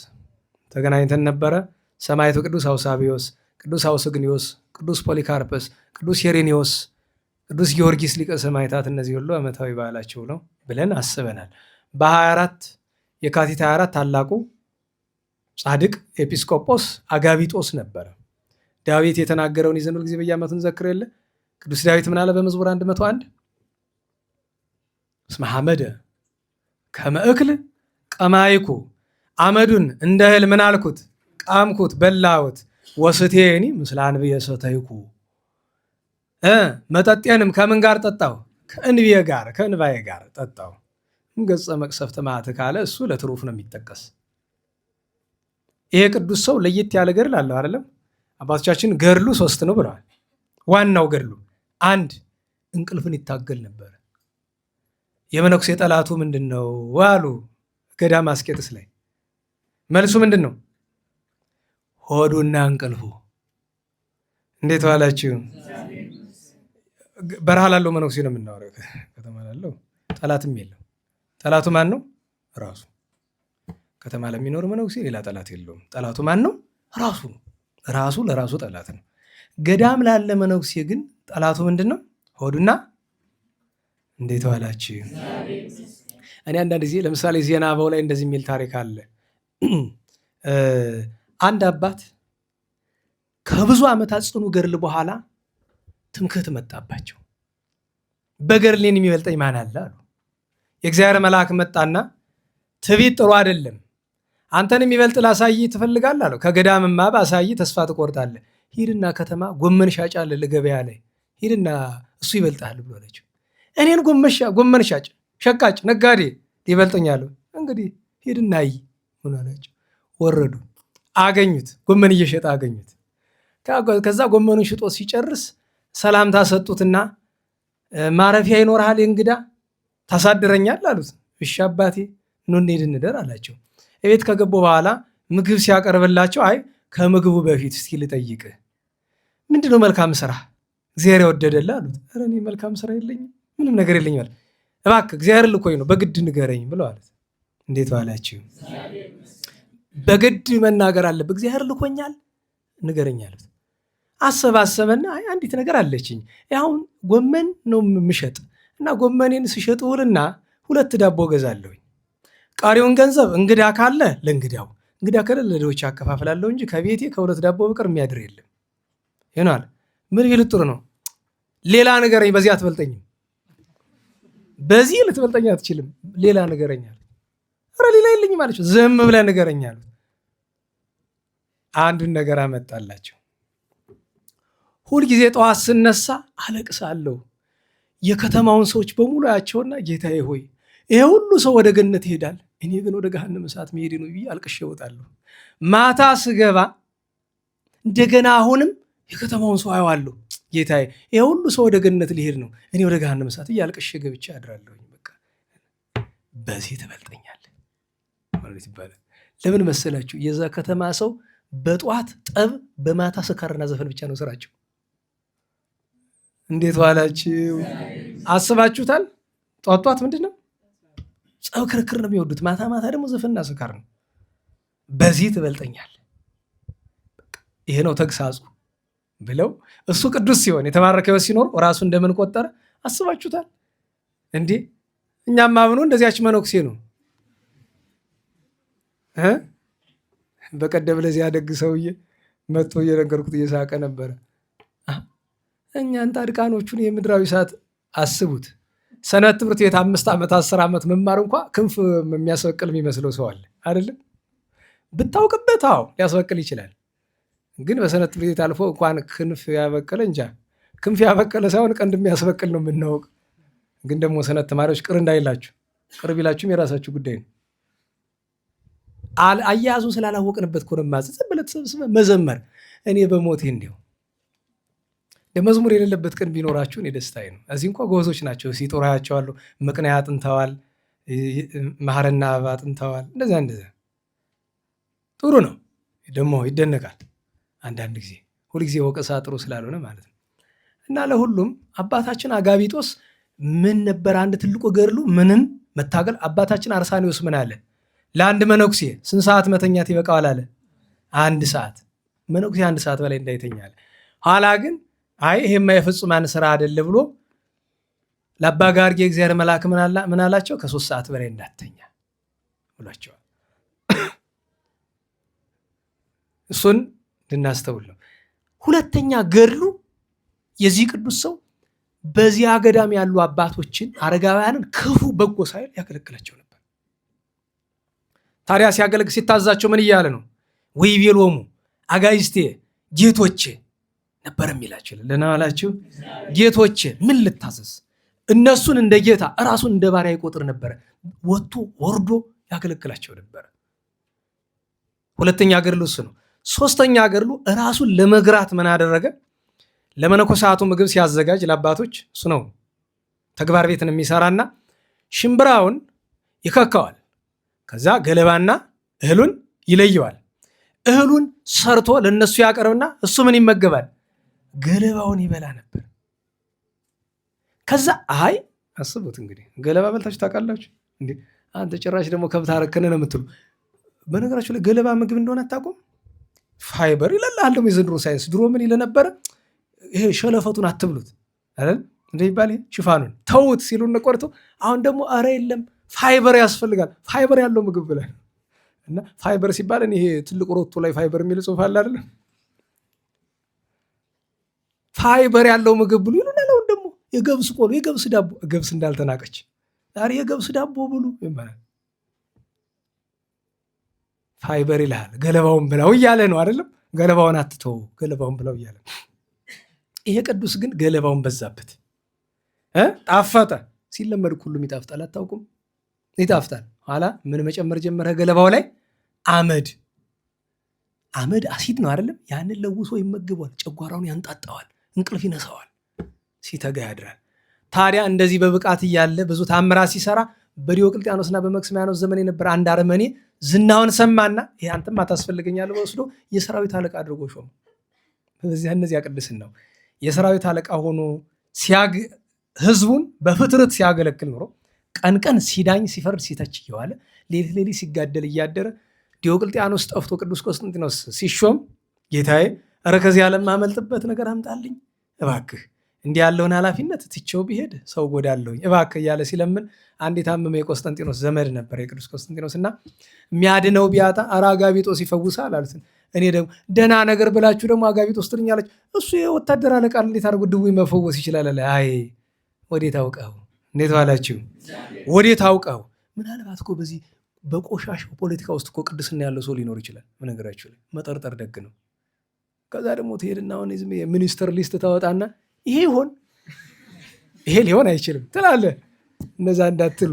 ተገናኝተን ነበረ። ሰማዕቱ ቅዱስ አውሳቢዮስ፣ ቅዱስ አውስግኒዮስ፣ ቅዱስ ፖሊካርፐስ፣ ቅዱስ ሄሬኒዮስ፣ ቅዱስ ጊዮርጊስ ሊቀ ሰማዕታት፣ እነዚህ ሁሉ ዓመታዊ በዓላቸው ነው ብለን አስበናል። በ24 የካቲት 24 ታላቁ ጻድቅ ኤጲስቆጶስ አጋቢጦስ ነበረ። ዳዊት የተናገረውን ይዘን ሁልጊዜ በየዓመቱ እንዘክር የለ። ቅዱስ ዳዊት ምን አለ በመዝሙር 101? እስመ ሐመደ ከመ እክል ቀማይኩ፣ አመዱን እንደ እህል ምን አልኩት? ቃምኩት፣ በላሁት። ወስቴኒ ምስለ አንብየ ሰተይኩ፣ መጠጤንም ከምን ጋር ጠጣሁ? ከእንብየ ጋር ከእንባዬ ጋር ጠጣሁ። ገጸ መቅሰፍተ መዓት ካለ እሱ ለትሩፍ ነው የሚጠቀስ። ይሄ ቅዱስ ሰው ለየት ያለ ገድል አለው አይደለም? አባቶቻችን ገድሉ 3 ነው ብለዋል። ዋናው ገድሉ 1 እንቅልፍን ይታገል ነበር። የመነኩሴ ጠላቱ ምንድን ነው አሉ ገዳመ አስቄጥስ ላይ። መልሱ ምንድን ነው? ሆዱና እንቅልፉ። እንዴት ዋላችሁ? በረሃ ላለው መነኩሴ ነው የምናወራው። ከተማ ላለው ጠላትም የለው። ጠላቱ ማን ነው? ራሱ። ከተማ ለሚኖር መነኩሴ ሌላ ጠላት የለውም። ጠላቱ ማን ነው? ራሱ ነው። ራሱ ለራሱ ጠላት ነው። ገዳም ላለ መነኩሴ ግን ጠላቱ ምንድን ነው? ሆዱና። እንዴት ዋላችሁ? እኔ አንዳንድ ጊዜ ለምሳሌ ዜና አበው ላይ እንደዚህ የሚል ታሪክ አለ። አንድ አባት ከብዙ ዓመታት ጽኑ ገድል በኋላ ትምክህት መጣባቸው። በገድሌን የሚበልጠኝ ማን አለ አሉ። የእግዚአብሔር መልአክ መጣና ትዕቢት ጥሩ አይደለም፣ አንተን የሚበልጥ ላሳይ ትፈልጋለህ አለው። ከገዳምማ ባሳይ ተስፋ ትቆርጣለህ። ሂድና ከተማ ጎመን ሻጭ አለ ለገበያ ላይ ሂድና እሱ ይበልጣል ብሎ አለችው። እኔን ጎመን ሻጭ ሸቃጭ ነጋዴ ይበልጠኛል? እንግዲህ ሂድና አይ ምን አላቸው። ወረዱ፣ አገኙት። ጎመን እየሸጠ አገኙት። ከዛ ጎመኑን ሽጦ ሲጨርስ ሰላምታ ሰጡትና ማረፊያ ይኖርሃል እንግዳ ታሳድረኛል አሉት። እሺ አባቴ ኑ እንሂድ እንደር አላቸው። ቤት ከገቡ በኋላ ምግብ ሲያቀርብላቸው አይ ከምግቡ በፊት እስኪ ልጠይቅህ ምንድነው መልካም ስራ እግዚአብሔር የወደደልህ አሉት። ኧረ እኔ መልካም ስራ የለኝም ምንም ነገር የለኝም አለ። እባክህ እግዚአብሔር ልኮኝ ነው በግድ ንገረኝ ብለው አሉት። እንዴት ዋላችሁ? በግድ መናገር አለብህ። እግዚአብሔር ልኮኛል ንገረኝ አሉት። አሰባሰበና አንዲት ነገር አለችኝ አሁን ጎመን ነው የምሸጥ እና ጎመኔን ስሸጥ ውልና 2 ዳቦ ገዛለሁኝ። ቃሪውን ገንዘብ እንግዳ ካለ ለእንግዳው፣ እንግዳ ካለ ለድሆች አከፋፍላለሁ እንጂ ከቤቴ ከ2 ዳቦ በቀር የሚያድር የለም ይሆናል። ምን ቢል ጥሩ ነው? ሌላ ንገረኝ፣ በዚህ አትበልጠኝም፣ በዚህ ልትበልጠኝ አትችልም፣ ሌላ ንገረኝ አለ። ኧረ ሌላ የለኝም አለችው። ዝም ብለህ ንገረኝ አሉት። አንዱን ነገር አመጣላቸው። ሁልጊዜ ጠዋት ስነሳ አለቅሳለሁ። የከተማውን ሰዎች በሙሉ ያቸውና ጌታዬ ሆይ ይሄ ሁሉ ሰው ወደ ገነት ይሄዳል፣ እኔ ግን ወደ ገሃነመ እሳት መሄድ ነው ብዬ አልቅሼ እወጣለሁ። ማታ ስገባ እንደገና አሁንም የከተማውን ሰው አየዋለሁ። ጌታዬ ይሄ ሁሉ ሰው ወደ ገነት ሊሄድ ነው፣ እኔ ወደ ገሃነመ እሳት እያልቅሼ ገብቼ አድራለሁ። በቃ በዚህ ትበልጠኛለህ ማለት ይባላል። ለምን መሰላችሁ? የዛ ከተማ ሰው በጠዋት ጠብ፣ በማታ ስካርና ዘፈን ብቻ ነው ስራቸው። እንዴት ዋላችሁ? አስባችሁታል? ጧት ምንድን ነው? ጸብ፣ ክርክር ነው የሚወዱት። ማታ ማታ ደግሞ ዘፈንና ስካር ነው። በዚህ ትበልጠኛል፣ ይሄ ነው ተግሳጹ ብለው እሱ ቅዱስ ሲሆን የተባረከ ሕይወት ሲኖር ራሱ እንደምን ቆጠረ? አስባችሁታል እንዴ? እኛም አብኖ እንደዚያች መነኩሴ ነው። በቀደም ለዚያ ደግ ሰውዬ መጥቶ እየነገርኩት እየሳቀ ነበረ። እኛን ጻድቃኖቹን የምድራዊ ሰዓት አስቡት። ሰንበት ትምህርት ቤት 5 ዓመት 10 ዓመት መማር እንኳ ክንፍ የሚያስበቅል የሚመስለው ሰው አለ አይደለም? ብታውቅበት አዎ ሊያስበቅል ይችላል። ግን በሰንበት ትምህርት ቤት አልፎ እንኳን ክንፍ ያበቀለ እንጃ ክንፍ ያበቀለ ሳይሆን ቀንድ የሚያስበቅል ነው የምናውቅ። ግን ደግሞ ሰንበት ተማሪዎች ቅር እንዳይላችሁ፣ ቅር ቢላችሁም የራሳችሁ ጉዳይ ነው። አያያዙን ስላላወቅንበት እኮ ነው ዝም ብለህ ተሰብስበህ መዘመር። እኔ በሞቴ እንዲያው መዝሙር የሌለበት ቀን ቢኖራችሁ እኔ ደስታዬ ነው። እዚህ እንኳ ጎበዞች ናቸው ሲጦራ ያቸዋለሁ። ምቅንያ አጥንተዋል፣ መሐረና አበባ አጥንተዋል። እንደዚያ ጥሩ ነው ደግሞ ይደነቃል። አንዳንድ ጊዜ ሁልጊዜ ወቀሳ ጥሩ ስላልሆነ ማለት ነው። እና ለሁሉም አባታችን አጋቢጦስ ምን ነበር አንድ ትልቁ ገድሉ ምንም መታገል። አባታችን አርሳኒዎስ ምን አለ? ለአንድ መነኩሴ ስንት ሰዓት መተኛት ይበቃዋል አለ? 1 ሰዓት። መነኩሴ 1 ሰዓት በላይ እንዳይተኛል። ኋላ ግን አይ ይሄማ የፍጹማን ስራ አይደለ ብሎ ለአባ ጋርጌ እግዚአብሔር መልአክ ምን አላቸው? ከ3 ሰዓት በላይ እንዳትተኛ ብሏቸዋል። እሱን እንድናስተውል ነው። ሁለተኛ ገድሉ የዚህ ቅዱስ ሰው በዚያ ገዳም ያሉ አባቶችን አረጋውያንን ክፉ በጎ ሳይል ያገለግላቸው ነበር። ታዲያ ሲያገለግል ሲታዛቸው ምን እያለ ነው? ወይቤሎሙ አጋይስቴ ጌቶቼ ነበር የሚላቸው። ለናላችሁ ጌቶቼ ምን ልታዘዝ? እነሱን እንደ ጌታ እራሱን እንደ ባሪያ ይቆጥር ነበረ። ወጥቶ ወርዶ ያገለግላቸው ነበረ። ሁለተኛ ገድሉ እሱ ነው። ሶስተኛ ገድሉ እራሱን ለመግራት ምን አደረገ? ለመነኮሳቱ ምግብ ሲያዘጋጅ ለአባቶች እሱ ነው ተግባር ቤትን የሚሰራና ሽምብራውን ይከካዋል። ከዛ ገለባና እህሉን ይለየዋል። እህሉን ሰርቶ ለነሱ ያቀርብና እሱ ምን ይመገባል? ገለባውን ይበላ ነበር። ከዛ አይ አስቡት እንግዲህ ገለባ በልታችሁ ታውቃላችሁ እንዴ? አንተ ጭራሽ ደግሞ ከብት አረከነ ነው የምትሉ። በነገራችሁ ላይ ገለባ ምግብ እንደሆነ አታውቁም? ፋይበር ይላል ደግሞ የዘንድሮ ሳይንስ። ድሮ ምን ይለ ነበረ? ይሄ ሸለፈቱን አትብሉት አይደል እንደሚባል ሽፋኑን ተውት ሲሉን ቆርተው፣ አሁን ደግሞ አረ የለም ፋይበር ያስፈልጋል፣ ፋይበር ያለው ምግብ ብለን እና ፋይበር ሲባል ይሄ ትልቁ ሮቶ ላይ ፋይበር የሚል ጽሑፍ አለ አይደል? ፋይበር ያለው ምግብ ብሉ ይሉናል። አሁን ደግሞ የገብስ ቆሎ፣ የገብስ ዳቦ፣ ገብስ እንዳልተናቀች ዛሬ የገብስ ዳቦ ብሉ ይባላል። ፋይበር ይልሃል፣ ገለባውን ብላው እያለ ነው አይደለም? ገለባውን አትተው፣ ገለባውን ብላው እያለ። ይሄ ቅዱስ ግን ገለባውን በዛበት ጣፈጠ። ሲለመድ ሁሉም ይጣፍጣል። አታውቁም? ይጣፍጣል። ኋላ ምን መጨመር ጀመረ? ገለባው ላይ አመድ አሲድ ነው አይደለም? ያንን ለውሶ ይመግቧል። ጨጓራውን ያንጣጣዋል፣ እንቅልፍ ይነሳዋል፣ ሲተጋ ያድራል። ታዲያ እንደዚህ በብቃት እያለ ብዙ ታምራት ሲሰራ በዲዮቅልጥያኖስና በመክስሚያኖስ ዘመን የነበረ አንድ አረመኔ ዝናውን ሰማና ይሄ አንተም አታስፈልገኛለህ ወስዶ የሰራዊት አለቃ አድርጎ ሾመ። እነዚያ ቅድስናው የሰራዊት አለቃ ሆኖ ህዝቡን በፍትርት ሲያገለግል ኖሮ ቀን ቀን ሲዳኝ ሲፈርድ ሲተች እየዋለ ሌሊት ሌሊት ሲጋደል እያደረ ዲዮቅልጥያኖስ ጠፍቶ ቅዱስ ቆስጠንጢኖስ ሲሾም ጌታዬ ኧረ ከዚህ ዓለም ማመልጥበት ነገር አምጣልኝ እባክህ፣ እንዲህ ያለውን ኃላፊነት ትቼው ቢሄድ ሰው ጎዳለሁኝ እባክህ እያለ ሲለምን አንድ የታመመ የቆስጠንጢኖስ ዘመድ ነበር የቅዱስ ቆስጠንጢኖስ እና የሚያድነው ቢያጣ ኧረ አጋቢጦስ ይፈውሳል አሉት። እኔ ደግሞ ደህና ነገር ብላችሁ ደግሞ አጋቢጦስ ትሉኛለች፣ እሱ የወታደር አለቃ እንዴት አድርጎ ድውይ መፈወስ ይችላል አለ። አይ ወዴት አውቀው፣ እንዴት ዋላችሁ፣ ወዴት አውቀው። ምናልባት እኮ በዚህ በቆሻሻው ፖለቲካ ውስጥ እኮ ቅድስና ያለው ሰው ሊኖር ይችላል። በነገራችሁ ላይ መጠርጠር ደግ ነው። ከዛ ደግሞ ትሄድና አሁን የሚኒስትር ሊስት ታወጣና ይሄ ይሆን ይሄ ሊሆን አይችልም ትላለህ። እነዛ እንዳትሉ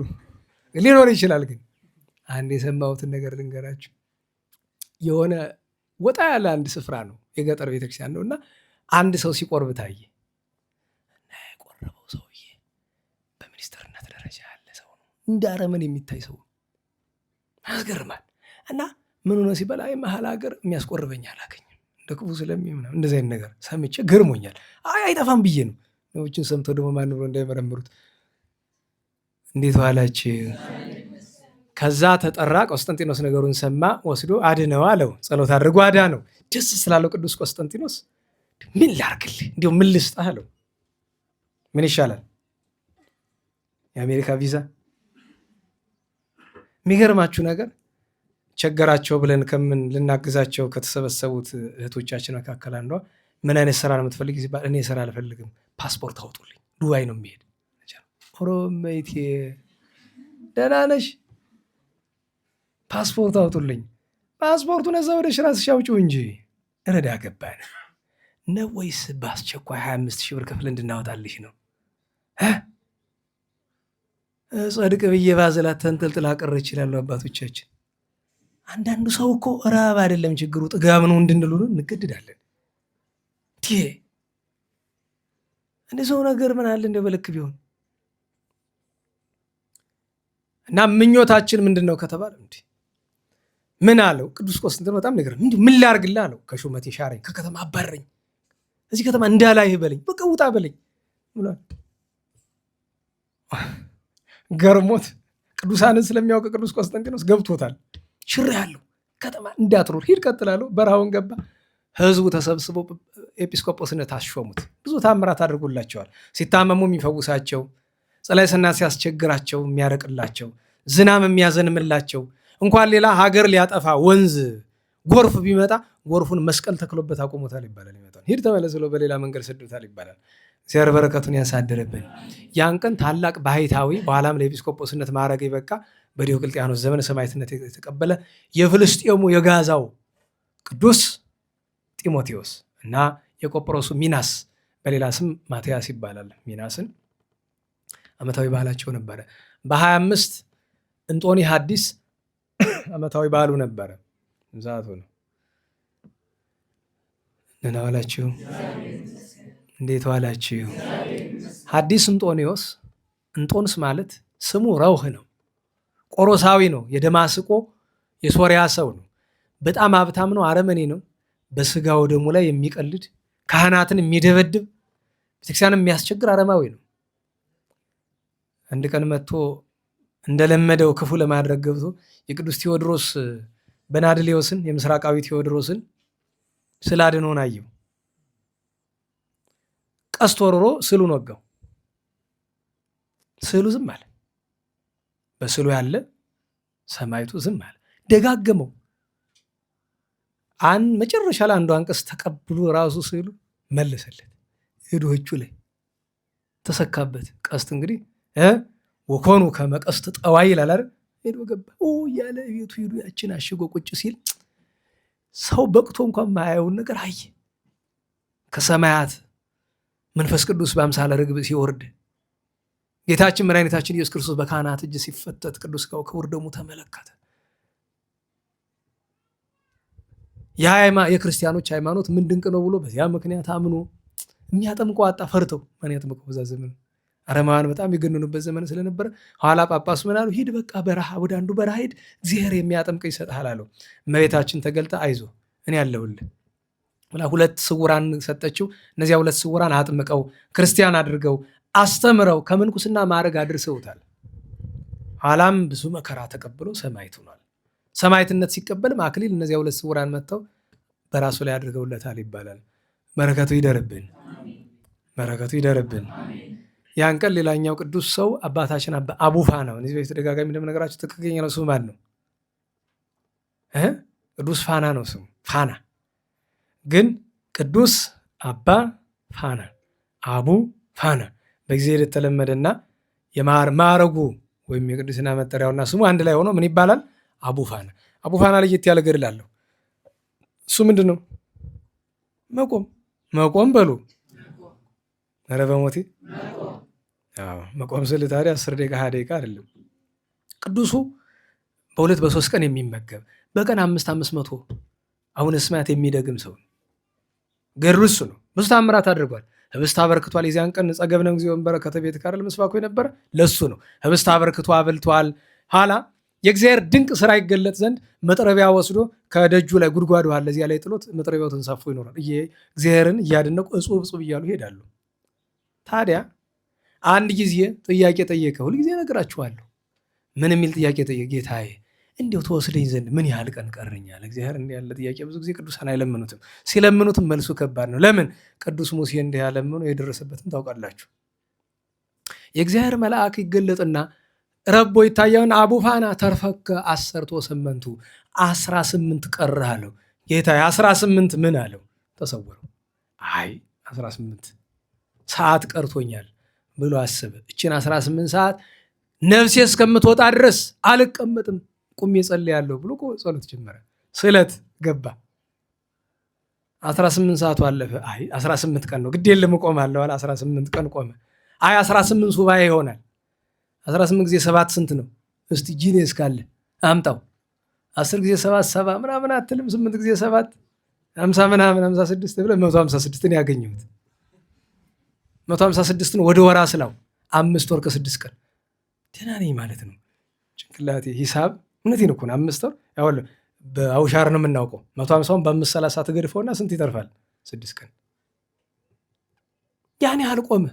ሊኖር ይችላል። ግን አንድ የሰማሁትን ነገር ልንገራችሁ። የሆነ ወጣ ያለ አንድ ስፍራ ነው፣ የገጠር ቤተክርስቲያን ነው እና አንድ ሰው ሲቆርብ ታየ እና የቆረበው ሰውዬ በሚኒስትርነት ደረጃ ያለ ሰው ነው። እንደ አረመን የሚታይ ሰው ያስገርማል። እና ምን ሆነ ሲበላ መሀል ሀገር የሚያስቆርበኝ አላገኝም እንደ ክፉ ስለሚሆን እንደዚህ አይነት ነገር ሰምቼ ገርሞኛል። አይጠፋም ብዬ ነው ሰዎችን ሰምተው ደግሞ ማን ብሎ እንዳይመረምሩት። እንዴት ዋላችሁ? ከዛ ተጠራ። ቆስጠንጢኖስ ነገሩን ሰማ፣ ወስዶ አድነው አለው። ጸሎት አድርጎ አዳነው። ደስ ስላለው ቅዱስ ቆስጠንጢኖስ ምን ላርግልህ እንዲሁ ምን ልስጥህ አለው። ምን ይሻላል? የአሜሪካ ቪዛ። የሚገርማችሁ ነገር ቸገራቸው ብለን ከምን ልናግዛቸው ከተሰበሰቡት እህቶቻችን መካከል አንዷ ምን አይነት ስራ ነው የምትፈልግ ሲባል እኔ ስራ አልፈልግም፣ ፓስፖርት አውጡልኝ፣ ዱባይ ነው የሚሄድ። ኦሮሜቴ ደህና ነሽ? ፓስፖርት አውጡልኝ። ፓስፖርቱን እዛ ወደ ራስሽ አውጪው እንጂ እረዳ ገባን ነው ወይስ በአስቸኳይ 25 ሺህ ብር ክፍል እንድናወጣልሽ ነው? ጸድቅ ብዬ ባዘላት ተንጠልጥላ ቀረ ይችላሉ አባቶቻችን። አንዳንዱ ሰው እኮ ራብ አይደለም ችግሩ ጥጋብ ነው እንድንሉ እንገድዳለን። እንደ ሰው ነገር ምን አለ እንደ በልክ ቢሆን እና ምኞታችን ምንድን ነው ከተባለ እንዲ ምን አለው ቅዱስ ቆስጠንጢኖስ በጣም ነገር ምን ላርግልህ አለው። ከሹመቴ ሻረኝ፣ ከከተማ አባረኝ፣ እዚህ ከተማ እንዳላይህ በለኝ፣ በቃ ውጣ በለኝ ብሏል። ገርሞት ቅዱሳንን ስለሚያውቅ ቅዱስ ቆስጠንጢኖስ ገብቶታል። ሽር ያለው ከተማ እንዳትኖር ሂድ ቀጥላለሁ። በረሃውን ገባ። ህዝቡ ተሰብስቦ ኤጲስቆጶስነት አሾሙት። ብዙ ታምራት አድርጎላቸዋል። ሲታመሙ የሚፈውሳቸው፣ ጸላይ ሰናት ሲያስቸግራቸው የሚያረቅላቸው፣ ዝናም የሚያዘንምላቸው፣ እንኳን ሌላ ሀገር ሊያጠፋ ወንዝ ጎርፍ ቢመጣ ጎርፉን መስቀል ተክሎበት አቆሞታል ይባላል። ይመጣል ሂድ ተመለስ ብሎ በሌላ መንገድ ሰዶታል ይባላል። እግዚአብሔር በረከቱን ያሳድርብን። ያን ቀን ታላቅ ባህታዊ በኋላም ለኤጲስቆጶስነት ማዕረግ የበቃ በዲዮቅልጥያኖስ ዘመን ሰማዕትነት የተቀበለ የፍልስጤሙ የጋዛው ቅዱስ ጢሞቴዎስ እና የቆጵሮሱ ሚናስ በሌላ ስም ማትያስ ይባላል። ሚናስን ዓመታዊ ባህላቸው ነበረ። በ25 እንጦኒ ሐዲስ ዓመታዊ ባህሉ ነበረ። ዛቱ ነው። ደህና ዋላችሁ? እንዴት ዋላችሁ? ሐዲስ እንጦኒዎስ፣ እንጦንስ ማለት ስሙ ረውህ ነው። ቆሮሳዊ ነው። የደማስቆ የሶሪያ ሰው ነው። በጣም ሀብታም ነው። አረመኔ ነው። በስጋው ደሙ ላይ የሚቀልድ ካህናትን የሚደበድብ ቤተክርስቲያን የሚያስቸግር አረማዊ ነው። አንድ ቀን መጥቶ እንደለመደው ክፉ ለማድረግ ገብቶ የቅዱስ ቴዎድሮስ በናድሌዎስን የምስራቃዊ ቴዎድሮስን ስላድኖን አየው። ቀስት ወርሮ ስዕሉን ወጋው። ስዕሉ ዝም አለ። በስዕሉ ያለ ሰማዕቱ ዝም አለ። ደጋገመው። መጨረሻ ላይ አንዱ አንቀጽ ተቀብሎ ራሱ ስዕሉ መለሰለት። እጆቹ ላይ ተሰካበት። ቀስት እንግዲህ ወኮኑ ከመቀስት ጠዋይ ይላል አይደል? ሄዶ ገባ ያለ ቤቱ ሄዶ ያችን አሽጎ ቁጭ ሲል ሰው በቅቶ እንኳን ማያየውን ነገር አየ። ከሰማያት መንፈስ ቅዱስ በአምሳለ ርግብ ሲወርድ ጌታችን መድኃኒታችን ኢየሱስ ክርስቶስ በካህናት እጅ ሲፈተት ቅዱስ ሥጋው ክቡር ደሙ ተመለከተ። የክርስቲያኖች ሃይማኖት ምን ድንቅ ነው ብሎ በዚያ ምክንያት አምኖ የሚያጠምቀው አጣ። ፈርተው ማን ያጥምቀው? በዛ ዘመን አረማውያን በጣም የገነኑበት ዘመን ስለነበረ ኋላ ጳጳሱ ምን አሉ? ሂድ በቃ በረሃ ወደ አንዱ በረሃ ሂድ፣ እግዚአብሔር የሚያጠምቅ ይሰጥሃል አለው። እመቤታችን ተገልጣ አይዞ እኔ ያለሁልህ ብላ 2 ስውራን ሰጠችው። እነዚያ 2 ስውራን አጥምቀው ክርስቲያን አድርገው አስተምረው ከምንኩስና ማዕረግ አድርሰውታል። ኋላም ብዙ መከራ ተቀብሎ ሰማዕት ሆኗል። ሰማዕትነት ሲቀበል አክሊል እነዚያ 2 ስውራን መጥተው በራሱ ላይ አድርገውለታል ይባላል። በረከቱ ይደርብን፣ በረከቱ ይደርብን። ያን ቀን ሌላኛው ቅዱስ ሰው አባታችን አቡፋና ነው። እዚህ በተደጋጋሚ እንደምነግራችሁ ትክክለኛ ነው ስሙ ማን ነው? ቅዱስ ፋና ነው ስሙ። ፋና ግን ቅዱስ አባ ፋና አቡ ፋና በጊዜ የተለመደና የማዕረጉ ወይም የቅዱስና መጠሪያውና ስሙ አንድ ላይ ሆኖ ምን ይባላል? አቡ ፋና። አቡ ፋና ለየት ያለ ገድል አለው። እሱ ምንድን ነው? መቆም መቆም በሉ ኧረ በሞቴ መቆም ስል ታዲያ 10 ደቂቃ 20 ደቂቃ አይደለም። ቅዱሱ በ2 በ3 ቀን የሚመገብ በቀን 500 አቡነ ስማያት የሚደግም ሰው ገድሉ እሱ ነው። ብዙ ታምራት አድርጓል። ህብስት አበርክቷል። የዚያን ቀን ጸገብነ ጊዜ በረከተ ቤት ካረል መስባኩ የነበረ ለሱ ነው። ህብስት አበርክቶ አብልቷል። ኋላ የእግዚአብሔር ድንቅ ስራ ይገለጥ ዘንድ መጥረቢያ ወስዶ ከደጁ ላይ ጉድጓድ ውሃ ለዚያ ላይ ጥሎት መጥረቢያው ተንሳፎ ይኖራል። እግዚአብሔርን እያደነቁ እጹብ እጹብ እያሉ ይሄዳሉ። ታዲያ አንድ ጊዜ ጥያቄ ጠየቀ። ሁልጊዜ እነግራችኋለሁ። ምን የሚል ጥያቄ ጠየቀ? ጌታዬ እንዲያው ተወስደኝ ዘንድ ምን ያህል ቀን ቀረኛል? እግዚአብሔር እንዲህ ያለ ጥያቄ ብዙ ጊዜ ቅዱሳን አይለምኑትም። ሲለምኑትም መልሱ ከባድ ነው። ለምን? ቅዱስ ሙሴ እንዲህ ያለምኑ የደረሰበትን ታውቃላችሁ። የእግዚአብሔር መልአክ ይገለጥና ረቦ ይታየውን አቡፋና ተርፈከ 18 18 ቀረህ አለው። ጌታዬ 18 ምን አለው? ተሰወረው። አይ 18 ሰዓት ቀርቶኛል ብሎ አሰበ። እችን 18 ሰዓት ነፍሴ እስከምትወጣ ድረስ አልቀመጥም ቁሜ ጸልያለሁ ብሎ ጸሎት ጀመረ። ስለት ገባ። 18 ሰዓቱ አለፈ። አይ 18 ቀን ነው ግድ የለም እቆማለሁ አለ። 18 ቀን ቆመ። አይ 18 ሱባኤ ይሆናል። 18 ጊዜ 7 ስንት ነው? እስቲ ጂኔስ ካለ አምጣው። 10 ጊዜ 7 70 ምናምን አትልም? 8 ጊዜ 7 50 ምናምን 56 ብለህ 156ን ያገኘሁት 156 ነው። ወደ ወራ ስላው 5 ወር ከ6 ቀን ደህና ነኝ ማለት ነው። ጭንቅላቴ ሂሳብ እውነቴን እኮ ነው። 5 ወር ያው በአውሻር ነው የምናውቀው። 150ውን በ530 ትገድፈውና ስንት ይተርፋል? 6 ቀን። ያን ያህል ቆመ።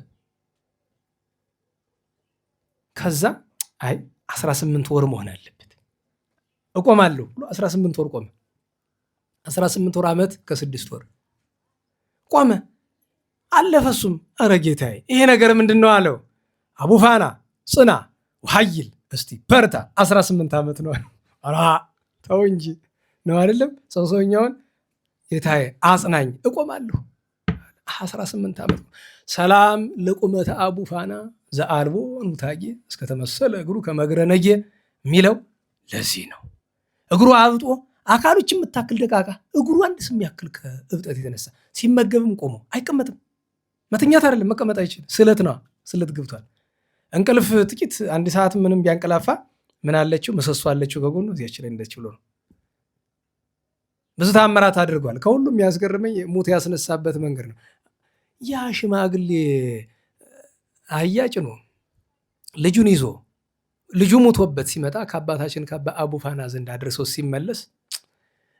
ከዛ አይ 18 ወር መሆን አለበት እቆማለሁ ብሎ 18 ወር ቆመ። 18 ወር ዓመት ከ6 ወር ቆመ። አለፈሱም። ኧረ ጌታዬ ይሄ ነገር ምንድን ነው አለው። አቡፋና ጽና ወኃይል እስቲ በርታ 18 ዓመት ነው። ኧረ ተው እንጂ ነው አይደለም። ሰውኛውን ጌታዬ አጽናኝ እቆማለሁ 18 ዓመት። ሰላም ለቁመተ አቡፋና ዘአልቦ ኑታጌ እስከተመሰለ እግሩ ከመግረ ነጌ የሚለው ለዚህ ነው። እግሩ አብጦ አካሎች የምታክል ደቃቃ እግሩ አንድ ስም ያክል ከእብጠት የተነሳ ሲመገብም ቆሞ አይቀመጥም። መተኛት አይደለም መቀመጥ አይችልም። ስለት ነው፣ ስለት ገብቷል። እንቅልፍ ጥቂት 1 ሰዓት ምንም ቢያንቀላፋ ምን አለችው? ምሰሶ አለችው ከጎኑ እዚያች ላይ እንደች ብሎ ነው። ብዙ ታምራት አድርጓል። ከሁሉም ያስገርመኝ ሙት ያስነሳበት መንገድ ነው። ያ ሽማግሌ አህያ ጭኖ ልጁን ይዞ ልጁ ሙቶበት ሲመጣ ከአባታችን ከአባ አቡፋና ዘንድ አድርሰው ሲመለስ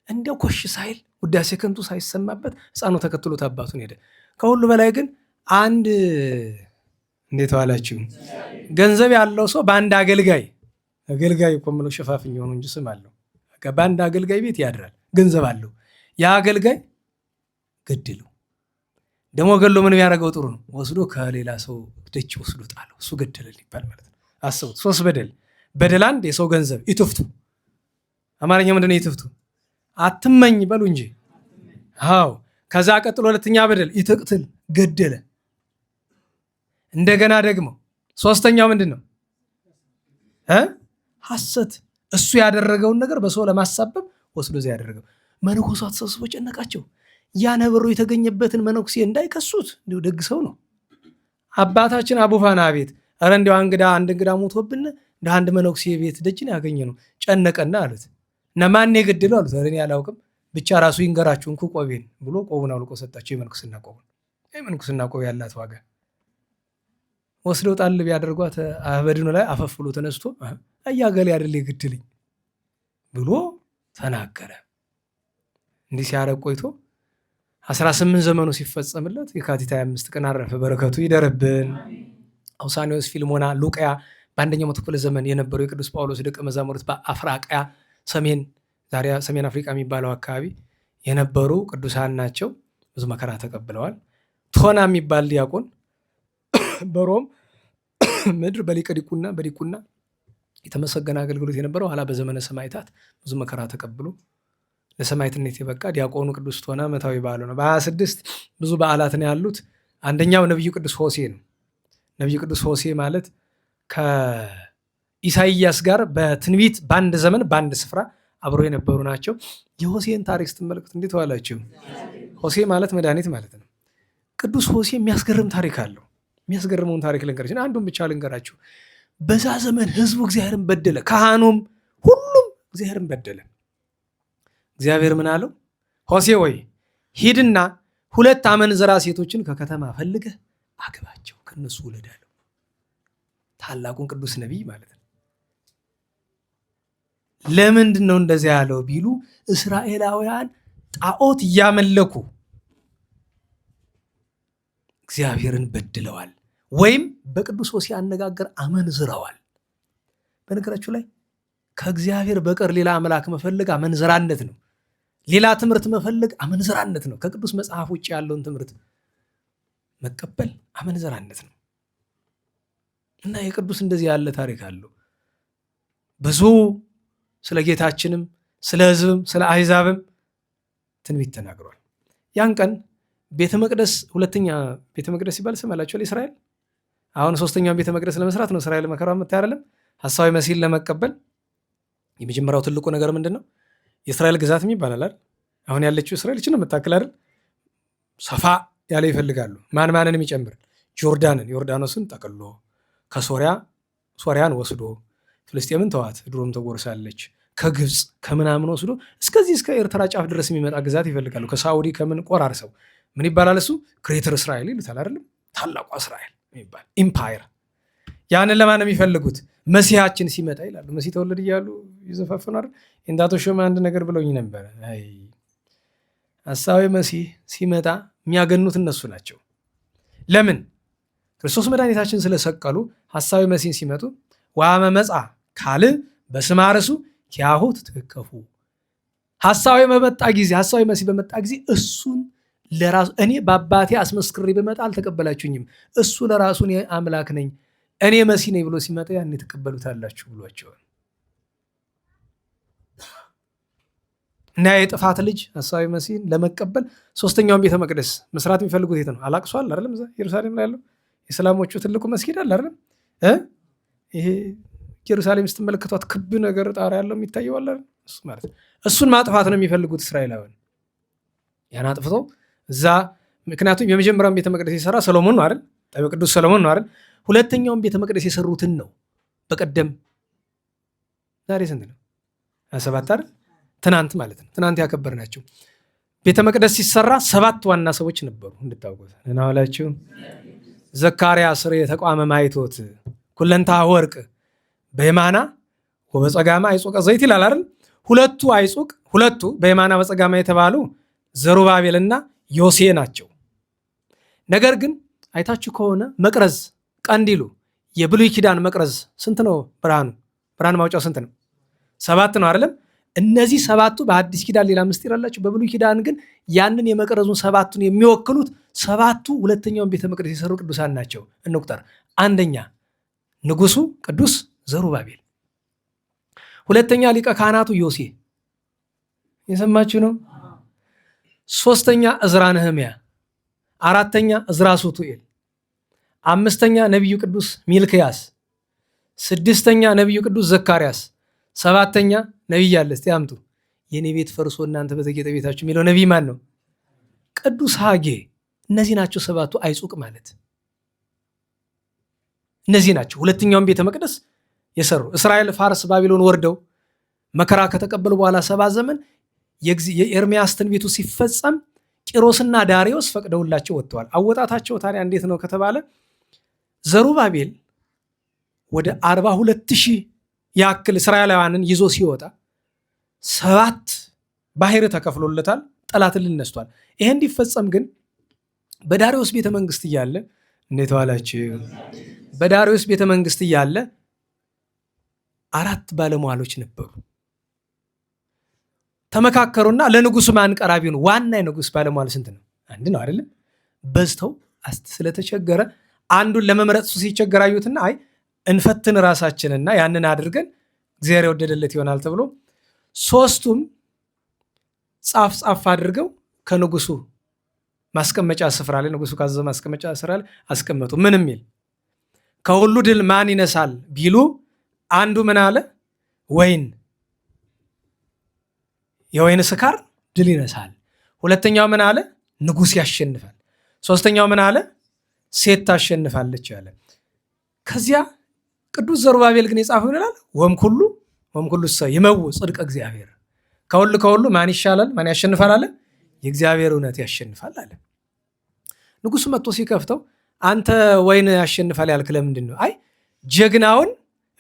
እንዲያው ኮሽ ሳይል ውዳሴ ከንቱ ሳይሰማበት ሕፃኑ ተከትሎት አባቱን ሄደ። ከሁሉ በላይ ግን አንድ እንዴት ዋላችሁ ገንዘብ ያለው ሰው በአንድ አገልጋይ እኮ የምለው ሸፋፍኝ ሆኖ እንጂ ስም አለው። በአንድ አገልጋይ ቤት ያድራል። ገንዘብ አለው። ያ አገልጋይ ገድለው ደግሞ ገሎ ምን ያደረገው ጥሩ ነው። ወስዶ ከሌላ ሰው ደጅ ወስዶ ጣለው። እሱ ገደለ ሊባል ማለት ነው። አስቡት። 3 በደል 1 የሰው ገንዘብ ይትፍቱ። አማርኛ ምንድነው ይትፍቱ? አትመኝ በሉ እንጂ። አዎ። ከዛ ቀጥሎ 2ኛ በደል ይትቅትል ገደለ። እንደገና ደግሞ 3ኛው ምንድነው? ሐሰት። እሱ ያደረገውን ነገር በሰው ለማሳበብ ወስዶ እዚያ ያደረገው። መነኮሳት ሰብስቦ ጨነቃቸው። ያ ነብሮ የተገኘበትን መነኩሴ እንዳይከሱት። እንዲሁ ደግ ሰው ነው አባታችን አቡፋና ቤት። ኧረ እንዲያው አንድ እንግዳ ሞቶብን እንደ አንድ መነኩሴ ቤት ደጅን ያገኘ ነው ጨነቀና አሉት። እና ማን የገደለው አሉት። ኧረ እኔ አላውቅም ብቻ ራሱ ይንገራችሁ እንኩ ቆቤን ብሎ ቆቡን አውልቆ ሰጣቸው። የመንኩስና ቆብ ያላት ዋጋ ወስደው ጣል ቢያደርጓት በድኑ ላይ አፈፍሎ ተነስቶ እያገሌ አይደል የግድልኝ ብሎ ተናገረ። እንዲህ ሲያረግ ቆይቶ 18 ዘመኑ ሲፈጸምለት የካቲት 25 ቀን አረፈ። በረከቱ ይደርብን። አውሳኒዮስ፣ ፊልሞና፣ ሉቅያ በአንደኛው መቶ ክፍለ ዘመን የነበሩ የቅዱስ ጳውሎስ ደቀ መዛሙርት በአፍራቅያ ዛሬ ሰሜን አፍሪካ የሚባለው አካባቢ የነበሩ ቅዱሳን ናቸው። ብዙ መከራ ተቀብለዋል። ቶና የሚባል ዲያቆን በሮም ምድር በዲቁና የተመሰገነ አገልግሎት የነበረው ኋላ በዘመነ ሰማዕታት ብዙ መከራ ተቀብሎ ለሰማዕትነት የበቃ ዲያቆኑ ቅዱስ ቶና ዓመታዊ በዓሉ ነው። በ26 ብዙ በዓላት ነው ያሉት። አንደኛው ነቢዩ ቅዱስ ሆሴ ነው። ነቢዩ ቅዱስ ሆሴ ማለት ከኢሳይያስ ጋር በትንቢት በአንድ ዘመን በአንድ ስፍራ አብሮ የነበሩ ናቸው። የሆሴን ታሪክ ስትመለከቱ እንዴት ዋላችሁ? ሆሴ ማለት መድኃኒት ማለት ነው። ቅዱስ ሆሴ የሚያስገርም ታሪክ አለው። የሚያስገርመውን ታሪክ ልንገራችሁ፣ አንዱን ብቻ ልንገራችሁ። በዛ ዘመን ህዝቡ እግዚአብሔርን በደለ፣ ካህኑም ሁሉም እግዚአብሔርን በደለ። እግዚአብሔር ምን አለው? ሆሴ ወይ ሂድና 2 አመንዝራ ሴቶችን ከከተማ ፈልገህ አግባቸው፣ ከነሱ ውለድ አለው። ታላቁን ቅዱስ ነቢይ ማለት ነው። ለምንድን ነው እንደዚያ ያለው ቢሉ እስራኤላውያን ጣዖት እያመለኩ እግዚአብሔርን በድለዋል፣ ወይም በቅዱስ ሆሴዕ አነጋገር አመንዝረዋል። በነገራችሁ ላይ ከእግዚአብሔር በቀር ሌላ አምላክ መፈለግ አመንዝራነት ነው። ሌላ ትምህርት መፈለግ አመንዝራነት ነው። ከቅዱስ መጽሐፍ ውጭ ያለውን ትምህርት መቀበል አመንዝራነት ነው። እና የቅዱስ እንደዚህ ያለ ታሪክ አለው። ብዙ ስለ ጌታችንም ስለ ሕዝብም ስለ አሕዛብም ትንቢት ተናግሯል። ያን ቀን ቤተ መቅደስ፣ ሁለተኛ ቤተ መቅደስ ሲባል ሰማላችኋል። እስራኤል አሁን ሶስተኛውን ቤተ መቅደስ ለመስራት ነው እስራኤል መከራ የምታያለም ሐሳዊ መሲህን ለመቀበል። የመጀመሪያው ትልቁ ነገር ምንድን ነው? የእስራኤል ግዛት ይባላል አይደል? አሁን ያለችው እስራኤል እችን ነው የምታክል አይደል? ሰፋ ያለ ይፈልጋሉ። ማንን የሚጨምር? ዮርዳኖስን ጠቅሎ ሶሪያን ወስዶ ፍልስጤምን ተዋት፣ ድሮም ተጎርሳለች። ከግብፅ ከምናምን ወስዶ እስከዚህ እስከ ኤርትራ ጫፍ ድረስ የሚመጣ ግዛት ይፈልጋሉ። ከሳውዲ ከምን ቆራርሰው ምን ይባላል እሱ? ግሬተር እስራኤል ይሉታል አይደለም? ታላቋ እስራኤል የሚባል ኢምፓየር። ያንን ለማን የሚፈልጉት? መሲሐችን ሲመጣ ይላሉ። መሲህ ተወለድ እያሉ ይዘፋፍኑ አይደል? እንዳቶ ሾመ አንድ ነገር ብለውኝ ነበረ። ሐሳዊ መሲህ ሲመጣ የሚያገኑት እነሱ ናቸው። ለምን? ክርስቶስ መድኃኒታችን ስለሰቀሉ ሐሳዊ መሲህን ሲመጡ ዋመ መጻ ካል በስመ አርሱ ኪያሁ ትትከፉ። ሐሳዊ መሲህ በመጣ ጊዜ እሱን ለራሱ እኔ በአባቴ አስመስክሬ በመጣ አልተቀበላችሁኝም፣ እሱ ለራሱ እኔ አምላክ ነኝ እኔ መሲህ ነኝ ብሎ ሲመጣ ያን ትቀበሉታላችሁ ብሏቸዋል። እና የጥፋት ልጅ ሐሳዊ መሲህን ለመቀበል ሶስተኛውን ቤተ መቅደስ መስራት የሚፈልጉት የት ነው? አላቅሷል አይደለም? እዛ ኢየሩሳሌም ላይ ያለው የእስላሞቹ ትልቁ መስጊድ አለ አይደለም? ይሄ ኢየሩሳሌም ስትመለከቷት ክብ ነገር ጣራ ያለው የሚታየው አለ እሱ ማለት ነው። እሱን ማጥፋት ነው የሚፈልጉት እስራኤላውያን። ያን አጥፍተው እዛ ምክንያቱም የመጀመሪያውን ቤተ መቅደስ የሰራ ሰሎሞን ነው አይደል? ጠቢው ቅዱስ ሰሎሞን ነው አይደል? ሁለተኛውን ቤተ መቅደስ የሰሩትን ነው በቀደም ዛሬ ስንት ነው? 27 አይደል? ትናንት ማለት ነው። ትናንት ያከበርናቸው ቤተ መቅደስ ሲሰራ 7 ዋና ሰዎች ነበሩ እንድታውቁት። እናዋላችሁ ዘካርያስ የተቋመ ማይቶት ኩለንታ ወርቅ በየማና ወበጸጋማ አይጾቀ ዘይት ይላል አይደል? ሁለቱ በየማና በጸጋማ የተባሉ ዘሩባቤልና ዮሴ ናቸው። ነገር ግን አይታችሁ ከሆነ መቅረዝ ቀንዲሉ የብሉይ ኪዳን መቅረዝ ስንት ነው? ብርሃን ማውጫው ስንት ነው? 7 ነው አይደለም? እነዚህ 7ቱ በአዲስ ኪዳን ሌላ ምስጢር አላቸው። በብሉይ ኪዳን ግን ያንን የመቅረዙን 7ቱን የሚወክሉት 7ቱ ሁለተኛውን ቤተ መቅደስ የሰሩ ቅዱሳን ናቸው። እንቁጠር። አንደኛ ንጉሱ ቅዱስ ዘሩባቤል፣ ሁለተኛ ሊቀ ካህናቱ ዮሴ፣ የሰማችሁ ነው። ሶስተኛ እዝራ ነህምያ፣ አራተኛ እዝራ ሱቱኤል፣ አምስተኛ ነቢዩ ቅዱስ ሚልክያስ፣ ስድስተኛ ነቢዩ ቅዱስ ዘካርያስ፣ ሰባተኛ ነቢይ አለ። እስቲ አምጡ። የኔ ቤት ፈርሶ እናንተ በተጌጠ ቤታችሁ የሚለው ነቢይ ማን ነው? ቅዱስ ሐጌ። እነዚህ ናቸው 7ቱ አይጹቅ ማለት እነዚህ ናቸው። ሁለተኛውን ቤተ መቅደስ የሰሩ እስራኤል ፋርስ ባቢሎን ወርደው መከራ ከተቀበሉ በኋላ 7 ዘመን የኤርምያስ ትንቢቱ ሲፈጸም ቂሮስና ዳሪዮስ ፈቅደውላቸው ወጥተዋል። አወጣታቸው ታዲያ እንዴት ነው ከተባለ ዘሩባቤል ወደ 42,000 ያክል እስራኤላውያንን ይዞ ሲወጣ 7 ባህር ተከፍሎለታል። ጠላትን ልነስቷል። ይሄ እንዲፈጸም ግን በዳሪዮስ ቤተመንግስት እያለ እንዴት ዋላችሁ? በዳሪዮስ ቤተመንግስት እያለ 4 ባለሟሎች ነበሩ። ተመካከሩና ለንጉሱ ማን ቀራቢ ነው? ዋና የንጉስ ባለሟል ስንት ነው? አንድ ነው አይደለም? በዝተው ስለተቸገረ አንዱን ለመምረጥ ሲቸገር አዩትና አይ እንፈትን ራሳችንና ያንን አድርገን እግዚአብሔር የወደደለት ይሆናል ተብሎ 3ቱም ጻፍ ጻፍ አድርገው ከንጉሱ ማስቀመጫ ስፍራ ላይ ንጉሱ ካዘዘ ማስቀመጫ ስፍራ ላይ አስቀመጡ። ምን የሚል ከሁሉ ድል ማን ይነሳል ቢሉ አንዱ ምን አለ? ወይን፣ የወይን ስካር ድል ይነሳል። ሁለተኛው ምን አለ? ንጉስ ያሸንፋል። ሶስተኛው ምን አለ? ሴት ታሸንፋለች አለ። ከዚያ ቅዱስ ዘሩባቤል ግን የጻፈው ይላል ወምኩሉ ይመው ጽድቅ እግዚአብሔር፣ ከሁሉ ማን ይሻላል? ማን ያሸንፋል አለ? የእግዚአብሔር እውነት ያሸንፋል አለ። ንጉሱ መጥቶ ሲከፍተው አንተ ወይን ያሸንፋል ያልክ ለምንድን ነው? አይ ጀግናውን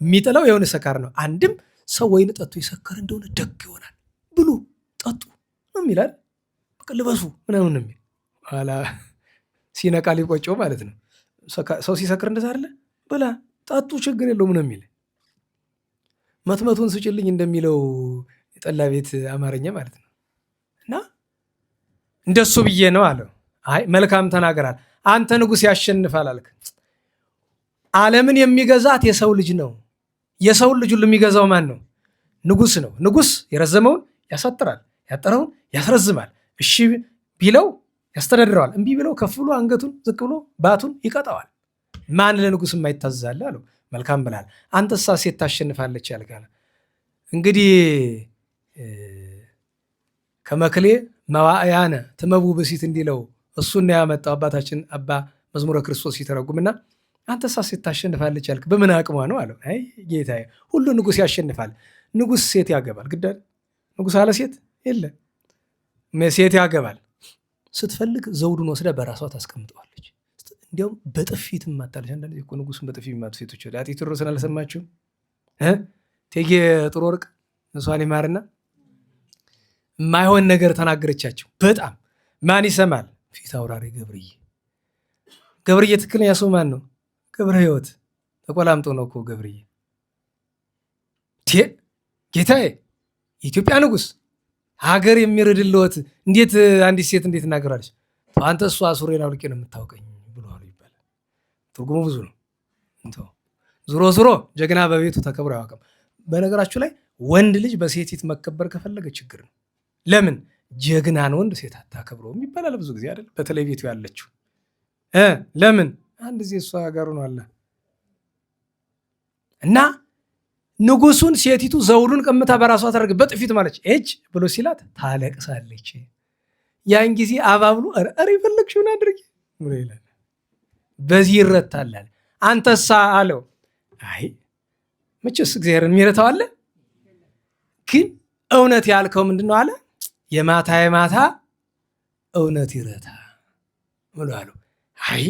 የሚጥለው የወይን ስካር ነው። አንድም ሰው ወይን ጠጡ የሰከረ እንደሆነ ደግ ይሆናል፣ ብሉ ጠጡ ነው የሚላል። ልበሱ ምናምን ነው የሚል ኋላ ሲነቃ ሊቆጨው ማለት ነው። ሰው ሲሰክር እንደዛ አይደለ? ብላ ጠጡ ችግር የለውም ነው የሚል። መትመቱን ስጭልኝ እንደሚለው የጠላ ቤት አማርኛ ማለት ነው። እና እንደሱ ብዬ ነው አለው። አይ መልካም ተናገራል። አንተ ንጉስ ያሸንፋል አልክ። ዓለምን የሚገዛት የሰው ልጅ ነው። የሰውን ልጅ ሁሉ የሚገዛው ማን ነው? ንጉስ ነው። ንጉስ የረዘመውን ያሳጥራል፣ ያጠረውን ያስረዝማል። እሺ ቢለው ያስተዳድረዋል፣ እምቢ ብለው ከፍ ብሎ አንገቱን ዝቅ ብሎ ባቱን ይቀጣዋል። ማን ለንጉስ የማይታዘዛል አለው። መልካም ብላል። አንተሳ ሴት ታሸንፋለች ያልካለ እንግዲህ ከመክሌ መዋእያነ ትመቡ ብሲት እንዲለው እሱና ያመጣው አባታችን አባ መዝሙረ ክርስቶስ ሲተረጉምና አንተሳ ሴት ታሸንፋለች ያልክ በምን አቅሟ ነው አለው። አይ ጌታዬ ሁሉ ንጉስ ያሸንፋል። ንጉስ ሴት ያገባል። ግዳል ንጉስ አለ ሴት የለ ሴት ያገባል። ስትፈልግ ዘውዱን ወስዳ በራሷ ታስቀምጠዋለች። እንዲያውም በጥፊት ማታለች። አንዳንድ እኮ ንጉሱን በጥፊ የሚማቱ ሴቶች አጤ ቴዎድሮስን አልሰማችሁም? እቴጌ ጥሩ ወርቅ እሷን ይማርና የማይሆን ነገር ተናገረቻቸው። በጣም ማን ይሰማል? ፊት አውራሪ ገብርዬ ትክክለኛ ሰው ማን ነው? ገብረ ሕይወት ተቆላምጦ ነው እኮ ገብርዬ። ጌታዬ የኢትዮጵያ ንጉስ ሀገር የሚርድልዎት እንዴት አንዲት ሴት እንዴት እናገራለች? አንተ እሷ ሱሬን አውልቄ ነው የምታውቀኝ ብለዋል ይባላል። ትርጉሙ ብዙ ነው። ዙሮ ጀግና በቤቱ ተከብሮ አያውቅም። በነገራችሁ ላይ ወንድ ልጅ በሴቲት መከበር ከፈለገ ችግር ነው። ለምን ጀግናን ወንድ ሴት አታከብረውም ይባላል ብዙ ጊዜ አይደል? በተለይ ቤቱ ያለችው ለምን አንድ ጊዜ እሷ ጋር ነው አለ እና ንጉሱን ሴቲቱ ዘውዱን ቀምታ በራሷ ታደርግ በጥፊት ማለች እጅ ብሎ ሲላት ታለቅሳለች። ያን ጊዜ አባብሉ ኧረ የፈለግሽውን አድርጊ ብሎ ይላል። በዚህ ይረታላል። አንተሳ አለው አይ መቼስ እግዚአብሔርን የሚረታው አለ፣ ግን እውነት ያልከው ምንድነው አለ የማታ እውነት ይረታ ብሎ አለው። አይ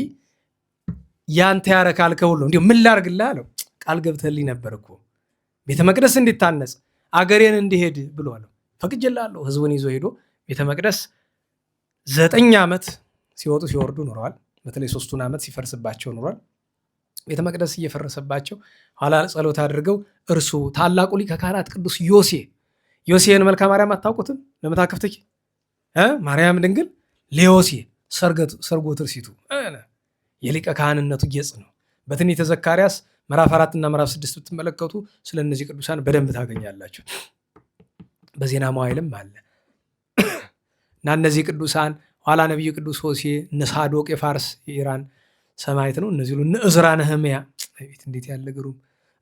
ያንተ ያረካልከው ሁሉ እንዲሁ ምን ላርግልህ አለው። ቃል ገብተልኝ ነበር እኮ ቤተ መቅደስ እንዲታነጽ አገሬን እንዲሄድ ብሎ አለው። ፈቅጄልሃለሁ። ህዝቡን ይዞ ሄዶ ቤተ መቅደስ 9 ዓመት ሲወጡ ሲወርዱ ኖረዋል። በተለይ 3ቱን ዓመት ሲፈርስባቸው ኖሯል። ቤተ መቅደስ እየፈረሰባቸው ኋላ ጸሎት አድርገው እርሱ ታላቁ ሊቀ ካህናት ቅዱስ ዮሴን መልክአ ማርያም አታውቁትም? ለምታከፍትኪ ማርያም ድንግል ለዮሴ ሰርጎ ትርሲቱ የሊቀ ካህንነቱ ጌጽ ነው። በትንቢተ ዘካርያስ ምዕራፍ 4 እና ምዕራፍ 6 ብትመለከቱ ስለ እነዚህ ቅዱሳን በደንብ ታገኛላችሁ። በዜና መዋዕልም አለ እና እነዚህ ቅዱሳን ኋላ ነቢዩ ቅዱስ ሆሴዕ እነ ሳዶቅ የፋርስ የኢራን ሰማዕት ነው። እነዚህ ሁሉ እነ ዕዝራ ነህምያ እንዴት ያለ ግሩም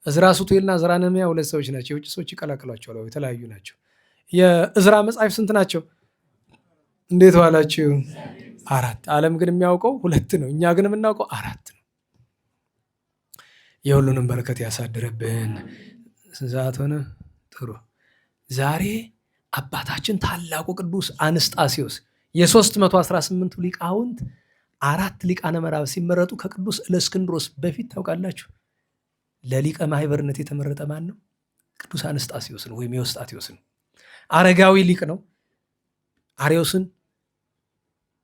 ዕዝራ ሱቱኤልና ዕዝራ ነህምያ 2 ሰዎች ናቸው። የውጭ ሰዎች ይቀላቅሏቸዋል፣ የተለያዩ ናቸው። የዕዝራ መጽሐፍ ስንት ናቸው? እንዴት ዋላችሁ? 4። ዓለም ግን የሚያውቀው 2 ነው። እኛ ግን የምናውቀው 4 ነው። የሁሉንም በረከት ያሳድርብን። ስንት ሰዓት ሆነ? ጥሩ። ዛሬ አባታችን ታላቁ ቅዱስ አንስጣሴዎስ የ318ቱ ሊቃውንት 4 ሊቃነ መራብዕት ሲመረጡ ከቅዱስ እለእስክንድሮስ በፊት ታውቃላችሁ ለሊቀ ማህበርነት የተመረጠ ማን ነው? ቅዱስ አንስጣስዮስ ነው ወይም ኤዎስጣቴዎስ ነው። አረጋዊ ሊቅ ነው። አርዮስን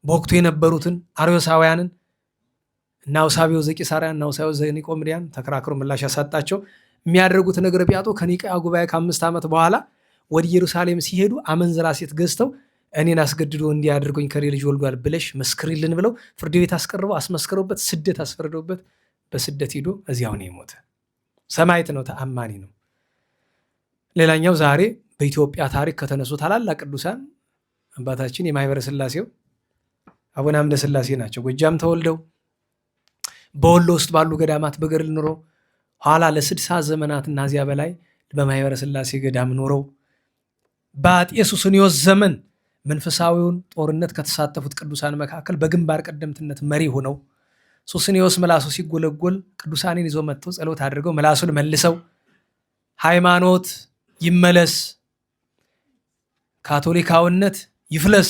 በወቅቱ የነበሩትን አርዮሳውያንን እና አውሳቢዮ ዘቂሳርያ እና አውሳቢዮ ዘኒቆምዲያን ተከራክሮ ምላሽ ያሳጣቸው የሚያደርጉት ነገር ቢያጡ ከኒቅያ ጉባኤ ከ5 ዓመት በኋላ ወደ ኢየሩሳሌም ሲሄዱ አመንዝራ ሴት ገዝተው እኔን አስገድዶ እንዲያደርጉኝ ከሬ ልጅ ወልዷል ብለሽ መስክሪልን ብለው ፍርድ ቤት አስቀርበው አስመስክረውበት ስደት አስፈርደውበት በስደት ሂዶ እዚያው ነው የሞተ። ሰማዕት ነው፣ ተአማኒ ነው። ሌላኛው ዛሬ በኢትዮጵያ ታሪክ ከተነሱ ታላላቅ ቅዱሳን አባታችን የማኅበረ ሥላሴው አቡነ አምደ ሥላሴ ናቸው። ጎጃም ተወልደው በወሎ ውስጥ ባሉ ገዳማት በገድል ኑሮ ኋላ ለ60 ዘመናትና እዚያ በላይ በማኅበረ ሥላሴ ገዳም ኖረው በአጤ ሱስንዮስ ዘመን መንፈሳዊውን ጦርነት ከተሳተፉት ቅዱሳን መካከል በግንባር ቀደምትነት መሪ ሆነው ሱስንዮስ ምላሱ ሲጎለጎል ቅዱሳንን ይዞ መጥተው ጸሎት አድርገው ምላሱን መልሰው ሃይማኖት ይመለስ፣ ካቶሊካውነት ይፍለስ፣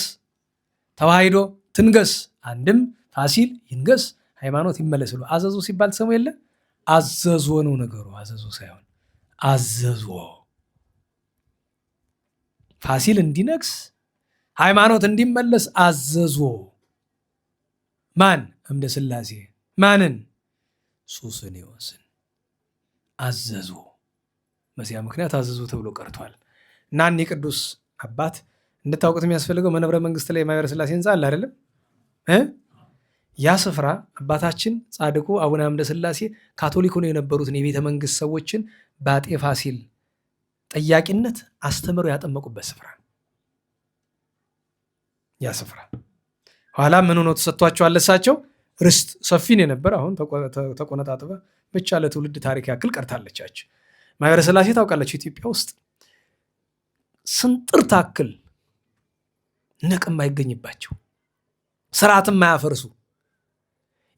ተዋሕዶ ትንገስ፣ አንድም ፋሲል ይንገስ፣ ሃይማኖት ይመለስ ብሎ አዘዞ ሲባል ሰሙ የለ አዘዞ ነው ነገሩ። አዘዞ ሳይሆን አዘዞ ፋሲል እንዲነግስ ሃይማኖት እንዲመለስ አዘዞ። ማን? አምደ ሥላሴ። ማንን? ሱስንዮስን አዘዞ። በዚያ ምክንያት አዘዞ ተብሎ ቀርቷል። እና እኒህ ቅዱስ አባት እንድታውቁት የሚያስፈልገው መንበረ መንግስት ላይ የማኅበረ ሥላሴ ህንፃ አለ አይደለም? ያ ስፍራ አባታችን ጻድቁ አቡነ አምደ ሥላሴ ካቶሊክ ሆነው የነበሩትን የቤተ መንግስት ሰዎችን በአጤ ፋሲል ጠያቂነት አስተምረው ያጠመቁበት ስፍራ ያ ስፍራ ኋላ ምን ሆኖ ተሰጥቷቸዋል? እሳቸው ርስት ሰፊን የነበር አሁን ተቆነጣጥበ ብቻ ለትውልድ ታሪክ ያክል ቀርታለቻች። ማኅበረ ሥላሴ ታውቃለች ኢትዮጵያ ውስጥ ስንጥር ታክል ነቅ የማይገኝባቸው ስርዓትም ማያፈርሱ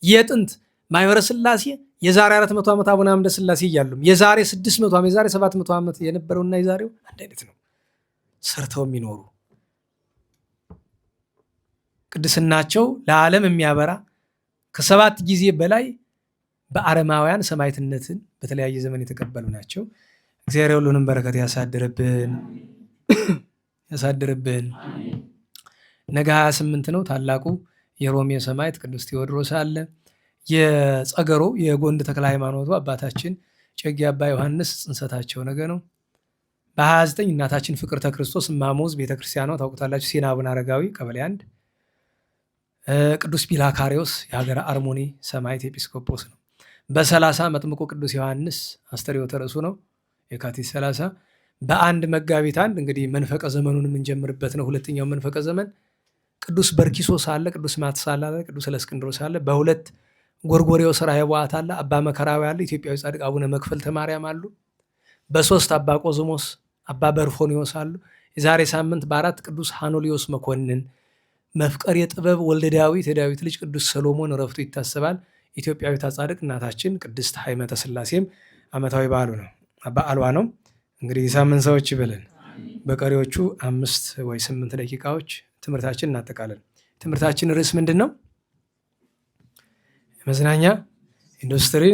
የጥንት ማኅበረ ሥላሴ የዛሬ 400 ዓመት አቡነ አምደ ሥላሴ እያሉም የዛሬ 600 ዓመት የዛሬ 700 ዓመት የነበረውና የዛሬው አንድ አይነት ነው። ሰርተው የሚኖሩ ቅድስናቸው ለዓለም የሚያበራ ከ7 ጊዜ በላይ በአረማውያን ሰማዕትነትን በተለያየ ዘመን የተቀበሉ ናቸው። እግዚአብሔር ሁሉንም በረከት ያሳድርብን ያሳድርብን። ነገ 28 ነው። ታላቁ የሮሜ ሰማዕት ቅዱስ ቴዎድሮስ አለ። የጸገሮ የጎንድ ተክለ ሃይማኖቱ አባታችን እጨጌ አባ ዮሐንስ ጽንሰታቸው ነገ ነው። በ29 እናታችን ፍቅርተ ክርስቶስ እማሙዝ ቤተክርስቲያኗ ታውቁታላችሁ። ሲና አቡነ አረጋዊ ቀበሌ 1 ቅዱስ ቢላካሪዎስ የሀገረ አርሞኒ ሰማዕት ኤጲስቆጶስ ነው። በ30 መጥምቁ ቅዱስ ዮሐንስ አስተርእዮተ ርእሱ ነው የካቲት 30። በ1 መጋቢት 1 እንግዲህ መንፈቀ ዘመኑን የምንጀምርበት ነው። ሁለተኛው መንፈቀ ዘመን ቅዱስ በርኪሶስ አለ፣ ቅዱስ ማትስ አለ፣ ቅዱስ እለእስክንድሮስ አለ። በ2 ጎርጎርዮስ ራሄቦአት አለ፣ አባ መከራዊ አለ፣ ኢትዮጵያዊ ጻድቅ አቡነ መክፈልተ ማርያም አሉ። በ3 አባ ቆዝሞስ፣ አባ በርፎኒዮስ አሉ። የዛሬ ሳምንት በ4 ቅዱስ ሃኖሊዮስ መኮንን መፍቀር የጥበብ ወልደ ዳዊት የዳዊት ልጅ ቅዱስ ሰሎሞን ዕረፍቱ ይታሰባል። ኢትዮጵያዊቷ ጻድቅ እናታችን ቅድስት ሀይመተ ሥላሴም ዓመታዊ በዓሏ ነው። እንግዲህ የሳምንት ሰዎች ይበለን። በቀሪዎቹ 5 ወይ 8 ደቂቃዎች ትምህርታችን እናጠቃለን። ትምህርታችን ርዕስ ምንድን ነው? የመዝናኛ ኢንዱስትሪ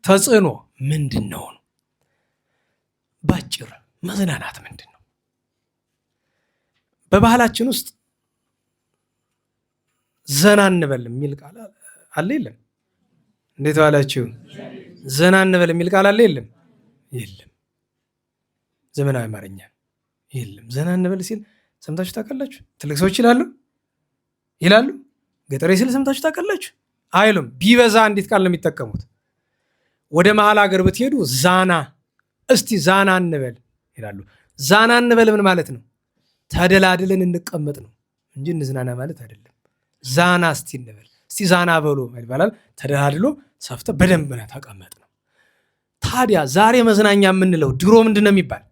ተጽዕኖ ምንድን ነው? ባጭር መዝናናት ምንድን ነው? በባህላችን ውስጥ ዘና እንበል የሚል ቃል አለ የለም? እንዴት ዋላችሁ? ዘና እንበል የሚል ቃል አለ የለም? የለም። ዘመናዊ አማርኛ የለም። ዘና እንበል ሲል ሰምታችሁ ታውቃላችሁ? ትልቅ ሰዎች ይላሉ። ገጠሬ ሲል ሰምታችሁ ታውቃላችሁ? አይሉም። ቢበዛ እንዴት ቃል ነው የሚጠቀሙት? ወደ መሀል ሀገር ብትሄዱ ዛና፣ እስቲ ዛና እንበል ይላሉ። ዛና እንበል ምን ማለት ነው? ተደላድለን እንቀመጥ ነው እንጂ እንዝናና ማለት አይደለም። ዛና እስቲ እንበል፣ እስቲ ዛና በሉ ይባላል። ተደላድሎ ሰፍተ በደንብ ተቀመጥ ነው። ታዲያ ዛሬ መዝናኛ የምንለው ድሮ ምንድን ነው የሚባል?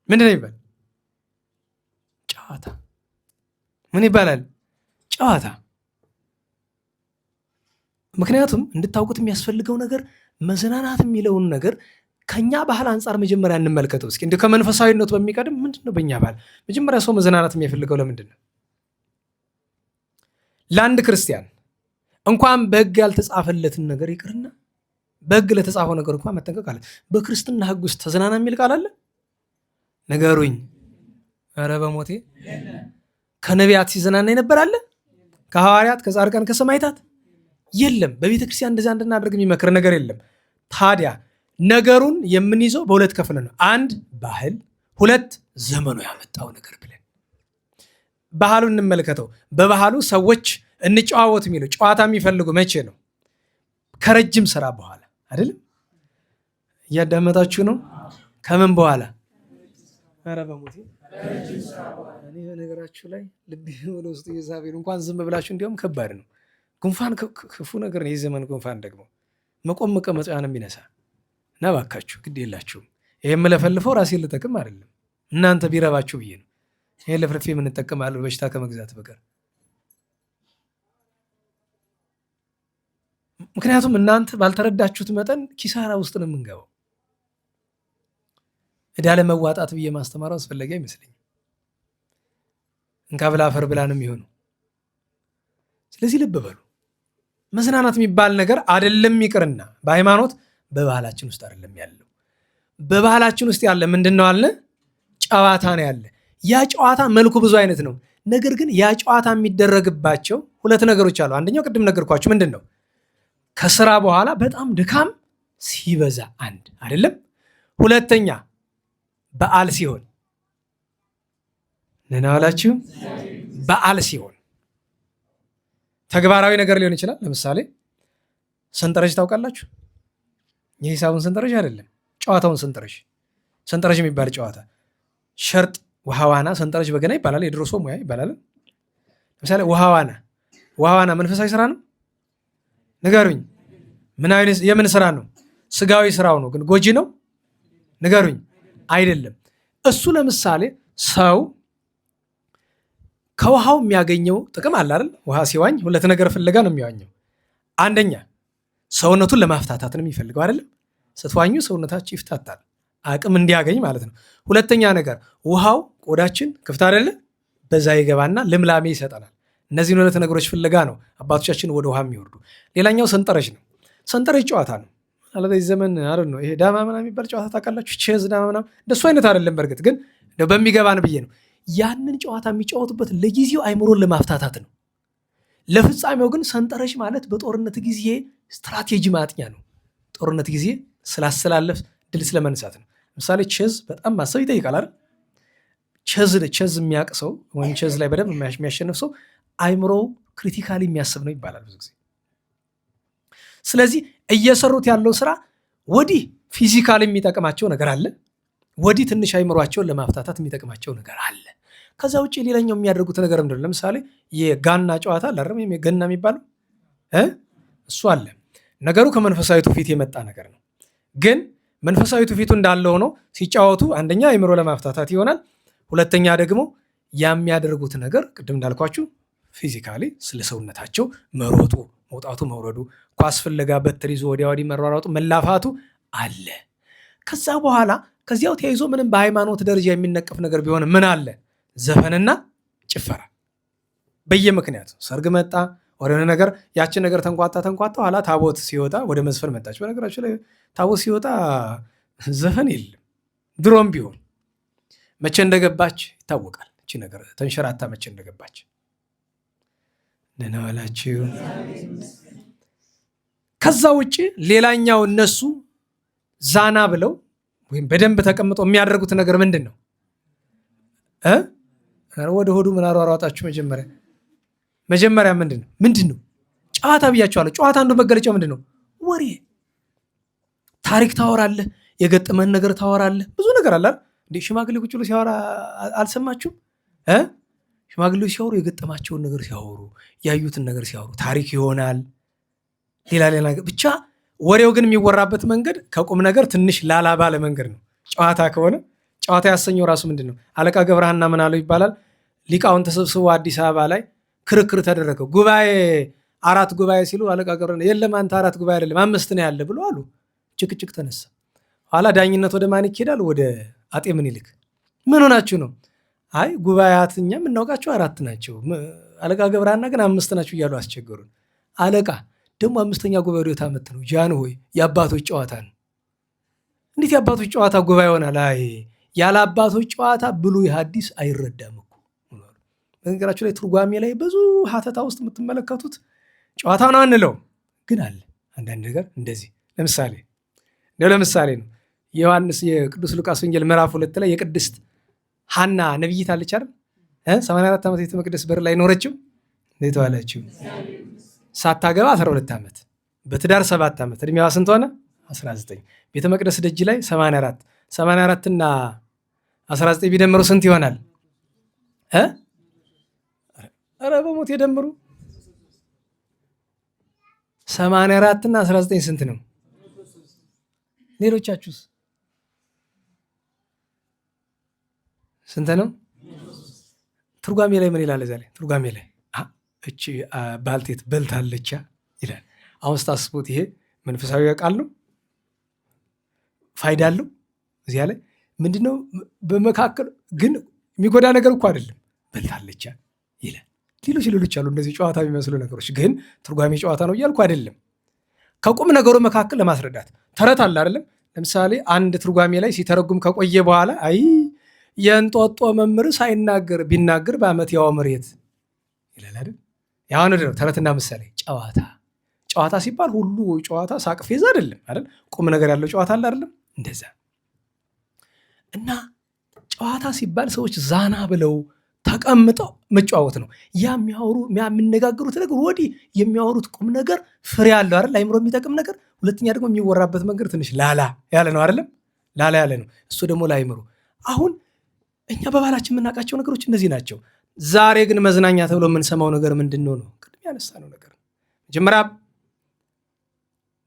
ምንድን ነው የሚባል? ጨዋታ። ምን ይባላል? ጨዋታ። ምክንያቱም እንድታውቁት የሚያስፈልገው ነገር መዝናናት የሚለውን ነገር ከኛ ባህል አንጻር መጀመሪያ እንመልከተው እስኪ። እንዲሁ ከመንፈሳዊነቱ በሚቀድም ምንድን ነው በእኛ ባህል መጀመሪያ ሰው መዝናናት የሚፈልገው ለምንድን ነው? ለአንድ ክርስቲያን እንኳን በሕግ ያልተጻፈለትን ነገር ይቅርና በሕግ ለተጻፈው ነገር እንኳን መጠንቀቅ አለ። በክርስትና ሕግ ውስጥ ተዝናና የሚል ቃል አለ? ንገሩኝ። ኧረ በሞቴ ከነቢያት ሲዝናና ይነበራለ? ከሐዋርያት፣ ከጻድቃን፣ ከሰማዕታት የለም። በቤተ ክርስቲያን እንደዚያ እንድናደርግ የሚመክር ነገር የለም። ታዲያ ነገሩን የምንይዘው በሁለት ከፍለ ነው። አንድ ባህል፣ ሁለት ዘመኑ ያመጣው ነገር ብለን ባህሉን እንመልከተው። በባህሉ ሰዎች እንጨዋወት የሚለው ጨዋታ የሚፈልጉ መቼ ነው? ከረጅም ስራ በኋላ አይደለም? እያዳመጣችሁ ነው? ከምን በኋላ? ኧረ በሞቴ እኔ በነገራችሁ ላይ ልብ ወደ ውስጥ እየሳቤ ነው። እንኳን ዝም ብላችሁ እንዲያውም ከባድ ነው። ጉንፋን ክፉ ነገር ነው። የዘመን ጉንፋን ደግሞ መቆም መቀመጫ ነው የሚነሳ እና እባካችሁ ግድ የላችሁም። ይሄ የምለፈልፈው ራሴን ልጠቅም አይደለም፣ እናንተ ቢረባችሁ ብዬ ነው። ይሄ ለፍልፌ የምንጠቀማለሁ በሽታ ከመግዛት በቀር። ምክንያቱም እናንተ ባልተረዳችሁት መጠን ኪሳራ ውስጥ ነው የምንገባው። ዕዳ ለመዋጣት ብዬ ማስተማሩ አስፈላጊ አይመስለኝም። እንካ ብላ አፈር ብላ ነው የሚሆነው። ስለዚህ ልብ በሉ። መዝናናት የሚባል ነገር አይደለም ይቅርና በሃይማኖት በባህላችን ውስጥ አይደለም ያለው። በባህላችን ውስጥ ያለ ምንድን ነው አለ? ጨዋታ ነው ያለ። ያ ጨዋታ መልኩ ብዙ አይነት ነው። ነገር ግን ያ ጨዋታ የሚደረግባቸው ሁለት ነገሮች አሉ። አንደኛው ቅድም ነገርኳችሁ፣ ምንድን ነው? ከስራ በኋላ በጣም ድካም ሲበዛ አንድ አይደለም። ሁለተኛ በዓል ሲሆን ነናላችሁ፣ በዓል ሲሆን ተግባራዊ ነገር ሊሆን ይችላል። ለምሳሌ ሰንጠረዥ ታውቃላችሁ? የሂሳቡን ሰንጠረዥ አይደለም፣ ጨዋታውን ሰንጠረዥ። ሰንጠረዥ የሚባል ጨዋታ ሸርጥ፣ ውሃ ዋና፣ ሰንጠረዥ በገና ይባላል። የድሮ ሰው ሙያ ይባላል። ለምሳሌ ውሃ ዋና መንፈሳዊ ስራ ነው? ንገሩኝ። ምን አይነት የምን ስራ ነው? ስጋዊ ስራው ነው፣ ግን ጎጂ ነው? ንገሩኝ። አይደለም። እሱ ለምሳሌ ሰው ከውሃው የሚያገኘው ጥቅም አለ አይደል? ውሃ ሲዋኝ ሁለት ነገር ፍለጋ ነው የሚዋኘው። አንደኛ ሰውነቱን ለማፍታታት ነው የሚፈልገው አይደለም? ስትዋኙ ሰውነታችሁ ይፍታታል፣ አቅም እንዲያገኝ ማለት ነው። ሁለተኛ ነገር ውሃው ቆዳችን ክፍት አይደለ? በዛ ይገባና ልምላሜ ይሰጠናል። እነዚህን ሁለት ነገሮች ፍለጋ ነው አባቶቻችን ወደ ውሃ የሚወርዱ። ሌላኛው ሰንጠረዥ ነው። ሰንጠረዥ ጨዋታ ነው። አለበዚህ ዘመን አይደል ነው ይሄ ዳማ ምናምን የሚባል ጨዋታ ታውቃላችሁ? ቼዝ ዳማ ምናምን እንደሱ አይነት አይደለም። በእርግጥ ግን በሚገባን ብዬ ነው። ያንን ጨዋታ የሚጫወቱበት ለጊዜው አይምሮን ለማፍታታት ነው። ለፍጻሜው ግን ሰንጠረዥ ማለት በጦርነት ጊዜ ስትራቴጂ ማጥኛ ነው። ጦርነት ጊዜ ስላስተላለፍ ድል ስለመንሳት ነው። ለምሳሌ ቼዝ በጣም ማሰብ ይጠይቃል አይደል? ቼዝ የሚያውቅ ሰው ወይም ቼዝ ላይ በደንብ የሚያሸንፍ ሰው አይምሮው ክሪቲካሊ የሚያስብ ነው ይባላል ብዙ ጊዜ። ስለዚህ እየሰሩት ያለው ስራ ወዲህ ፊዚካል የሚጠቅማቸው ነገር አለ፣ ወዲህ ትንሽ አይምሯቸውን ለማፍታታት የሚጠቅማቸው ነገር አለ። ከዛ ውጭ ሌላኛው የሚያደርጉት ነገር ምንድን ነው? ለምሳሌ የጋና ጨዋታ አላረም ገና የሚባለው እሱ አለ። ነገሩ ከመንፈሳዊ ትውፊት የመጣ ነገር ነው። ግን መንፈሳዊ ትውፊቱ እንዳለ ሆኖ ሲጫወቱ አንደኛ አይምሮ ለማፍታታት ይሆናል። ሁለተኛ ደግሞ የሚያደርጉት ነገር ቅድም እንዳልኳችሁ ፊዚካሊ ስለ ሰውነታቸው መሮጡ፣ መውጣቱ፣ መውረዱ፣ ኳስ ፍለጋ በትር ይዞ ወዲያ ወዲህ መሯሯጡ፣ መላፋቱ አለ። ከዛ በኋላ ከዚያው ተያይዞ ምንም በሃይማኖት ደረጃ የሚነቀፍ ነገር ቢሆን ምን አለ? ዘፈንና ጭፈራ በየምክንያቱ ሰርግ መጣ ወደሆነ ነገር ያችን ነገር ተንኳታ ኋላ ታቦት ሲወጣ ወደ መዝፈን መጣች። በነገራችን ላይ ታቦት ሲወጣ ዘፈን የለም። ድሮም ቢሆን መቼ እንደገባች ይታወቃል። እቺ ነገር ተንሸራታ መቼ እንደገባች ነናላችሁ። ከዛ ውጭ ሌላኛው እነሱ ዛና ብለው ወይም በደንብ ተቀምጠው የሚያደርጉት ነገር ምንድን ነው? ወደ ሆዱ ምን አሯሯጣችሁ? መጀመሪያ ምንድን ነው? ጨዋታ ብያቸዋለሁ። ጨዋታ አንዱ መገለጫው ምንድን ነው? ወሬ፣ ታሪክ ታወራለህ፣ የገጠመን ነገር ታወራለህ። ብዙ ነገር አለ እንዴ። ሽማግሌ ቁጭ ብሎ ሲያወራ አልሰማችሁም? ሽማግሌዎች ሲያወሩ የገጠማቸውን ነገር ሲያወሩ፣ ያዩትን ነገር ሲያወሩ ታሪክ ይሆናል። ሌላ ነገር ብቻ ወሬው ግን የሚወራበት መንገድ ከቁም ነገር ትንሽ ላላ ባለ መንገድ ነው። ጨዋታ ከሆነ ጨዋታ ያሰኘው ራሱ ምንድን ነው? አለቃ ገብረሃና ምን አለው ይባላል። ሊቃውን ተሰብስበው አዲስ አበባ ላይ ክርክር ተደረገ። አራት ጉባኤ ሲሉ አለቃ ገብረሃና የለም አንተ አራት ጉባኤ አይደለም 5 ነው ያለ ብሎ አሉ። ጭቅጭቅ ተነሳ። ኋላ ዳኝነት ወደ ማን ይሄዳል? ወደ አጤ ምኒልክ። ምን ሆናችሁ ነው? አይ ጉባኤያት እኛ የምናውቃቸው 4 ናቸው፣ አለቃ ገብረሃና ግን 5 ናችሁ እያሉ አስቸገሩን። አለቃ ደግሞ 5ኛ ጉባኤ ወዴት አመት ነው? ጃን ሆይ የአባቶች ጨዋታ ነው። እንዴት የአባቶች ጨዋታ ጉባኤ ይሆናል? አይ ያለ አባቶች ጨዋታ ብሉይ ሐዲስ አይረዳም እኮ። በነገራችሁ ላይ ትርጓሜ ላይ ብዙ ሀተታ ውስጥ የምትመለከቱት ጨዋታ ነው አንለው፣ ግን አለ አንዳንድ ነገር እንደዚህ። ለምሳሌ ነው የዮሐንስ የቅዱስ ሉቃስ ወንጌል ምዕራፍ 2 ላይ የቅድስት ሐና ነብይት አለች አይደል? 84 ዓመት ቤተ መቅደስ በር ላይ ኖረችው። እንዴት ዋለችው? ሳታገባ 12 ዓመት፣ በትዳር 7 ዓመት፣ እድሜዋ ስንት ሆነ? 19። ቤተ መቅደስ ደጅ ላይ 84 እና 19 ቢደምሩ ስንት ይሆናል? ኧረ በሞት የደምሩ 84 እና 19 ስንት ነው? ሌሎቻችሁስ ስንት ነው? ትርጓሜ ላይ ምን ይላል? እዚያ ላይ ትርጓሜ ላይ እቺ ባልቴት በልታለቻ ይላል። አሁን ስታስቡት ይሄ መንፈሳዊ ቃል ነው፣ ፋይዳ አለው። እዚያ ላይ ምንድነው? በመካከል ግን የሚጎዳ ነገር እኮ አይደለም። በልታለቻ ይላል። ሌሎች አሉ እንደዚህ ጨዋታ የሚመስሉ ነገሮች፣ ግን ትርጓሜ ጨዋታ ነው እያልኩ አይደለም። ከቁም ነገሩ መካከል ለማስረዳት ተረት አለ አይደለም። ለምሳሌ አንድ ትርጓሜ ላይ ሲተረጉም ከቆየ በኋላ አይ የእንጦጦ መምህር ሳይናገር ቢናገር በዓመት ያው መሬት ይላል አይደል? ያው ነው ተረትና ምሳሌ። ጨዋታ ሲባል ሁሉ ጨዋታ ሳቅ ፌዝ አይደለም አይደል? ቁም ነገር ያለው ጨዋታ አለ አይደለም? እንደዛ እና ጨዋታ ሲባል ሰዎች ዛና ብለው ተቀምጠው መጫወት ነው። የሚነጋገሩት ነገር ወዲህ የሚያወሩት ቁም ነገር ፍሬ ያለው አይደል? አይምሮ የሚጠቅም ነገር። ሁለተኛ ደግሞ የሚወራበት መንገድ ትንሽ ላላ ያለ ነው አይደለም? ላላ ያለ ነው እሱ ደግሞ ለአይምሮ። አሁን እኛ በባህላችን የምናውቃቸው ነገሮች እነዚህ ናቸው። ዛሬ ግን መዝናኛ ተብሎ የምንሰማው ነገር ምንድን ነው? ቅድም ያነሳነው ነገር መጀመሪያ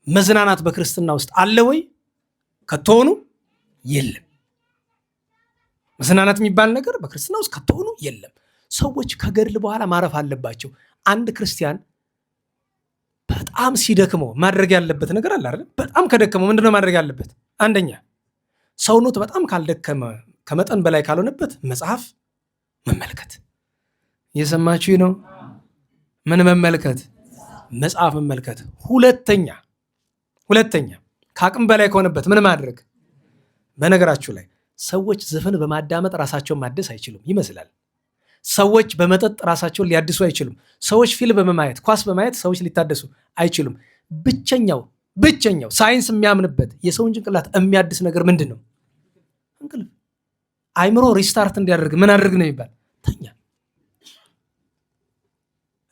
መዝናናት በክርስትና ውስጥ አለ ወይ? ከቶሆኑ የለም። መዝናናት የሚባል ነገር በክርስትና ውስጥ ከቶሆኑ የለም። ሰዎች ከገድል በኋላ ማረፍ አለባቸው። አንድ ክርስቲያን በጣም ሲደክመው ማድረግ ያለበት ነገር አለ አይደል? በጣም ከደከመው ምንድነው ማድረግ ያለበት? አንደኛ ሰውነቱ በጣም ካልደከመ ከመጠን በላይ ካልሆነበት መጽሐፍ መመልከት። እየሰማችሁ ነው? ምን መመልከት? መጽሐፍ መመልከት። ሁለተኛ ከአቅም በላይ ከሆነበት ምን ማድረግ? በነገራችሁ ላይ ሰዎች ዘፈን በማዳመጥ ራሳቸውን ማደስ አይችሉም ይመስላል። ሰዎች በመጠጥ ራሳቸውን ሊያድሱ አይችሉም። ሰዎች ፊልም በማየት ኳስ በማየት ሰዎች ሊታደሱ አይችሉም። ብቸኛው ሳይንስ የሚያምንበት የሰውን ጭንቅላት የሚያድስ ነገር ምንድን ነው? እንቅልፍ። አይምሮ ሪስታርት እንዲያደርግ ምን አድርግ ነው የሚባል? ተኛ።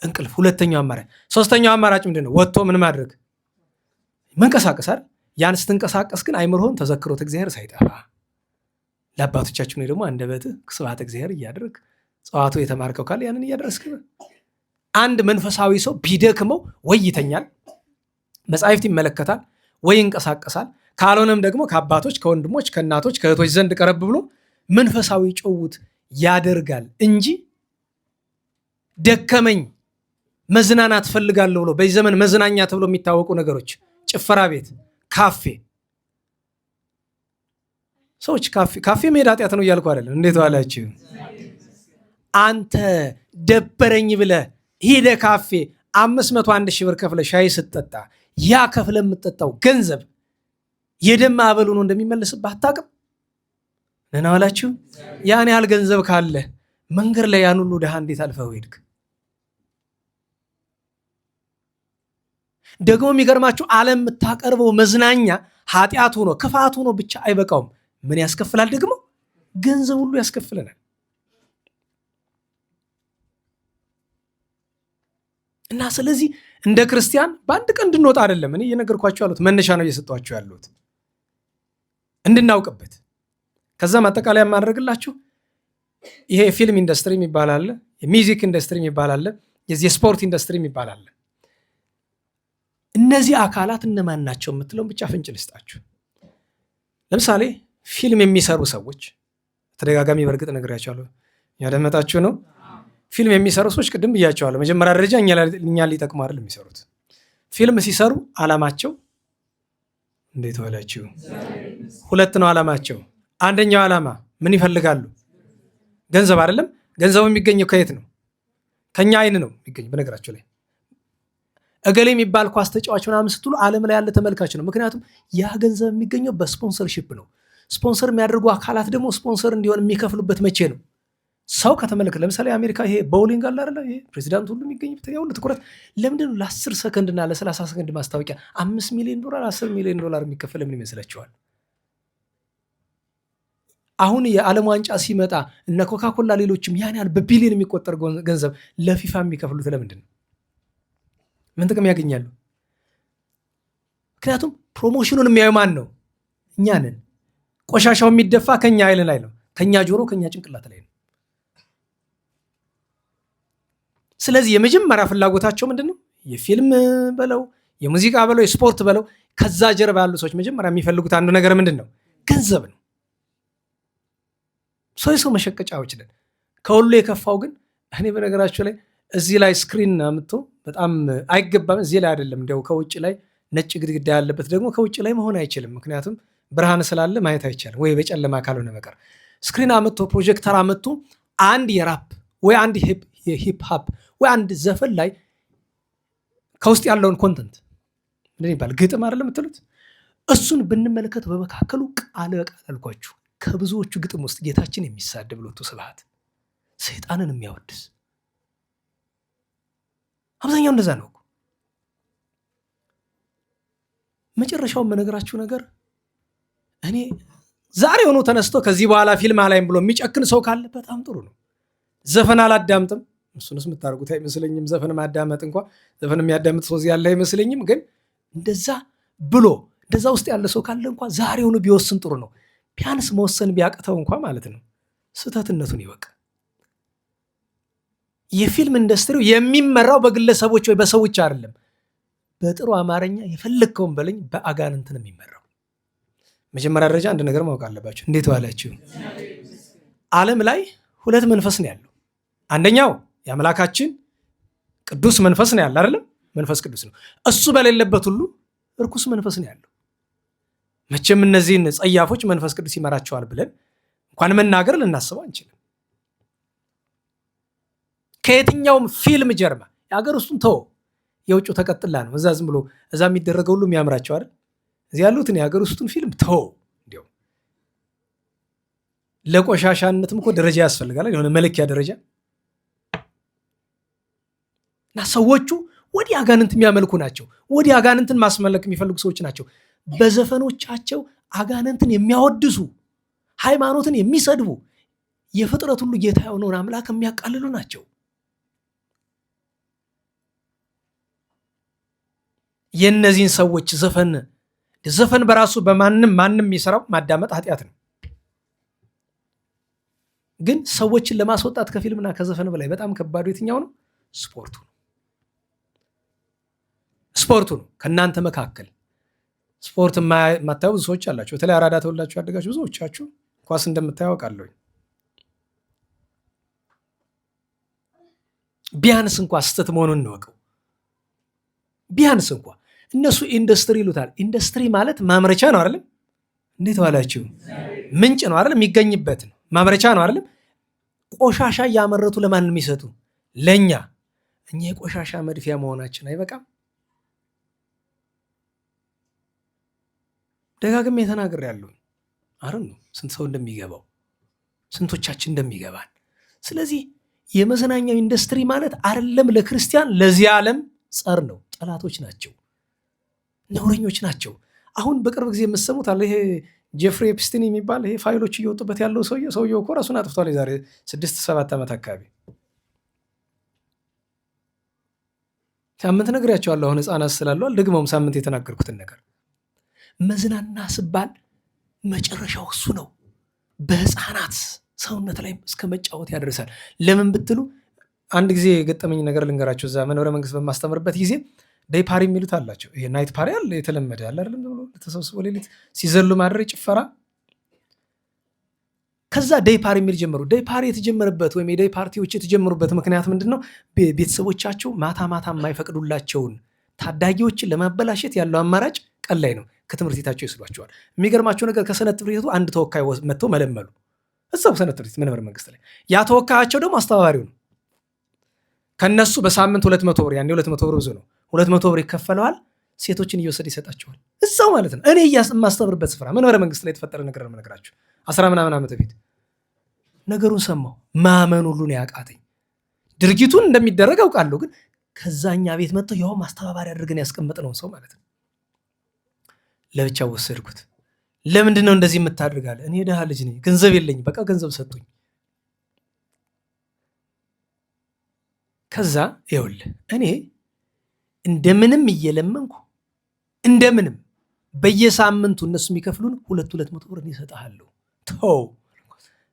እንቅልፍ ሁለተኛው አማራጭ። ሶስተኛው አማራጭ ምንድን ነው? ወጥቶ ምን ማድረግ? መንቀሳቀስ አይደል? ያን ስትንቀሳቀስ ግን አይምሮህን ተዘክሮት እግዚአብሔር ሳይጠፋ ለአባቶቻችን ደግሞ አንደበትህ ስብሐተ እግዚአብሔር እያደረግ ጸዋቱ የተማርከው ካለ ያንን እያደረስክ። አንድ መንፈሳዊ ሰው ቢደክመው ወይ ይተኛል፣ መጻሕፍት ይመለከታል፣ ወይ ይንቀሳቀሳል። ካልሆነም ደግሞ ከአባቶች ከወንድሞች ከእናቶች ከእህቶች ዘንድ ቀረብ ብሎ መንፈሳዊ ጭውውት ያደርጋል እንጂ ደከመኝ መዝናናት ፈልጋለሁ ብሎ በዚህ ዘመን መዝናኛ ተብሎ የሚታወቁ ነገሮች ጭፈራ ቤት፣ ካፌ። ሰዎች ካፌ መሄድ ኃጢአት ነው እያልኩ አይደለም። እንዴት ዋላችሁ? አንተ ደበረኝ ብለህ ሄደህ ካፌ 501 ሺህ ብር ከፍለ ሻይ ስትጠጣ ያ ከፍለ የምትጠጣው ገንዘብ የደም ማዕበል ሆኖ እንደሚመለስብህ አታውቅም? ነና ዋላችሁ? ያን ያህል ገንዘብ ካለ መንገድ ላይ ያን ሁሉ ድሃ እንዴት አልፈው ሄድክ? ደግሞ የሚገርማችሁ ዓለም የምታቀርበው መዝናኛ ኃጢአት ሆኖ ክፋት ሆኖ ብቻ አይበቃውም። ምን ያስከፍላል? ደግሞ ገንዘብ ሁሉ ያስከፍለናል። እና ስለዚህ እንደ ክርስቲያን በአንድ ቀን እንድንወጣ አይደለም እኔ እየነገርኳቸው ያሉት፣ መነሻ ነው እየሰጧቸው ያሉት እንድናውቅበት። ከዛም አጠቃላይ የማደርግላችሁ ይሄ የፊልም ኢንዱስትሪ የሚባል አለ፣ የሚውዚክ ኢንዱስትሪ የሚባል አለ፣ የስፖርት ኢንዱስትሪ የሚባል አለ። እነዚህ አካላት እነማን ናቸው የምትለውን ብቻ ፍንጭ ልስጣችሁ። ለምሳሌ ፊልም የሚሰሩ ሰዎች ተደጋጋሚ በእርግጥ ነግሬያቸዋለሁ፣ ያደመጣችሁ ነው። ፊልም የሚሰሩ ሰዎች ቅድም ብያቸዋለሁ። መጀመሪያ ደረጃ እኛ ሊጠቅሙ አይደል የሚሰሩት። ፊልም ሲሰሩ ዓላማቸው እንዴት ዋላችሁ? ሁለት ነው ዓላማቸው። አንደኛው ዓላማ ምን ይፈልጋሉ? ገንዘብ አይደለም። ገንዘቡ የሚገኘው ከየት ነው? ከኛ አይን ነው የሚገኝ። በነገራቸው ላይ እገሌ የሚባል ኳስ ተጫዋች ምናምን ስትሉ ዓለም ላይ ያለ ተመልካች ነው። ምክንያቱም ያ ገንዘብ የሚገኘው በስፖንሰርሺፕ ነው። ስፖንሰር የሚያደርጉ አካላት ደግሞ ስፖንሰር እንዲሆን የሚከፍሉበት መቼ ነው? ሰው ከተመለከተ ለምሳሌ አሜሪካ ይሄ ቦውሊንግ አለ አይደለ? ይሄ ፕሬዚዳንት ሁሉ የሚገኝበት ያው ትኩረት ለምንድን ነው ለ10 ሰከንድ እና ለ30 ሰከንድ ማስታወቂያ $5 ሚሊዮን $10 ሚሊዮን የሚከፈል ምን ይመስላችኋል? አሁን የዓለም ዋንጫ ሲመጣ እነ ኮካኮላ ሌሎችም ያን ያህል በቢሊዮን የሚቆጠር ገንዘብ ለፊፋ የሚከፍሉት ለምንድን ነው? ምን ጥቅም ያገኛሉ? ምክንያቱም ፕሮሞሽኑን የሚያዩ ማን ነው? እኛ ነን። ቆሻሻው የሚደፋ ከኛ አይን ላይ ነው፣ ከኛ ጆሮ፣ ከኛ ጭንቅላት ላይ ነው። ስለዚህ የመጀመሪያ ፍላጎታቸው ምንድን ነው? የፊልም በለው የሙዚቃ በለው የስፖርት በለው ከዛ ጀርባ ያሉ ሰዎች መጀመሪያ የሚፈልጉት አንዱ ነገር ምንድን ነው? ገንዘብ ነው። ሰው መሸቀጫዎች ነን። ከሁሉ የከፋው ግን እኔ በነገራቸው ላይ እዚህ ላይ ስክሪን አምጥቶ በጣም አይገባም። እዚህ ላይ አይደለም እንዲያው ከውጭ ላይ ነጭ ግድግዳ ያለበት ደግሞ ከውጭ ላይ መሆን አይችልም። ምክንያቱም ብርሃን ስላለ ማየት አይቻልም፣ ወይ በጨለማ ካልሆነ በቀር ስክሪን አምጥቶ ፕሮጀክተር አምጥቶ አንድ የራፕ ወይ አንድ የሂፕ ሀፕ ወይ አንድ ዘፈን ላይ ከውስጥ ያለውን ኮንተንት ምን ይባል ግጥም አይደለም የምትሉት እሱን ብንመለከት በመካከሉ ቃል በቃል አልኳችሁ ከብዙዎቹ ግጥም ውስጥ ጌታችን የሚሳደብ ሎቱ ስብሐት ሰይጣንን የሚያወድስ አብዛኛው እንደዛ ነው። መጨረሻውን በነገራችሁ ነገር እኔ ዛሬ ሆኖ ተነስቶ ከዚህ በኋላ ፊልም አላይም ብሎ የሚጨክን ሰው ካለ በጣም ጥሩ ነው። ዘፈን አላዳምጥም፣ እሱንስ የምታደርጉት አይመስለኝም። ዘፈን ማዳመጥ እንኳ ዘፈን የሚያዳምጥ ሰው ያለ አይመስለኝም። ግን እንደዛ ብሎ እንደዛ ውስጥ ያለ ሰው ካለ እንኳ ዛሬ ሆኖ ቢወስን ጥሩ ነው። ቢያንስ መወሰን ቢያቅተው እንኳ ማለት ነው ስህተትነቱን ይወቅ። የፊልም ኢንዱስትሪው የሚመራው በግለሰቦች ወይ በሰዎች አይደለም። በጥሩ አማርኛ የፈለግከውን በለኝ በአጋንንት ነው የሚመራው። መጀመሪያ ደረጃ አንድ ነገር ማወቅ አለባቸው። እንዴት ዋላችሁ? ዓለም ላይ ሁለት መንፈስ ነው ያለው። አንደኛው የአምላካችን ቅዱስ መንፈስ ነው ያለ አይደለም? መንፈስ ቅዱስ ነው። እሱ በሌለበት ሁሉ እርኩስ መንፈስ ነው ያለው። መቼም እነዚህን ጸያፎች መንፈስ ቅዱስ ይመራቸዋል ብለን እንኳን መናገር ልናስበው አንችልም። ከየትኛውም ፊልም ጀርባ የሀገር ውስጡን ተወው፣ የውጭ ተቀጥላ ነው። እዛ ዝም ብሎ እዛ የሚደረገው ሁሉ የሚያምራቸው አይደል? እዚህ ያሉትን የሀገር ውስጡን ፊልም ተወው። እንዲያው ለቆሻሻነትም እኮ ደረጃ ያስፈልጋል፣ የሆነ መለኪያ ደረጃ እና ሰዎቹ ወዲህ አጋንንት የሚያመልኩ ናቸው። ወዲህ አጋንንትን ማስመለክ የሚፈልጉ ሰዎች ናቸው። በዘፈኖቻቸው አጋንንትን የሚያወድሱ፣ ሃይማኖትን የሚሰድቡ፣ የፍጥረት ሁሉ ጌታ የሆነውን አምላክ የሚያቃልሉ ናቸው። የእነዚህን ሰዎች ዘፈን በራሱ በማንም የሚሰራው ማዳመጥ ኃጢአት ነው። ግን ሰዎችን ለማስወጣት ከፊልምና ከዘፈን በላይ በጣም ከባዱ የትኛው ነው? ስፖርቱ ነው። ከእናንተ መካከል ስፖርት የማታዩ ብዙ ሰዎች አላቸው። በተለይ አራዳ ተወላችሁ ያደጋችሁ ብዙዎቻችሁ ኳስ እንደምታዩ አውቃለሁ። ቢያንስ እንኳ ስህተት መሆኑን እንወቀው። ቢያንስ እንኳ እነሱ ኢንዱስትሪ ይሉታል። ኢንዱስትሪ ማለት ማምረቻ ነው አይደለም? እንዴት ዋላችሁ? ምንጭ ነው አይደለም? የሚገኝበት ነው። ማምረቻ ነው አይደለም? ቆሻሻ እያመረቱ ለማን የሚሰጡ? ለእኛ። እኛ የቆሻሻ መድፊያ መሆናችን አይበቃም? ደጋግሜ ተናግሬያለሁ። አረም ነው ስንት ሰው እንደሚገባው ስንቶቻችን እንደሚገባን። ስለዚህ የመዝናኛው ኢንዱስትሪ ማለት አይደለም ለክርስቲያን ለዚህ ዓለም ጸር ነው። ጠላቶች ናቸው፣ ነውረኞች ናቸው። አሁን በቅርብ ጊዜ የምትሰሙት አለ ይሄ ጄፍሪ ኤፕስቲን የሚባል ይሄ ፋይሎች እየወጡበት ያለው ሰውየው እኮ ራሱን አጥፍቷል። የዛሬ 6-7 ዓመት አካባቢ ሳምንት ነግሬያቸዋለሁ። አሁን ህፃናት ስላሉ አልደግመውም ሳምንት የተናገርኩትን ነገር። መዝናና ስባል መጨረሻው እሱ ነው። በህፃናት ሰውነት ላይ እስከ መጫወት ያደርሳል። ለምን ብትሉ አንድ ጊዜ የገጠመኝ ነገር ልንገራቸው። እዛ መንበረ መንግስት በማስተምርበት ጊዜ ዴይ ፓሪ የሚሉት አላቸው። ይሄ ናይት ፓሪ አለ፣ የተለመደ ያለ አይደለም ብሎ ተሰብስበው ሌሊት ሲዘሉ ማድረ ጭፈራ። ከዛ ዴይ ፓሪ የሚል ጀመሩ። ዴይ ፓሪ የተጀመረበት ወይም የዴይ ፓርቲዎች የተጀመሩበት ምክንያት ምንድን ነው? ቤተሰቦቻቸው ማታ ማይፈቅዱላቸውን ታዳጊዎችን ለማበላሸት ያለው አማራጭ ቀን ላይ ነው። ከትምህርት ቤታቸው ይስሏቸዋል። የሚገርማቸው ነገር ከሰንበት ትምህርት ቤቱ አንድ ተወካይ መጥተው መለመሉ። እዛው ሰንበት ትምህርት ቤት መንበረ መንግስት ላይ ያ ተወካያቸው ደግሞ አስተባባሪው ነው። ከነሱ በሳምንት 200 ብር፣ ያኔ 200 ብር ብዙ ነው፣ 200 ብር ይከፈለዋል። ሴቶችን እየወሰደ ይሰጣቸዋል። እዛው ማለት ነው። እኔ የማስተምርበት ስፍራ መንበረ መንግስት ላይ የተፈጠረ ነገር ነው የምነግራችሁ። 10 ምናምን ዓመት በፊት ነገሩን ሰማሁ። ማመን ሁሉ ነው ያቃተኝ። ድርጊቱን እንደሚደረግ አውቃለሁ፣ ግን ከዛኛ ቤት መጥተው ያው ማስተባበሪ አድርገን ያስቀመጥነውን ሰው ማለት ነው ለብቻ ወሰድኩት። ለምንድን ነው እንደዚህ የምታደርጋለህ? እኔ ደሃ ልጅ ነኝ፣ ገንዘብ የለኝም። በቃ ገንዘብ ሰጡኝ። ከዛ ይኸውልህ እኔ እንደምንም እየለመንኩ እንደምንም በየሳምንቱ እነሱ የሚከፍሉን 200 ብር ይሰጥሃለሁ። ተው፣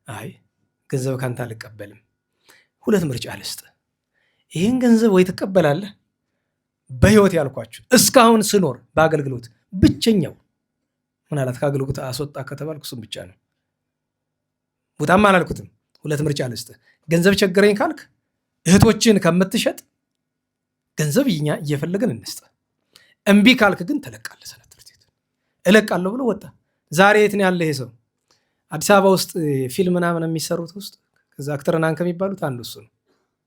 አይ ገንዘብ ካንተ አልቀበልም፣ 2 ምርጫ ልስጥ። ይህን ገንዘብ ወይ ትቀበላለህ፣ በህይወት ያልኳችሁ እስካሁን ስኖር በአገልግሎት ብቸኛው ምናልባት ከአገልግሎት አስወጣ ከተባልኩ እሱም ብቻ ነው። ቦታም አላልኩትም። 2 ምርጫ ልስጥ። ገንዘብ ቸገረኝ ካልክ እህቶችን ከምትሸጥ ገንዘብ እኛ እየፈለገን እንስጥ። እምቢ ካልክ ግን ትለቃለህ። ሰንበት ትምህርት ቤት እለቃለሁ ብሎ ወጣ። ዛሬ የት ነው ያለ ይሄ ሰው? አዲስ አበባ ውስጥ ፊልም ምናምን የሚሰሩት ውስጥ ከዛ አክተርናን ከሚባሉት አንዱ እሱ ነው።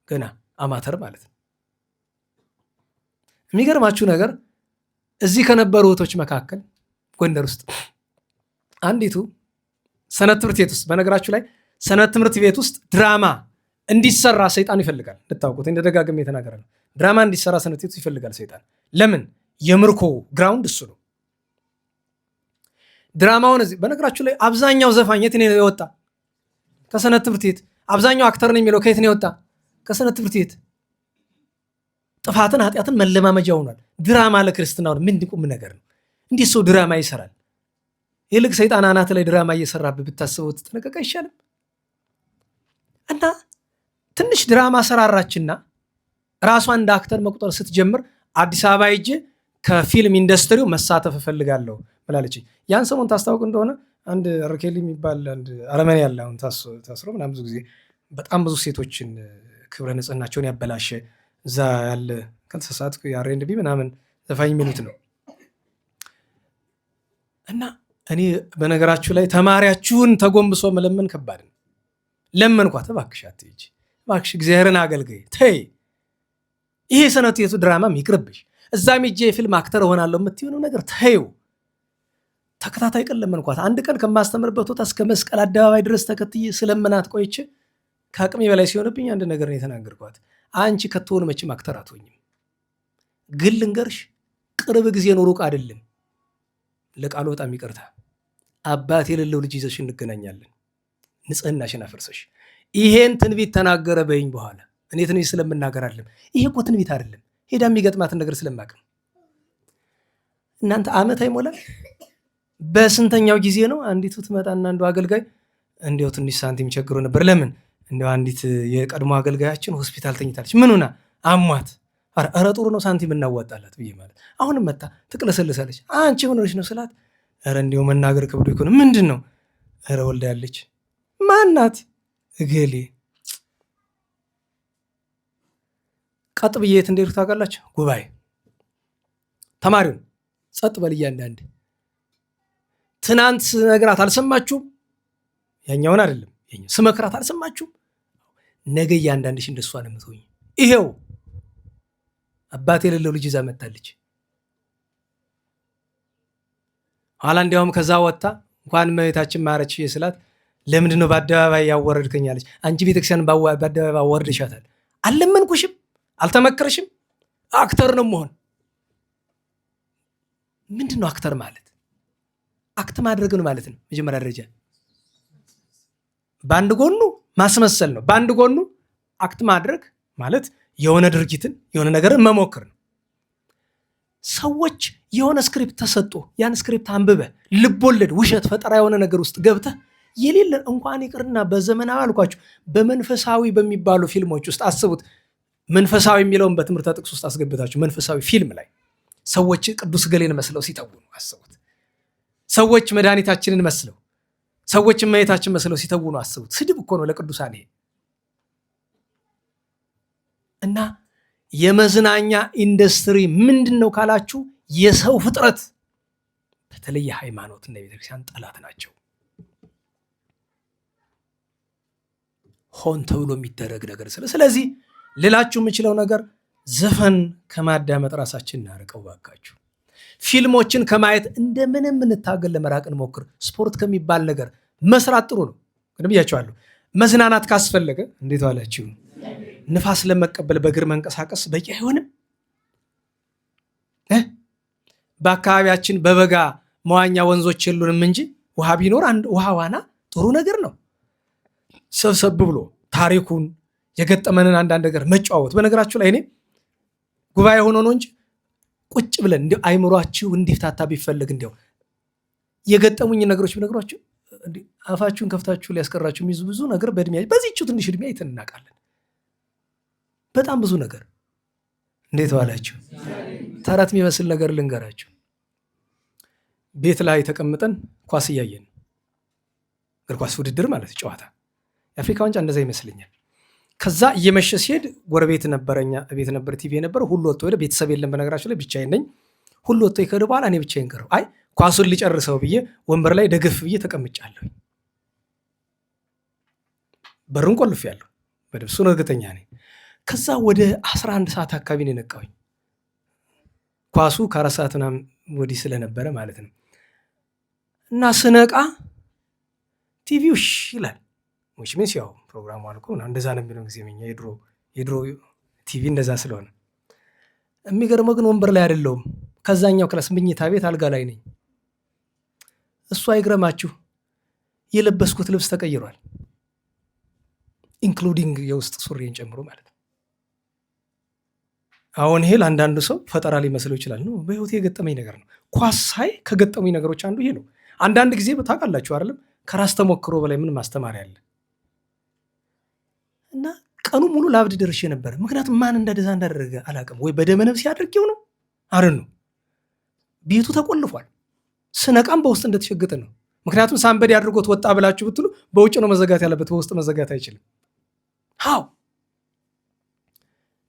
ገና አማተር ማለት ነው። የሚገርማችሁ ነገር እዚህ ከነበሩ እህቶች መካከል ጎንደር ውስጥ አንዲቱ ሰንበት ትምህርት ቤት ውስጥ፣ በነገራችሁ ላይ ሰንበት ትምህርት ቤት ውስጥ ድራማ እንዲሰራ ሰይጣን ይፈልጋል። እንድታውቁት እንደደጋግሜ የተናገረ ነው። ድራማ እንዲሰራ ሰንበት ቤት ይፈልጋል ሰይጣን። ለምን? የምርኮ ግራውንድ እሱ ነው። ድራማውን እዚህ በነገራችሁ ላይ አብዛኛው ዘፋኝ የት ነው የወጣ? ከሰንበት ትምህርት ቤት። አብዛኛው አክተር ነው የሚለው ከየት ነው የወጣ? ከሰንበት ትምህርት ቤት። ጥፋትን ኃጢአትን መለማመጃ ሆኗል። ድራማ ለክርስትናው ምን ቁም ነገር ነው? እንዴት ሰው ድራማ ይሰራል? ይልቅ ሰይጣን አናት ላይ ድራማ እየሰራብህ ብታስበው ተጠነቀቀ አይሻልም? እና ትንሽ ድራማ ሰራራችና ራሷን እንደ አክተር መቁጠር ስትጀምር አዲስ አበባ ሂጄ ከፊልም ኢንዱስትሪው መሳተፍ እፈልጋለሁ ብላለች። ያን ሰሞን ታስታውቅ እንደሆነ አንድ ረኬሊ የሚባል አንድ አረመኔ ያለ አሁን ታስሮ ምናምን ብዙ ጊዜ በጣም ብዙ ሴቶችን ክብረ ንጽህናቸውን ያበላሸ እዛ ያለ ካልተሳሳትኩ የአር&ቢ ምናምን ዘፋኝ የሚሉት ነው። እና እኔ በነገራችሁ ላይ ተማሪያችሁን ተጎንብሶ መለመን ከባድ ነው። ለመንኳት፣ እባክሽ አትሂጂ፣ እባክሽ እግዚአብሔርን አገልግይ፣ ተይ ይሄ ሰንበት ቤቱ ድራማም ይቅርብሽ፣ እዛም ሂጄ የፊልም አክተር እሆናለሁ የምትሆነው ነገር ተይው። ተከታታይ ቀን ለመንኳት። አንድ ቀን ከማስተምርበት ቦታ እስከ መስቀል አደባባይ ድረስ ተከትዬ ስለምናት ቆይቼ ከአቅሜ በላይ ሲሆንብኝ አንድ ነገር ነው የተናገርኳት። አንቺ ከትሆን መቼም አክተር አትሆኝም፣ ግን ልንገርሽ ቅርብ ጊዜ ነው ሩቅ አይደለም፣ ለቃሉ በጣም ይቅርታ፣ አባት የሌለው ልጅ ይዘሽ እንገናኛለን፣ ንጽህናሽን አፈርሰሽ። ይሄን ትንቢት ተናገረ በይኝ በኋላ እኔ ትንቢት ስለምናገር አይደለም። ይሄ እኮ ትንቢት አይደለም፣ ሄዳ የሚገጥማትን ነገር ስለማቅም። እናንተ ዓመት አይሞላል። በስንተኛው ጊዜ ነው አንዲቱ ትመጣና አንዱ አገልጋይ እንዲያው ትንሽ ሳንቲም ቸግሮ ነበር። ለምን እንዲያው አንዲት የቀድሞ አገልጋያችን ሆስፒታል ተኝታለች። ምን ሆና? አሟት። ኧረ ጥሩ ነው ሳንቲም እናዋጣላት ብዬ ማለት አሁንም መጣ ትቅለሰልሳለች። አንቺ ምን ሆነሽ ነው ስላት፣ ኧረ እንዲያው መናገር ከብዶ ይኮን። ምንድን ነው? ኧረ ወልዳ ያለች። ማናት? እገሌ። ቀጥ ብዬ የት እንደሄድኩ ታውቃላችሁ? ጉባኤ። ተማሪውን ጸጥ በል እያንዳንድ ትናንት ስነግራት አልሰማችሁም? ያኛውን አይደለም ስመክራት አልሰማችሁም? ነገ እያንዳንድሽ እንደሷ ነው የምትሆኝ። ይሄው አባት የሌለው ልጅ ይዛ መጣለች። ኋላ እንዲያውም ከዛ ወጣ እንኳን እመቤታችን ማረች ስላት፣ ለምንድን ነው በአደባባይ ያወረድከኛለች? አንቺ ቤተክርስቲያን በአደባባይ አወርድሻታል። አልለመንኩሽም፣ አልተመከርሽም። አክተር ነው መሆን። ምንድን ነው አክተር ማለት? አክት ማድረግ ነው ማለት ነው። መጀመሪያ ደረጃ በአንድ ጎኑ ማስመሰል ነው። በአንድ ጎኑ አክት ማድረግ ማለት የሆነ ድርጊትን የሆነ ነገርን መሞክር ነው። ሰዎች የሆነ ስክሪፕት ተሰጦ ያን ስክሪፕት አንብበ ልቦለድ፣ ውሸት፣ ፈጠራ የሆነ ነገር ውስጥ ገብተህ የሌለ እንኳን ይቅርና በዘመናዊ አልኳችሁ በመንፈሳዊ በሚባሉ ፊልሞች ውስጥ አስቡት። መንፈሳዊ የሚለውን በትምህርት ጥቅስ ውስጥ አስገብታችሁ መንፈሳዊ ፊልም ላይ ሰዎች ቅዱስ ገሌን መስለው ሲተውኑ አስቡት። ሰዎች መድኃኒታችንን መስለው፣ ሰዎች እመቤታችን መስለው ሲተውኑ አስቡት። ስድብ እኮ ነው ለቅዱሳን ይሄ። እና የመዝናኛ ኢንዱስትሪ ምንድን ነው ካላችሁ የሰው ፍጥረት በተለይ የሃይማኖትና የቤተክርስቲያን ጠላት ናቸው። ሆን ተብሎ የሚደረግ ነገር ስለዚህ ሌላችሁ የምችለው ነገር ዘፈን ከማዳመጥ ራሳችን እናርቀው ባካችሁ። ፊልሞችን ከማየት እንደምንም እንታገል፣ ለመራቅ እንሞክር። ስፖርት ከሚባል ነገር መስራት ጥሩ ነው፣ ግን ብያቸዋለሁ። መዝናናት ካስፈለገ እንዴት ዋላችሁ? ንፋስ ለመቀበል በእግር መንቀሳቀስ በቂ አይሆንም? በአካባቢያችን በበጋ መዋኛ ወንዞች የሉንም እንጂ ውሃ ቢኖር ውሃ ዋና ጥሩ ነገር ነው። ሰብሰብ ብሎ ታሪኩን የገጠመንን አንዳንድ ነገር መጫወት። በነገራችሁ ላይ እኔ ጉባኤ ሆኖ ነው እንጂ ቁጭ ብለን እንዲ አይምሯችሁ እንዲፍታታ ቢፈልግ እንዲያው የገጠሙኝ ነገሮች ብነግሯችሁ አፋችሁን ከፍታችሁ ሊያስቀራችሁ የሚይዙ ብዙ ነገር በእድሜ በዚህችው ትንሽ እድሜ አይተን እናውቃለን። በጣም ብዙ ነገር። እንዴት ዋላችሁ? ተረት የሚመስል ነገር ልንገራችሁ። ቤት ላይ ተቀምጠን ኳስ እያየን፣ እግር ኳስ ውድድር ማለት ጨዋታ፣ የአፍሪካ ዋንጫ እንደዛ ይመስለኛል። ከዛ እየመሸ ሲሄድ ጎረቤት ነበረኛ ቤት ነበር ቲቪ የነበረ፣ ሁሉ ወጥቶ ሄደ። ቤተሰብ የለም በነገራችሁ ላይ፣ ብቻዬን ነኝ። ሁሉ ወጥቶ ከሄደ በኋላ እኔ ብቻዬን ቀረሁ። አይ ኳሱን ሊጨርሰው ብዬ ወንበር ላይ ደግፍ ብዬ ተቀምጫለሁ። በሩን ቆልፌያለሁ በደብሱ ነው፣ እርግጠኛ ነኝ። ከዛ ወደ 11 ሰዓት አካባቢ ነው የነቃሁኝ። ኳሱ ከ4 ሰዓት ምናምን ወዲህ ስለነበረ ማለት ነው። እና ስነቃ ቲቪው ይላል ዊች ሚንስ ያው ፕሮግራሙ አልቆ እንደዛ ነው የሚለው ጊዜ መኛ የድሮ ቲቪ እንደዛ ስለሆነ። የሚገርመው ግን ወንበር ላይ አይደለሁም፣ ከዛኛው ክላስ ምኝታ ቤት አልጋ ላይ ነኝ። እሱ አይግረማችሁ የለበስኩት ልብስ ተቀይሯል፣ ኢንክሉዲንግ የውስጥ ሱሪን ጨምሮ ማለት ነው። አሁን ይሄ ለአንዳንዱ ሰው ፈጠራ ሊመስለው ይችላል። ነው በህይወት የገጠመኝ ነገር ነው። ኳስ ሳይ ከገጠመኝ ነገሮች አንዱ ይሄ ነው። አንዳንድ ጊዜ ታውቃላችሁ አይደለም፣ ከራስ ተሞክሮ በላይ ምን ማስተማሪያ አለ? እና ቀኑ ሙሉ ላብድ ደርሼ ነበረ። ምክንያቱም ማን እንደዛ እንዳደረገ አላውቅም። ወይ በደመ ነፍስ ያድርጌው ነው አርን ነው። ቤቱ ተቆልፏል። ስነቃም በውስጥ እንደተሸገጠ ነው። ምክንያቱም ሳንበዴ አድርጎት ወጣ ብላችሁ ብትሉ በውጭ ነው መዘጋት ያለበት፣ በውስጥ መዘጋት አይችልም። ሃው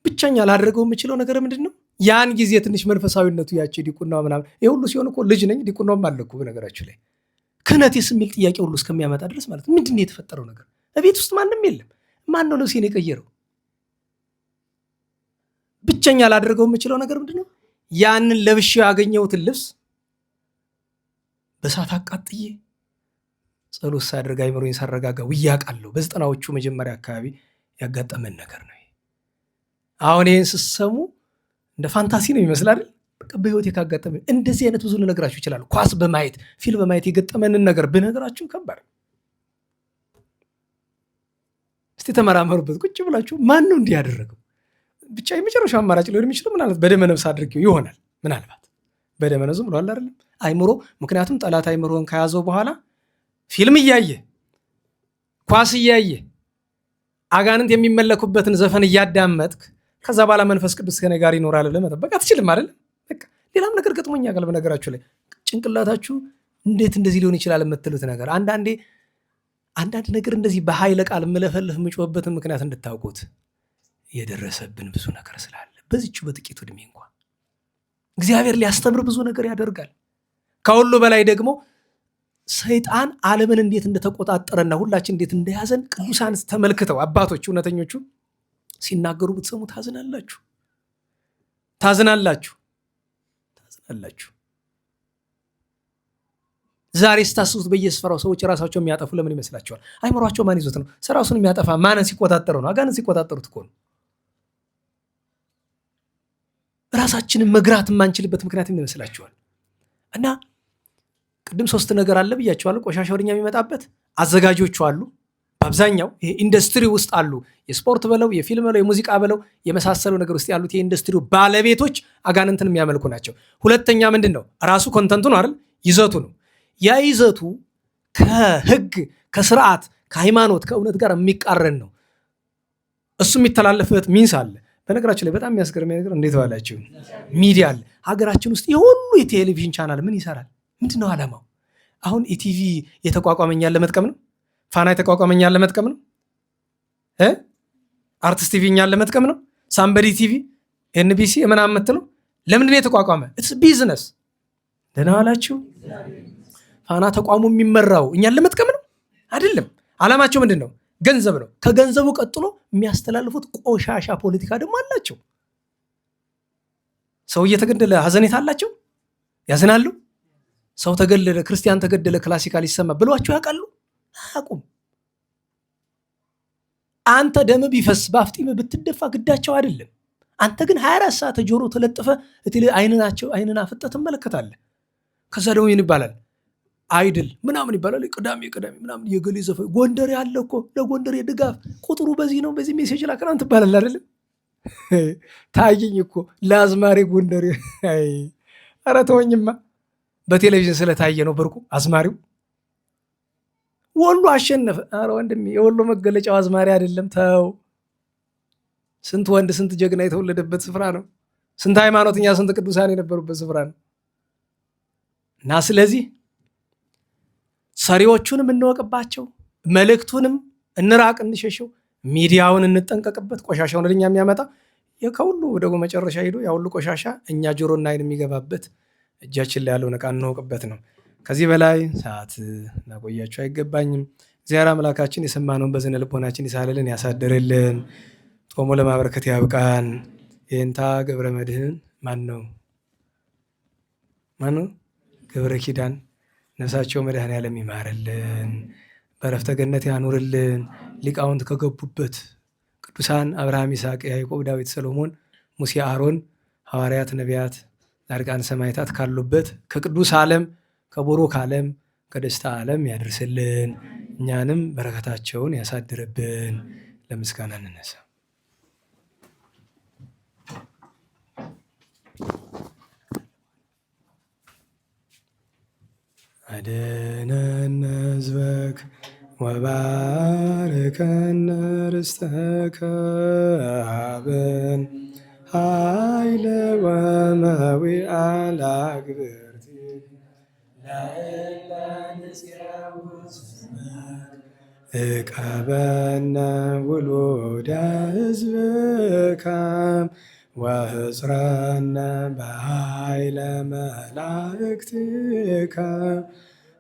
ብቸኛ ላደርገው የምችለው ነገር ምንድን ነው? ያን ጊዜ ትንሽ መንፈሳዊነቱ ያቸው ዲቁናው ምናምን የሁሉ ሲሆን እኮ ልጅ ነኝ፣ ዲቁናውም አለኩ በነገራችሁ ላይ ክህነቴስ የሚል ጥያቄ ሁሉ እስከሚያመጣ ድረስ ማለት ነው። ምንድን ነው የተፈጠረው ነገር? በቤት ውስጥ ማንም የለም። ማን ነው ልብሴን የቀየረው? ብቸኛ ላደርገው የምችለው ነገር ምንድን ነው? ያንን ለብሼ ያገኘሁትን ልብስ በሳት አቃጥዬ ጸሎት ሳደርግ አይምሮዬን ሳረጋጋ ውያቃለሁ። በ90ዎቹ መጀመሪያ አካባቢ ያጋጠመን ነገር ነው። አሁን ይህን ስትሰሙ እንደ ፋንታሲ ነው ይመስላል። በቃ በህይወቴ ካጋጠመን እንደዚህ አይነት ብዙ ልነግራችሁ ይችላሉ። ኳስ በማየት ፊልም በማየት የገጠመንን ነገር ብነግራችሁ ከባድ። እስቲ ተመራመሩበት ቁጭ ብላችሁ። ማን ነው እንዲህ ያደረገው? ብቻ የመጨረሻው አማራጭ ሊሆን የሚችለው ምናልባት በደመ ነፍስ አድርጌው ይሆናል። ምናልባት በደመ ነፍስ ብሏል አይደለም አይምሮ። ምክንያቱም ጠላት አይምሮን ከያዘው በኋላ ፊልም እያየ ኳስ እያየ አጋንንት የሚመለኩበትን ዘፈን እያዳመጥክ ከዛ በኋላ መንፈስ ቅዱስ ከኔ ጋር ይኖራል ብለህ መጠበቅ አትችልም አይደለም። በቃ ሌላም ነገር ገጥሞኛ ጋር በነገራችሁ ላይ ጭንቅላታችሁ እንዴት እንደዚህ ሊሆን ይችላል የምትሉት ነገር አንዳንድ ነገር እንደዚህ በኃይለ ቃል የምለፈልፍ የምጮህበትን ምክንያት እንድታውቁት የደረሰብን ብዙ ነገር ስላለ በዚቹ በጥቂቱ ዕድሜ እንኳን እግዚአብሔር ሊያስተምር ብዙ ነገር ያደርጋል። ከሁሉ በላይ ደግሞ ሰይጣን ዓለምን እንዴት እንደተቆጣጠረና ሁላችን እንዴት እንደያዘን ቅዱሳን ተመልክተው አባቶች እውነተኞቹ ሲናገሩ ብትሰሙ ታዝናላችሁ። ዛሬ ስታስቡት በየስፈራው ሰዎች ራሳቸው የሚያጠፉ ለምን ይመስላችኋል? አይምሯቸው ማን ይዞት ነው? ስራሱን የሚያጠፋ ማንን ሲቆጣጠረው ነው? አጋንን ሲቆጣጠሩት እኮ ነው። ራሳችንን መግራት የማንችልበት ምክንያት ምን ይመስላችኋል? እና ቅድም 3 ነገር አለ ብያቸዋለሁ። ቆሻሻ ወደኛ የሚመጣበት አዘጋጆቹ አሉ። በአብዛኛው ይሄ ኢንዱስትሪ ውስጥ አሉ። የስፖርት በለው የፊልም በለው የሙዚቃ በለው የመሳሰሉ ነገር ውስጥ ያሉት የኢንዱስትሪው ባለቤቶች አጋንንትን የሚያመልኩ ናቸው። ሁለተኛ ምንድን ነው? ራሱ ኮንተንቱ ነው አይደል? ይዘቱ ነው። ያ ይዘቱ ከህግ ከስርዓት ከሃይማኖት ከእውነት ጋር የሚቃረን ነው። እሱ የሚተላለፍበት ሚንስ አለ። በነገራችን ላይ በጣም የሚያስገርመኝ ነገር እንዴት ባላችሁ ሚዲያ አለ ሀገራችን ውስጥ። የሁሉ የቴሌቪዥን ቻናል ምን ይሰራል? ምንድነው ዓላማው? አሁን ኢቲቪ የተቋቋመኛል ለመጥቀም ነው። ፋና የተቋቋመኛል ለመጥቀም ነው። አርቲስት ቲቪ እኛን ለመጥቀም ነው። ሳምበዲ ቲቪ ኤንቢሲ ምናምን የምትለው ለምንድን ነው የተቋቋመ? ኢትስ ቢዝነስ። ደህና ዋላችሁ። ፋና ተቋሙ የሚመራው እኛን ለመጥቀም ነው አይደለም። ዓላማቸው ምንድን ነው? ገንዘብ ነው። ከገንዘቡ ቀጥሎ የሚያስተላልፉት ቆሻሻ ፖለቲካ ደግሞ አላቸው። ሰው እየተገደለ ሀዘኔታ አላቸው፣ ያዝናሉ። ሰው ተገደለ፣ ክርስቲያን ተገደለ፣ ክላሲካል ይሰማ ብሏቸው ያውቃሉ? አያውቁም። አንተ ደም ቢፈስ በአፍጢም ብትደፋ ግዳቸው አይደለም። አንተ ግን 24 ሰዓት ጆሮ ተለጥፈ አይንን አፍጠ ትመለከታለህ። ከዛ ደግሞ ይህን ይባላል አይድል ምናምን ይባላል። ቅዳሜ ምናምን የገሌ ዘፈን ጎንደር ያለ እኮ ለጎንደር ድጋፍ ቁጥሩ በዚህ ነው፣ በዚህ ሜሴጅ ላከናን ትባላል አይደለም። ታየኝ እኮ ለአዝማሪ ጎንደር። ኧረ ተወኝማ፣ በቴሌቪዥን ስለታየ ነው ብርቁ አዝማሪው። ወሎ አሸነፈ። ኧረ ወንድሜ የወሎ መገለጫው አዝማሪ አይደለም፣ ተው። ስንት ወንድ ስንት ጀግና የተወለደበት ስፍራ ነው። ስንት ሃይማኖተኛ ስንት ቅዱሳን የነበሩበት ስፍራ ነው። እና ስለዚህ ሰሪዎቹንም እንወቅባቸው፣ መልእክቱንም እንራቅ፣ እንሸሸው፣ ሚዲያውን እንጠንቀቅበት። ቆሻሻውን ወደኛ የሚያመጣ ከሁሉ ደግሞ መጨረሻ ሄዶ ያ ሁሉ ቆሻሻ እኛ ጆሮና ዓይን የሚገባበት እጃችን ላይ ያለውን ዕቃ እንወቅበት ነው። ከዚህ በላይ ሰዓት እናቆያችሁ አይገባኝም። እግዚአብሔር አምላካችን የሰማነውን በዝነ ልቦናችን ይሳልልን፣ ያሳድርልን፣ ጾሞ ለማበረከት ያብቃን። የእንታ ገብረ መድኅን ማን ነው ገብረ ኪዳን ነፍሳቸው መድኃኔዓለም ይማርልን፣ በረፍተ ገነት ያኑርልን። ሊቃውንት ከገቡበት ቅዱሳን አብርሃም፣ ይስሐቅ፣ ያዕቆብ፣ ዳዊት፣ ሰሎሞን፣ ሙሴ፣ አሮን፣ ሐዋርያት፣ ነቢያት፣ ጻድቃን፣ ሰማዕታት ካሉበት ከቅዱስ ዓለም ከቡሩክ ዓለም ከደስታ ዓለም ያደርስልን። እኛንም በረከታቸውን ያሳድርብን። ለምስጋና እንነሳ። አድኅነነ ሕዝበከ ወባርከነ ርስተከ ሀበነ ኃይለ ወመዊአ ለአግብርቲከ ለእለ ንጽሐ እቀበነ ውሉደ ሕዝብከ ወሕጽረነ በኃይለ መላእክቲከ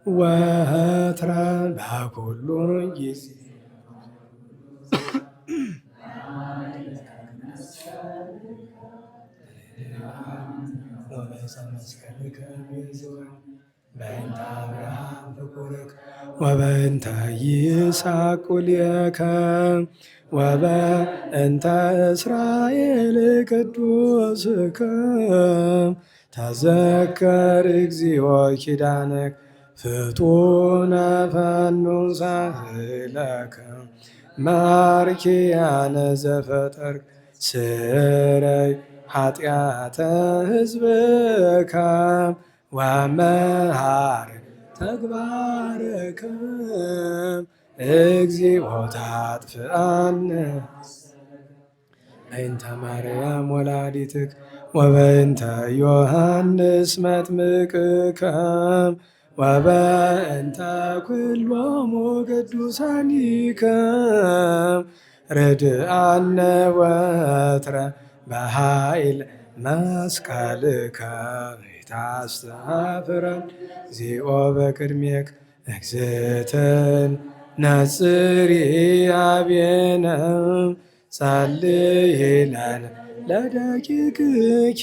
ወትረ በኩሉ ጊዜ በእንተ አብርሃም ፍቁርከ ወበእንተ ይስሐቅ ቁልኤከ ወበእንተ እስራኤል ቅዱስከ ተዘከር እግዚኦ ኪዳነከ ፍጡነ ፈኑ ሳህለከ ማርኪያነ ዘፈጠርከ ስረይ ኃጢአተ ሕዝብከ ወመሃር ተግባርከ እግዚኦ ታጥፍአነ በእንተ ማርያም ወላዲትከ ወበእንተ ዮሐንስ መጥምቅከ ወበእንተ ኩሎሙ ቅዱሳኒከ ርድአነ ወትረ በኃይል መስቀልከ ታስተፍረን እግዚኦ በቅድሜከ እግዝእትነ ነጽሪ አብየነ ጸልይ ለነ ለደቂቅኪ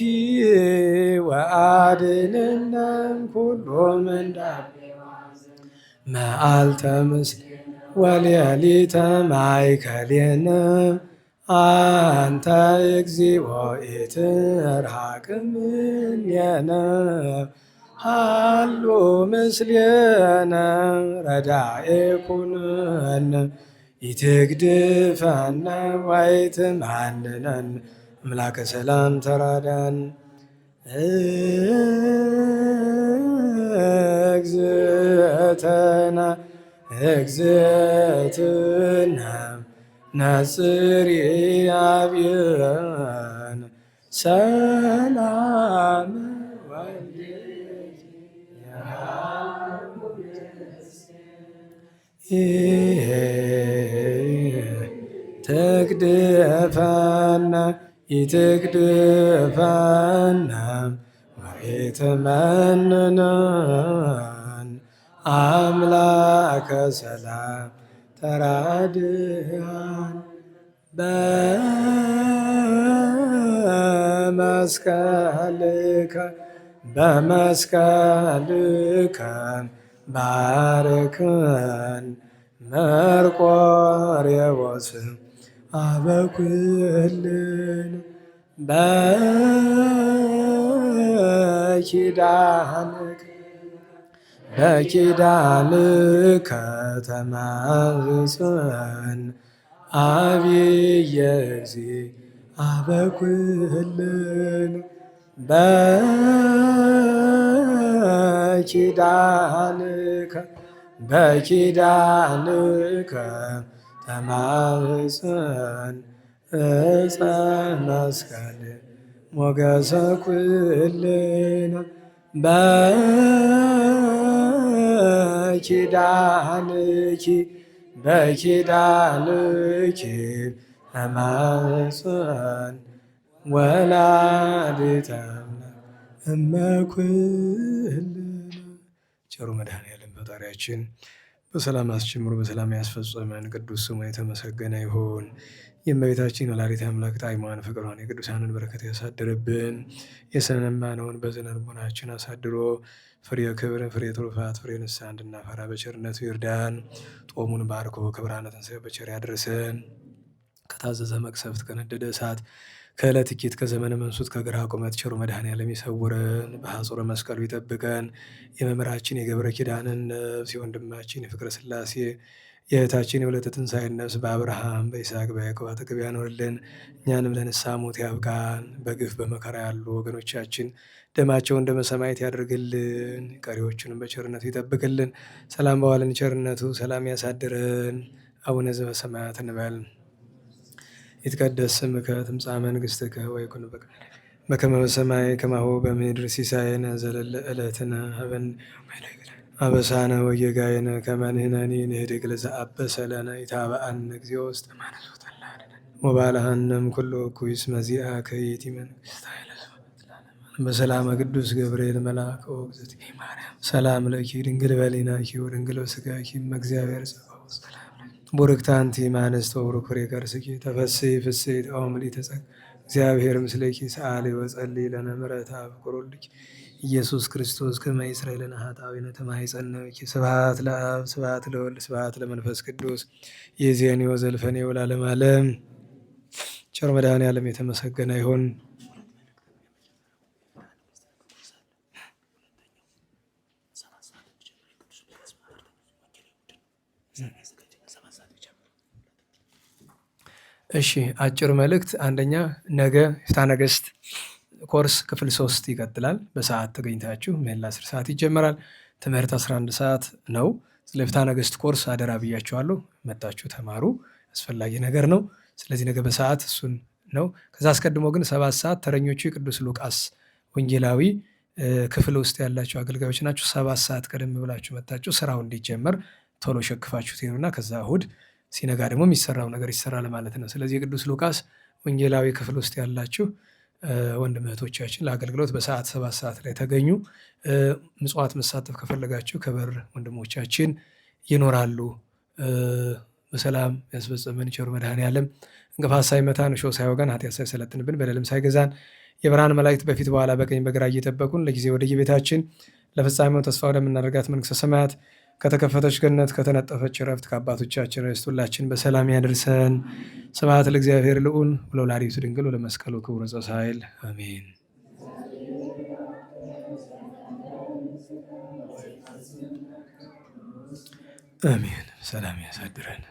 ወአድኅነነ እምኩሉ ምንዳቤ መዓልተ ምስለ ወሌሊተ ማእከሌነ አንተ እግዚኦ ኢትርሐቅ እምኔነ ሀሎ ምስሌነ ረዳኤ ኩነነ ኢትግድፈነ ወኢትማንነነ አምላከ ሰላም ተራዳን እግዝእትነ ነጽሪ አብየነ ሰላም ትግድፈነ ኢትግድፈነ ወኢትመንነነ አምላከ ሰላም ተራድያን በመስቀልከ ባርክን መርቆሬዎስ አበኩልን በኪዳንከ ተማጽን አብየ እግዚእ አበኩልን በኪዳንከ ተማጽን ዕፀ መስቀል ሞገሰ ኩልነ በኪዳንኪ ተማጽን ወላዲተ አምላክ እመ ኩልነ። ቸሩ መድኃኔዓለም ፈጣሪያችን በሰላም አስጀምሮ በሰላም ያስፈጸመን ቅዱስ ስሙ የተመሰገነ ይሁን። የእመቤታችን ወላዲተ አምላክ ጣዕሟን ፍቅሯን የቅዱሳንን በረከት ያሳድርብን። የሰማነውን በዝነ ልቦናችን አሳድሮ ፍሬ ክብር ፍሬ ትሩፋት ፍሬ ንስሐ እንድናፈራ በቸርነቱ ይርዳን። ጦሙን ባርኮ ከብርሃነ ትንሣኤው በቸር ያድርሰን። ከታዘዘ መቅሰፍት ከነደደ እሳት ከዕለት እኪት ከዘመነ መንሱት ከግራ ቁመት ቸሩ መድኃኔዓለም ይሰውረን። በሐጹረ መስቀሉ ይጠብቀን። የመምህራችን የገብረ ኪዳንን ነፍስ የወንድማችን የፍቅረ ሥላሴ የእህታችን የወለተ ትንሣኤን ነፍስ በአብርሃም በይስሐቅ በያዕቆብ አጠገብ ያኖርልን። እኛንም ለንስሐ ሞት ያብቃን። በግፍ በመከራ ያሉ ወገኖቻችን ደማቸውን ደመ ሰማዕት ያደርግልን። ቀሪዎቹንም በቸርነቱ ይጠብቅልን። ሰላም በዋለን ቸርነቱ ሰላም ያሳድረን። አቡነ ዘበሰማያት እንበል። ይትቀደስ ስምከ ትምጻእ መንግሥትከ ወይኩን በከመ በሰማይ ከማሁ በምድር ሲሳየነ ዘለለ ዕለትነ ሀበነ አበሳነ ወጌጋየነ ከመ ንሕነኒ ንኅድግ ለዘአበሰ ለነ ኢታብአነ እግዚኦ ውስተ መንሱት ወባልሐነም ኩሉ እኩይ እስመ ዚአከ ይእቲ መንግሥተ ኃይለ በሰላመ ቅዱስ ገብርኤል መልአክ እግዝእትየ ማርያም ሰላም ለኪ ድንግል በሊናኪ ወድንግል በሥጋኪ እመ እግዚአብሔር ጸባኦት ሰላም ቡርክት አንቲ እምአንስት ወቡሩክ ፍሬ ከርሥኪ ተፈሥሒ ፍሥሕት ኦ ምልዕተ ጸጋ እግዚአብሔር ምስሌኪ ሰአሊ ወጸልዪ ለነ ምሕረተ አፍቅሮልኪ ኢየሱስ ክርስቶስ ከመ ይስረይ ለነ ኃጣውኢነ ተማኅፀንኪ። ስብሐት ለአብ ስብሐት ለወልድ ስብሐት ለመንፈስ ቅዱስ ይእዜኒ ወዘልፈኒ ወለዓለመ ዓለም። ቸር መድኃኔዓለም የተመሰገነ ይሁን። እሺ አጭር መልእክት። አንደኛ ነገ ፍትሐ ነገሥት ኮርስ ክፍል 3 ይቀጥላል። በሰዓት ተገኝታችሁ ሜላ 10 ሰዓት ይጀመራል። ትምህርት 11 ሰዓት ነው። ስለ ፍትሐ ነገሥት ኮርስ አደራ ብያችኋለሁ። መጣችሁ ተማሩ፣ አስፈላጊ ነገር ነው። ስለዚህ ነገ በሰዓት እሱን ነው። ከዛ አስቀድሞ ግን 7 ሰዓት ተረኞቹ የቅዱስ ሉቃስ ወንጌላዊ ክፍል ውስጥ ያላችሁ አገልጋዮች ናችሁ። 7 ሰዓት ቀደም ብላችሁ መጣችሁ ስራው እንዲጀመር ቶሎ ሸክፋችሁ ትሄዱና ከዛ እሑድ ሲነጋ ደግሞ የሚሰራው ነገር ይሰራል ማለት ነው። ስለዚህ የቅዱስ ሉቃስ ወንጌላዊ ክፍል ውስጥ ያላችሁ ወንድም እህቶቻችን ለአገልግሎት በሰዓት 7 ሰዓት ላይ ተገኙ። ምጽዋት መሳተፍ ከፈለጋችሁ ከበር ወንድሞቻችን ይኖራሉ። በሰላም ያስፈጸመን ቸሩ መድኃኔዓለም እንቅፋት ሳይመታን እሾህ ሳይወጋን ኃጢአት ሳይሰለጥንብን በደልም ሳይገዛን የብርሃን መላእክት በፊት በኋላ በቀኝ በግራ እየጠበቁን ለጊዜ ወደ የቤታችን ለፍጻሜው ተስፋ ወደምናደርጋት መንግሥተ ሰማያት ከተከፈተች ገነት ከተነጠፈች ዕረፍት ከአባቶቻችን ርስት ሁላችን በሰላም ያደርሰን። ስብሐት ለእግዚአብሔር ልዑል ወለወላዲቱ ድንግል ወለመስቀሉ ክቡር ዘሣህል አሜን። አሜን። ሰላም ያሳድረን።